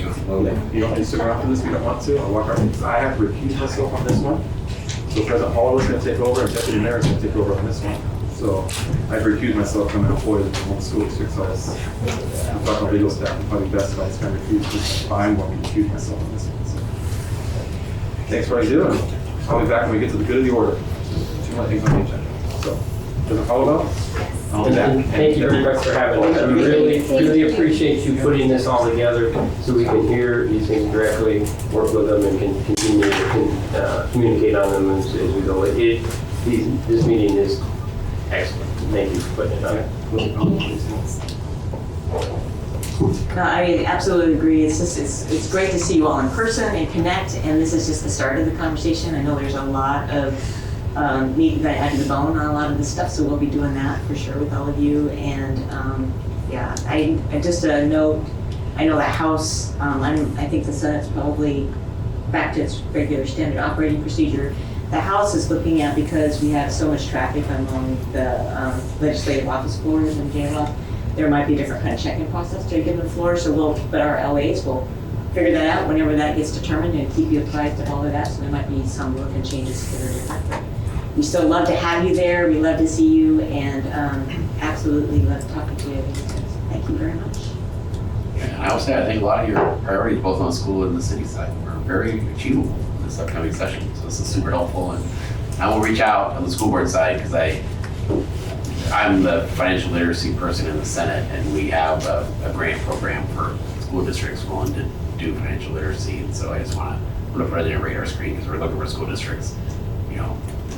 don't need to stick around for this if you don't want to. I'll walk around. I have to recuse myself on this one. So President Holloway's going to take over, and Deputy Mayor's going to take over on this one. So I've recused myself from an employee of the school district, so I'm talking to legal staff, and probably best if I just kind of recuse. I'm going to recuse myself on this one. So. Thanks for what you do, and I'll be back when we get to the good of the order. Two more things on the agenda. So, President Holloway? And thank you very much for having us. We really appreciate you putting this all together so we can hear these things directly, work with them, and can continue to communicate on them as we go. This meeting is excellent. Thank you for putting it on. No, I absolutely agree. It's great to see you all in person and connect, and this is just the start of the conversation. I know there's a lot of meat that I to the bone on a lot of this stuff, so we'll be doing that for sure with all of you. And yeah, I just a note. I know that House. I think the Senate's probably back to its regular standard operating procedure. The House is looking at, because we have so much traffic among the legislative office floors in JLF, there might be a different kind of check-in process to a given floor. So but our LAs will figure that out whenever that gets determined and keep you apprised of all of that. So there might be some look and changes that are different. But we still love to have you there. We love to see you, and absolutely love talking to you. Thank you very much. Yeah, and I will say, I think a lot of your priorities, both on the school and the city side, are very achievable in this upcoming session. So this is super helpful, and I will reach out on the school board side because I'm the financial literacy person in the Senate, and we have a grant program for school districts willing to do financial literacy. And so I just want to put it on a radar screen because we're looking for school districts,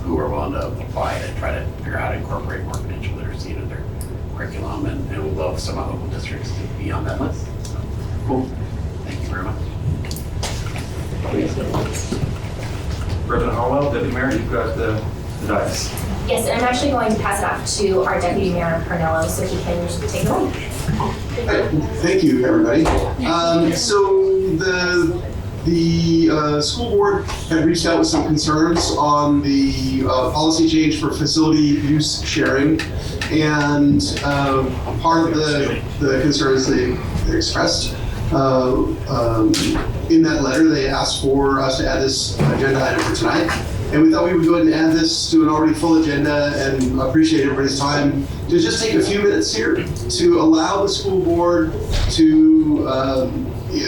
who are willing to apply to try to figure out how to incorporate more financial literacy into their curriculum, and we'd love some of the local districts to be on that list. So, cool. Thank you very much. President Hollowell, Deputy Mayor, you've got the dais. Yes, and I'm actually going to pass it off to our Deputy Mayor Pernello so he can take it away. Thank you, everybody. So the school board had reached out with some concerns on the policy change for facility use sharing, and part of the concerns they expressed in that letter, they asked for us to add this agenda item for tonight. And we thought we would go ahead and add this to an already full agenda, and appreciate everybody's time to just take a few minutes here to allow the school board to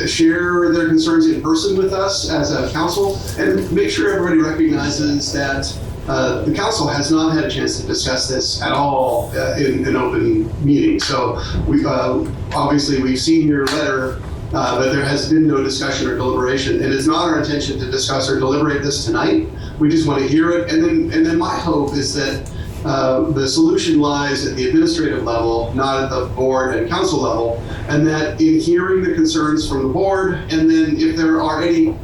share their concerns in person with us as a council, and make sure everybody recognizes that the council has not had a chance to discuss this at all in an open meeting. So obviously we've seen your letter, but there has been no discussion or deliberation. It is not our intention to discuss or deliberate this tonight. We just want to hear it, and then my hope is that the solution lies at the administrative level, not at the board and council level, and that in hearing the concerns from the board, and then if there are any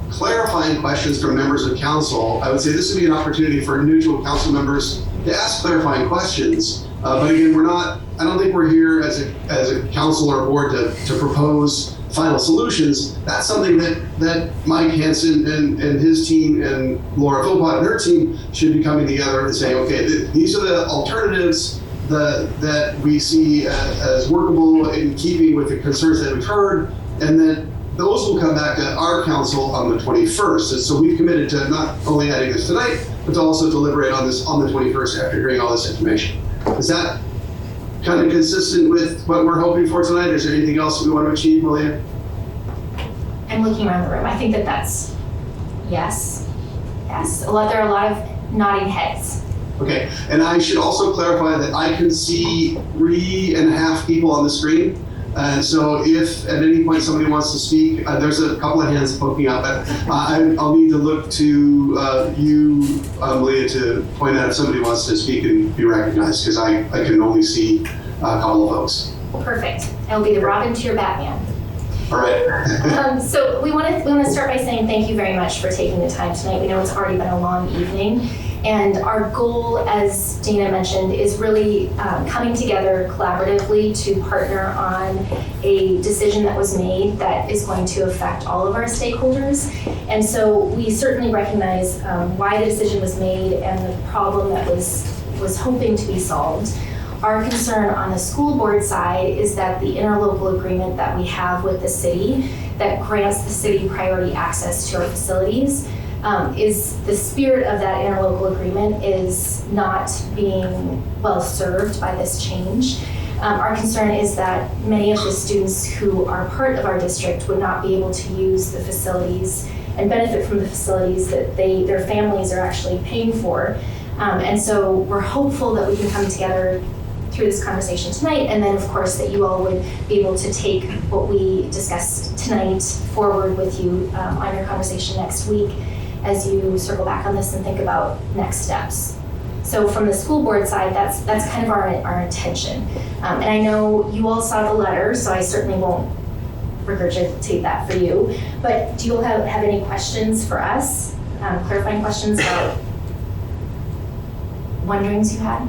clarifying questions from members of council, I would say this would be an opportunity for individual council members to ask clarifying questions. But again, I don't think we're here as a council or board to propose final solutions. That's something that Mike Hansen and his team and Laura Philpott and her team should be coming together and saying, okay, these are the alternatives that we see as workable in keeping with the concerns that we've heard, and then those will come back to our council on the 21st. And so we've committed to not only adding this tonight, but to also deliberate on this on the 21st after hearing all this information. Is that kind of consistent with what we're hoping for tonight? Is there anything else we want to achieve, Malia? I'm looking around the room. I think that's yes. There are a lot of nodding heads. Okay, and I should also clarify that I can see 3.5 people on the screen. And so if at any point somebody wants to speak, there's a couple of hands poking up, but I'll need to look to you, Malia, to point out if somebody wants to speak and be recognized, because I can only see a couple of folks. Perfect. I'll be the Robin to your Batman. All right. So we want to start by saying thank you very much for taking the time tonight. We know it's already been a long evening, and our goal, as Dana mentioned, is really coming together collaboratively to partner on a decision that was made that is going to affect all of our stakeholders. And so we certainly recognize why the decision was made and the problem that was hoping to be solved. Our concern on the school board side is that the interlocal agreement that we have with the city that grants the city priority access to our facilities is the spirit of that interlocal agreement is not being well served by this change. Our concern is that many of the students who are part of our district would not be able to use the facilities and benefit from the facilities that their families are actually paying for. And so we're hopeful that we can come together through this conversation tonight, and then of course that you all would be able to take what we discussed tonight forward with you on your conversation next week as you circle back on this and think about next steps. So from the school board side, that's kind of our intention. And I know you all saw the letter, so I certainly won't regurgitate that for you, but do you all have any questions for us? Clarifying questions about wonderings you had?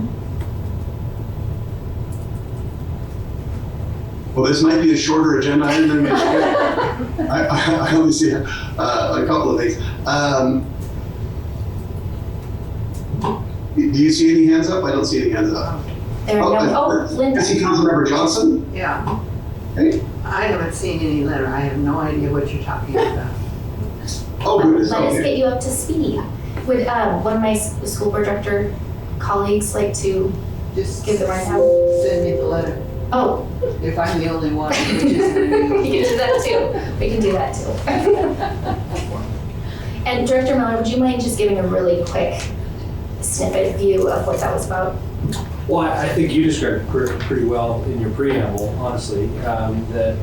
Well, this might be a shorter agenda item than we expected. I only see a couple of things. Do you see any hands up? I don't see any hands up. There are no. Linda. I see Councilmember Johnson. Yeah. Hey. I haven't seen any letter. I have no idea what you're talking about. Oh, goodness. Let us get you up to speed. Would one of my school board director colleagues like to just give the rundown? Send me the letter. Oh. If I'm the only one. We can do that too. We can do that too. And Director Miller, would you mind just giving a really quick snippet view of what that was about? Well, I think you described it pretty well in your preamble, honestly, that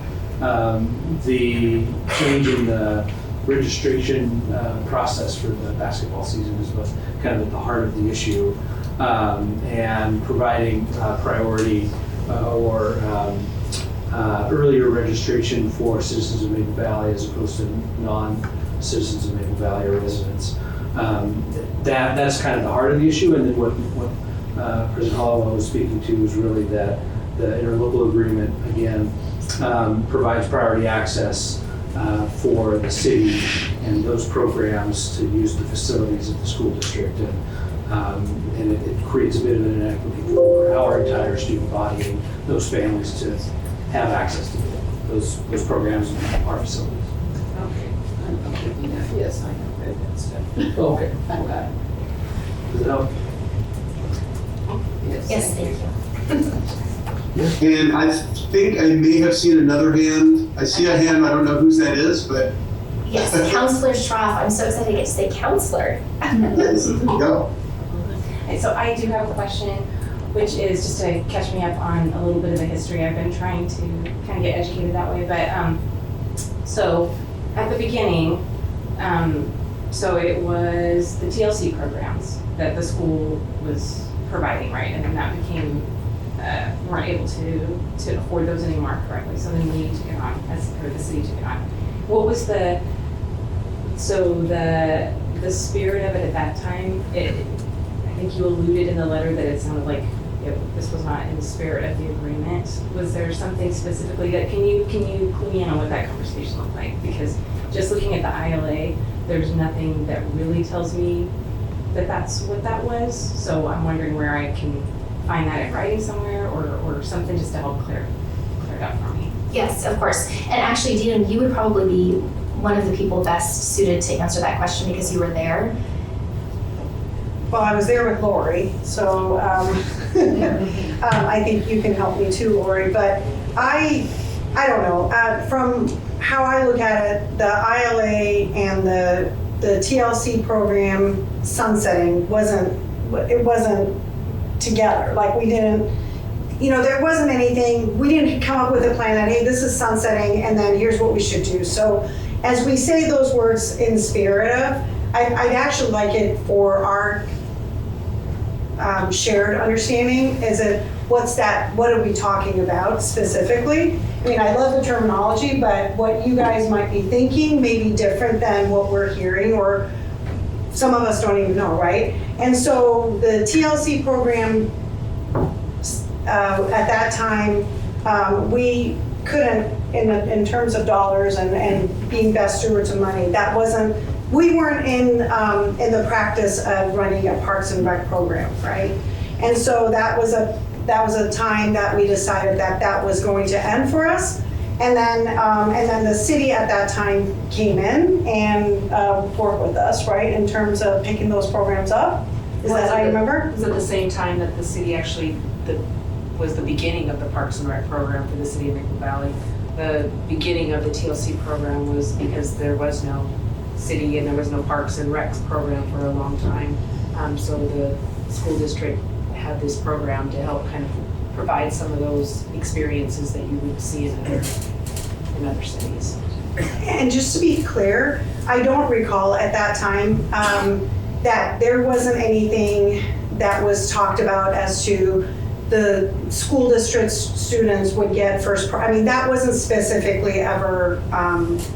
the change in the registration process for the basketball season is what's kind of at the heart of the issue, and providing priority or earlier registration for citizens of Maple Valley as opposed to non-citizens of Maple Valley or residents. That's kind of the heart of the issue, and then what President Hollowell was speaking to is really that the interlocal agreement, again, provides priority access for the city and those programs to use the facilities of the school district. And it creates a bit of an inequity for our entire student body and those families to have access to those programs in our facilities. Okay. Yes, I have read that stuff. Okay. Okay. Does it help? Yes, thank you. And I think I may have seen another hand. I see a hand. I don't know whose that is, but. Yes, Counselor Schroff. I'm so excited to get to say counselor. Go. Okay, so I do have a question, which is just to catch me up on a little bit of the history. I've been trying to kind of get educated that way, but so at the beginning, so it was the TLC programs that the school was providing, right? And then that became, we weren't able to afford those anymore correctly. So then we took it on, or the city took it on. What was the So the spirit of it at that time, I think you alluded in the letter that it sounded like this was not in the spirit of the agreement. Was there something specifically that, can you clue me in on what that conversation looked like? Because just looking at the ILA, there's nothing that really tells me that that's what that was. So I'm wondering where I can find that in writing somewhere or something just to help clear it up for me. Yes, of course. And actually, Dina, you would probably be one of the people best suited to answer that question because you were there. Well, I was there with Lori, so I think you can help me too, Lori. But I don't know. From how I look at it, the ILA and the TLC program sunsetting wasn't together. Like we didn't, there wasn't anything. We didn't come up with a plan that, hey, this is sunsetting, and then here's what we should do. So as we say those words in spirit of, I'd actually like it for our shared understanding. Is it, what are we talking about specifically? I mean, I love the terminology, but what you guys might be thinking may be different than what we're hearing, or some of us don't even know, right? And so the TLC program, at that time, we couldn't, in terms of dollars and being best stewards of money, we weren't in the practice of running a Parks and Rec program, right? And so that was a time that we decided that was going to end for us. And then the city at that time came in and worked with us, right, in terms of picking those programs up. Is that how you remember? Was it the same time that the city actually was the beginning of the Parks and Rec program for the city of Maple Valley? The beginning of the TLC program was because there was no city and there was no Parks and Recs program for a long time. So the school district had this program to help kind of provide some of those experiences that you would see in other cities. And just to be clear, I don't recall at that time that there wasn't anything that was talked about as to the school district students would get first. I mean, that wasn't specifically ever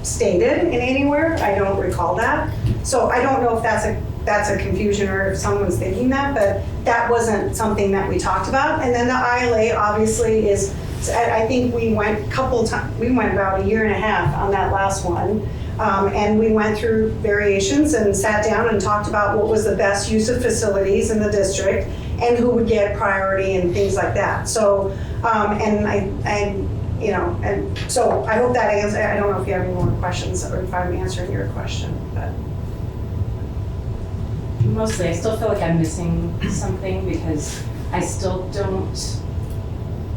stated in anywhere. I don't recall that. So I don't know if that's a confusion or if someone's thinking that, but that wasn't something that we talked about. And then the ILA obviously is, I think we went about a year and a half on that last one. And we went through variations and sat down and talked about what was the best use of facilities in the district and who would get priority and things like that. So, and so I hope that answers. I don't know if you have any more questions or if I'm answering your question, but. Mostly, I still feel like I'm missing something because I still don't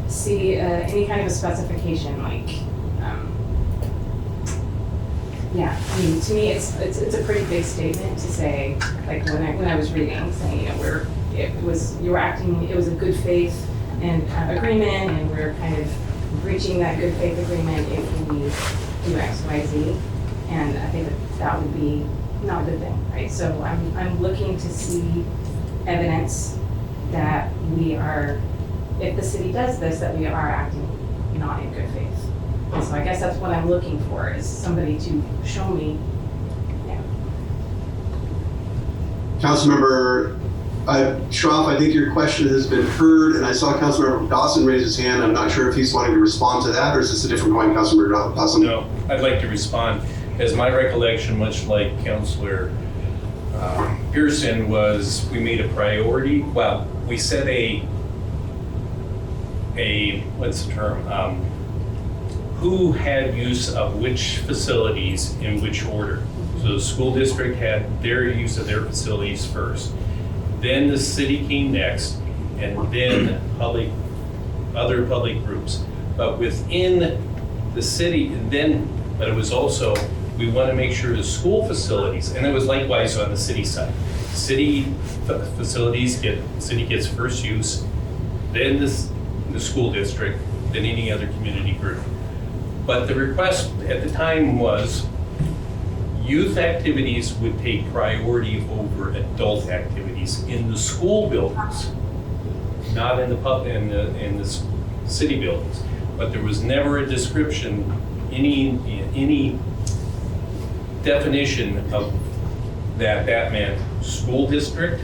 see any kind of a specification. Like, I mean, to me, it's a pretty big statement to say. Like when I was reading, saying it was a good faith and agreement, and we're kind of breaching that good faith agreement if we do X, Y, Z, and I think that would be not a good thing, right? So I'm looking to see evidence that we are, if the city does this, that we are acting not in good faith. And so I guess that's what I'm looking for, is somebody to show me. Councilmember Schroff, I think your question has been heard, and I saw Councilmember Dawson raise his hand. I'm not sure if he's wanting to respond to that, or is this a different point, Councilmember Dawson? No, I'd like to respond. As my recollection, much like Councilor Pearson, was we made a priority. Well, we set a what's the term? Who had use of which facilities in which order. So the school district had their use of their facilities first. Then the city came next, and then other public groups. But within the city, but it was also, we want to make sure the school facilities, and it was likewise on the city side. City facilities city gets first use, then the school district, then any other community group. But the request at the time was youth activities would take priority over adult activities in the school buildings, not in the city buildings. But there was never a description, any definition of that meant school district,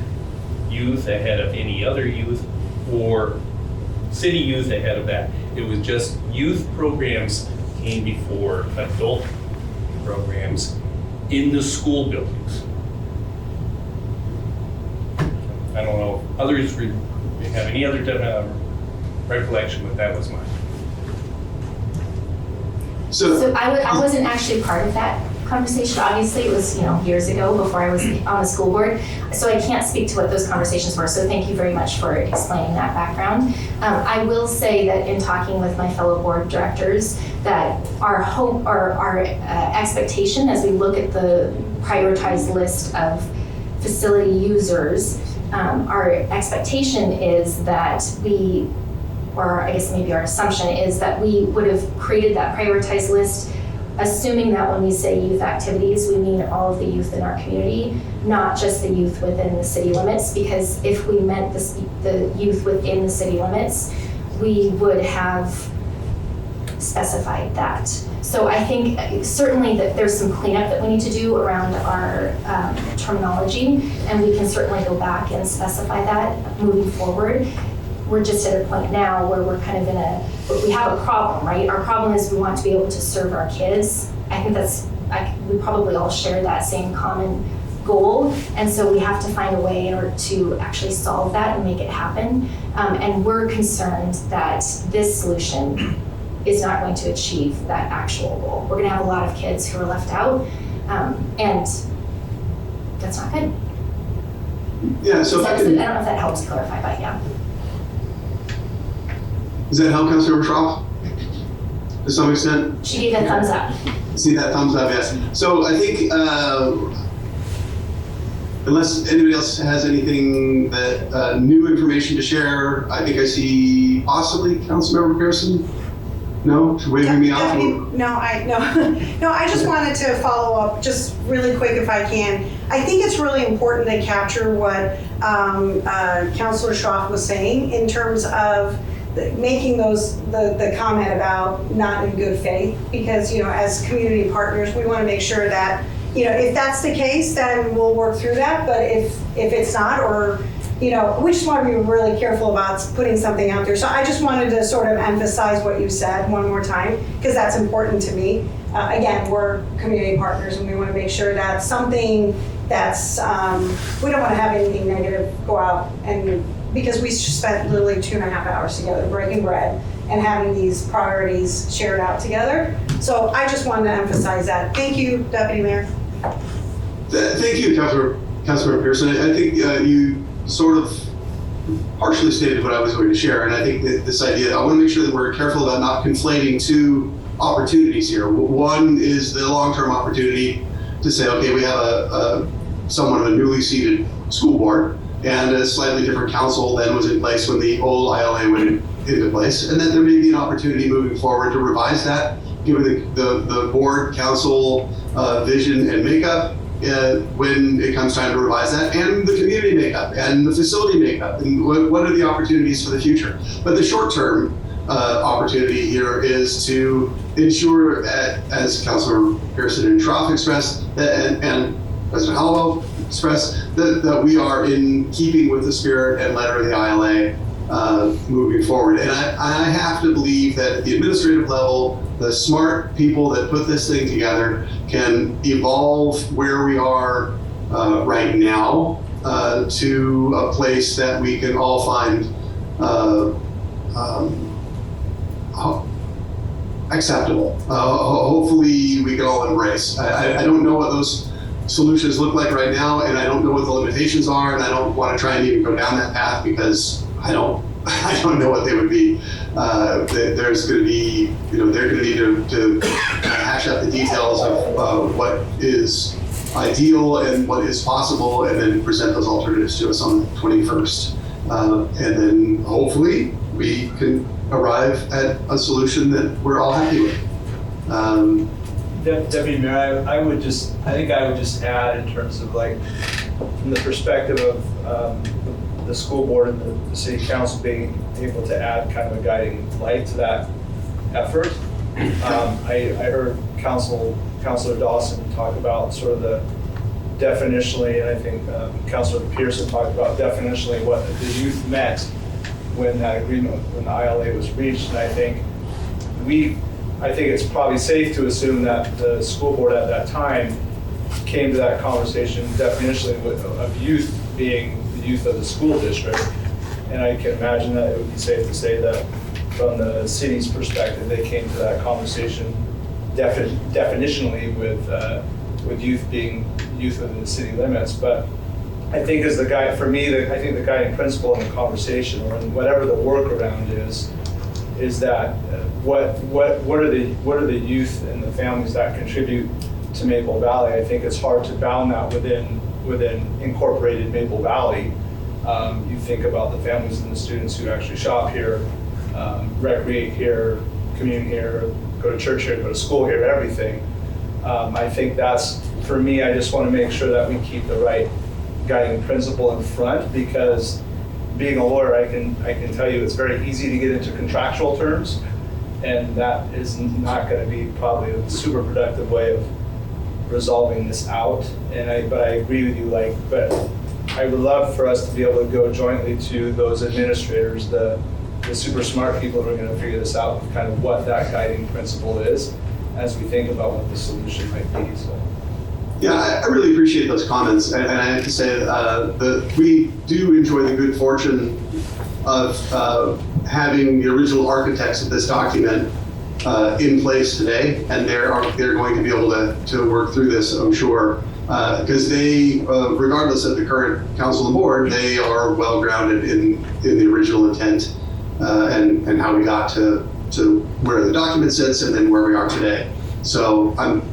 youth ahead of any other youth, or city youth ahead of that. It was just youth programs came before adult programs in the school buildings. I don't know if others have any other recollection, but that was mine. So I wasn't actually part of that conversation. Obviously, it was years ago before I was on the school board, so I can't speak to what those conversations were. So thank you very much for explaining that background. I will say that in talking with my fellow board directors, that our hope or our expectation as we look at the prioritized list of facility users, our expectation is that we, or I guess maybe our assumption is that we would have created that prioritized list assuming that when we say youth activities, we mean all of the youth in our community, not just the youth within the city limits, because if we meant the youth within the city limits, we would have specified that. So I think certainly that there's some cleanup that we need to do around our terminology, and we can certainly go back and specify that moving forward. We're just at a point now where we're kind of we have a problem, right? Our problem is we want to be able to serve our kids. I think we probably all share that same common goal, and so we have to find a way in order to actually solve that and make it happen. And we're concerned that this solution is not going to achieve that actual goal. We're gonna have a lot of kids who are left out, and that's not good. Yeah, so I don't know if that helps clarify, but yeah. Does that help, Councilor Schroff? To some extent? She gave a thumbs up. See that thumbs up, yes. So I think, unless anybody else has anything that, new information to share, I think I see possibly Councilmember Pearson? No? Waving me off? No, I just wanted to follow up just really quick if I can. I think it's really important to capture what Councilor Schroff was saying in terms of making the comment about not in good faith, because as community partners we want to make sure that if that's the case then we'll work through that, but if it's not, or we just want to be really careful about putting something out there. So I just wanted to sort of emphasize what you said one more time, because that's important to me. Again, we're community partners and we want to make sure that something that's we don't want to have anything negative go out, and because we spent literally 2.5 hours together breaking bread and having these priorities shared out together. So I just wanted to emphasize that. Thank you, Deputy Mayor. Thank you, Councilor Pearson. I think you sort of partially stated what I was going to share, and I think that this idea, I want to make sure that we're careful about not conflating two opportunities here. One is the long-term opportunity to say, okay, we have someone on a newly seated school board and a slightly different council than was in place when the old ILA went into place, and then there may be an opportunity moving forward to revise that, given the board council vision and makeup, when it comes time to revise that, and the community makeup and the facility makeup, and what are the opportunities for the future. But the short-term opportunity here is to ensure, as Councilor Pearson and Schroff expressed, and President Hallowell expressed, that we are in keeping with the spirit and letter of the ILA moving forward. And I have to believe that at the administrative level, the smart people that put this thing together can evolve where we are right now to a place that we can all find acceptable. Hopefully we can all embrace. I don't know what those solutions look like right now, and I don't know what the limitations are, and I don't want to try and even go down that path because I don't know what they would be. There's going to be, they're going to need to hash out the details of what is ideal and what is possible, and then present those alternatives to us on the 21st. And then hopefully we can arrive at a solution that we're all happy with. Deputy Mayor, I would just add in terms of from the perspective of the school board and the city council being able to add kind of a guiding light to that effort. I heard Councilor Councilor Dawson talk about sort of the definitionally, and I think Councilor Pearson talked about definitionally what the youth meant when that agreement, when the ILA was reached. And I think it's probably safe to assume that the school board at that time came to that conversation definitionally of youth being the youth of the school district. And I can imagine that it would be safe to say that from the city's perspective, they came to that conversation definitionally with youth being youth within the city limits. But I think as the guy, for me, I think the guiding principle in the conversation, or in whatever the workaround is that what are the youth and the families that contribute to Maple Valley? I think it's hard to bound that within incorporated Maple Valley. You think about the families and the students who actually shop here, recreate here, commune here, go to church here, go to school here, everything. I think that's, for me, I just want to make sure that we keep the right guiding principle in front, because being a lawyer, I can tell you it's very easy to get into contractual terms, and that is not going to be probably a super productive way of resolving this out. But I agree with you, but I would love for us to be able to go jointly to those administrators, the super smart people who are going to figure this out, kind of what that guiding principle is, as we think about what the solution might be. So. Yeah, I really appreciate those comments, and I have to say that we do enjoy the good fortune of having the original architects of this document in place today, and they're going to be able to work through this, I'm sure, because they, regardless of the current council and board, they are well grounded in the original intent and how we got to where the document sits and then where we are today. So I'm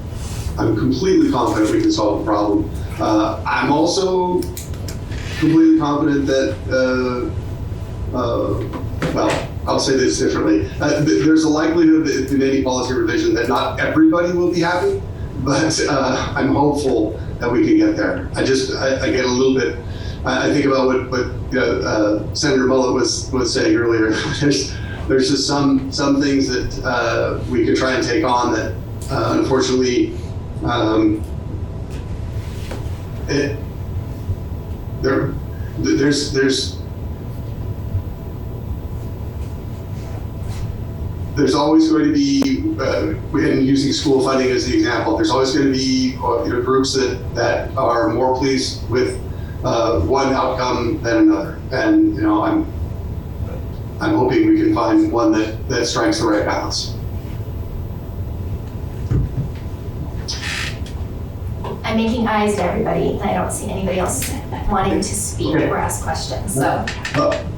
completely confident we can solve the problem. I'm also completely confident that, well, I'll say this differently. There's a likelihood that in any policy revision that not everybody will be happy, but I'm hopeful that we can get there. I get a little bit, I think about what Senator Mullet was saying earlier. There's just some things that we could try and take on that unfortunately there's always going to be, and using school funding as the example, there's always going to be groups that are more pleased with one outcome than another, and I'm hoping we can find one that strikes the right balance. I'm making eyes at everybody, and I don't see anybody else wanting to speak or ask questions, so.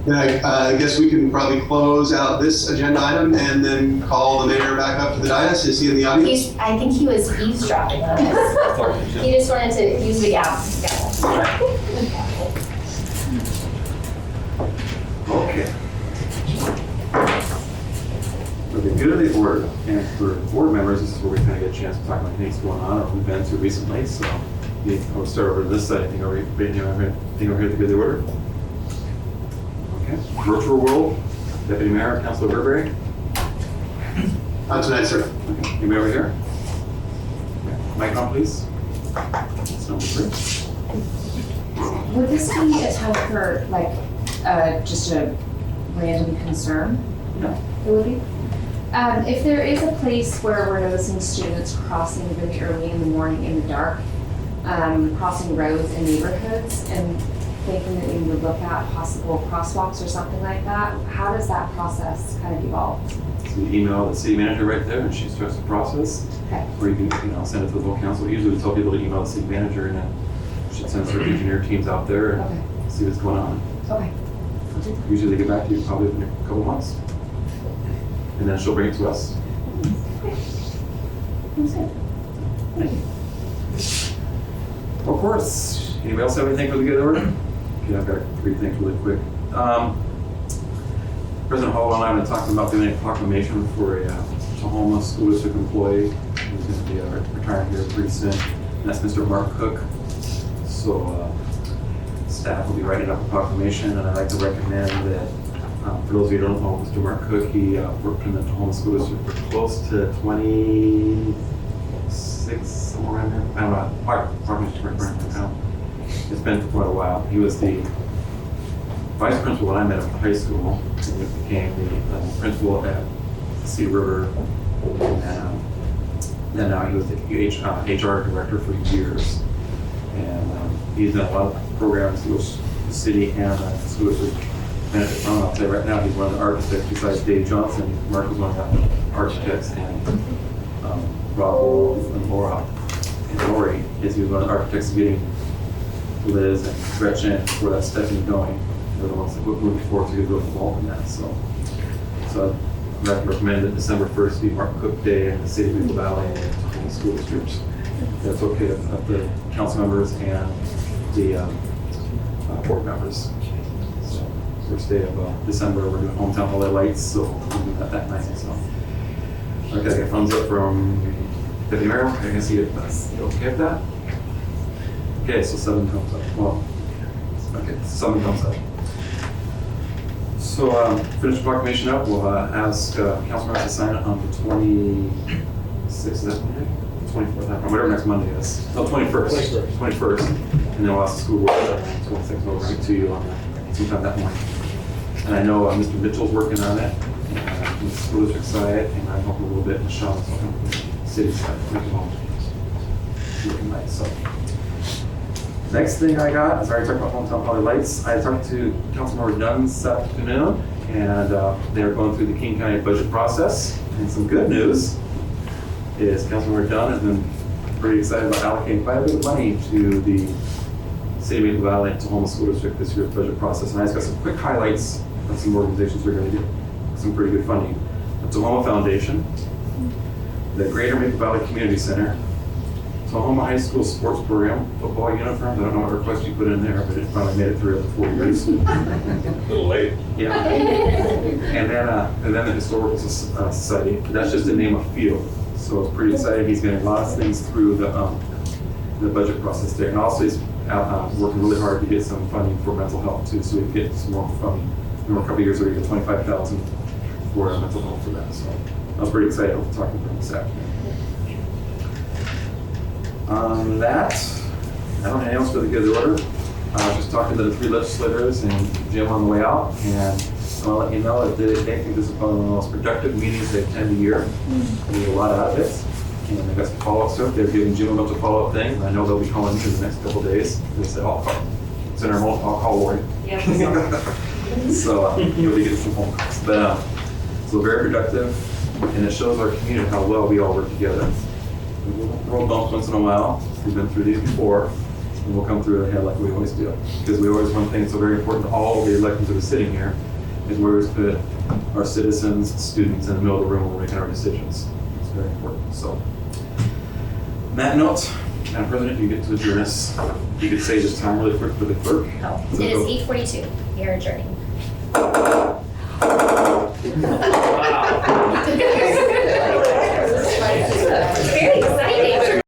Then I guess we can probably close out this agenda item and then call the mayor back up to the dais. Is he in the audience? I think he was eavesdropping on us. He just wanted to use the gap. Okay. For the good of the order, and for board members, this is where we kind of get a chance to talk about things going on or events or recently. So I'll start over to this side. Anything over here at the good of the order? Okay. Virtual world, Deputy Mayor, Councilor Burberry. Not tonight, sir. Okay. Anybody over here? Okay. Mic on, please. That's number 3. Would this be a time for just a random concern? No. It would be? If there is a place where we're noticing students crossing really early in the morning in the dark, crossing roads in neighborhoods, and thinking that we would look at possible crosswalks or something like that, how does that process kind of evolve? So you email the city manager right there, and she starts the process. Okay. Or you can send it to the local council. Usually we tell people to email the city manager, and then she sends her engineer teams out there and see what's going on. Okay. Usually they get back to you probably in a couple months. And then she'll bring it to us. That's good. Thank you. Of course. Anybody else have anything for the good order? Okay, I've got 3 things really quick. President Hall and I have been talking about doing a proclamation for a Tahoma School District employee who's going to be retiring here pretty soon. And that's Mr. Mark Cook. So staff will be writing up a proclamation, and I'd like to recommend that for those of you who don't know Mr. Mark Cook, he worked in the Tahoma School District for close to 27 96, somewhere around there. I don't know, probably now. It's been for quite a while. He was the vice principal when I met him in high school, and he became the principal at Sea River, and then now he was the HR director for years. And he's done a lot of programs which the city and the school district benefit from. I'll tell you right now, he's one of the architects besides Dave Johnson. Mark was one of the architects, and Rob and Laura and Lori is he was one of the architects getting Liz and Gretchen for that Stephanie going. They're the ones that moved forward to get involved in that. So I'd recommend that December 1st be Mark Cook Day in the city of Maple Valley and the school districts. That's okay of the council members and the board members. So first day of December, we're doing hometown holiday lights, so we'll do that night. So okay, I got thumbs up from Deputy Mayor. I can see it. You okay with that? Okay, so 7 thumbs up. Well, okay, 7 thumbs up. So finish the proclamation up. We'll ask council members to sign it on the 26th. Is that Monday? 24th, whatever next Monday is. No, 21st. 21st. And then we'll ask the school board on the 26th. We'll bring it to you on sometime that morning. And I know Mr. Mitchell's working on it from the school district side, and I'm helping a little bit in Sean's from the city side. Looking nice. So next thing I got is I already talked about hometown holiday lights. I talked to Councilmember Dunn this afternoon, and they're going through the King County budget process. And some good news is Councilmember Dunn has been pretty excited about allocating quite a bit of money to the City of Maple Valley and Tahoma School District this year's budget process. And I just got some quick highlights of some organizations that are going to get some pretty good funding. The Tahoma Foundation, the Greater Maple Valley Community Center, Tahoma High School Sports Program, football uniforms. I don't know what request you put in there, but it finally made it through after 4 years. A little late. Yeah. And then the Historical Society. That's just the name of field. So it's pretty exciting. He's getting lots of things through the budget process there. And also he's working really hard to get some funding for mental health too, so we can get some more funding. Remember a couple of years ago, we got $25,000 for mental health for that. So I was pretty excited talking to him this afternoon. On that, I don't have anything else for the good order. Just talking to the 3 legislators and Jim on the way out, and I'll let you know that they think this is probably one of the most productive meetings they attend a year. We get a lot out of it, and they got some follow-up stuff. They're giving Jim a bunch of follow-up things. I know they'll be calling in the next couple of days. They said, I'll call. Senator Moulton, I'll call Lori. Yeah. So you'll be getting some phone calls. But so very productive, and it shows our community how well we all work together. Roll bumps once in a while. We've been through these before, and we'll come through ahead like we always do. Because we always, one thing that's so very important to all the electeds that are sitting here is we always put our citizens, students in the middle of the room when we're making our decisions. It's very important. So, on that note, Madam President, you get to adjourn us. You could say this time really quick for the clerk. Oh, it is 8:42. We are adjourning.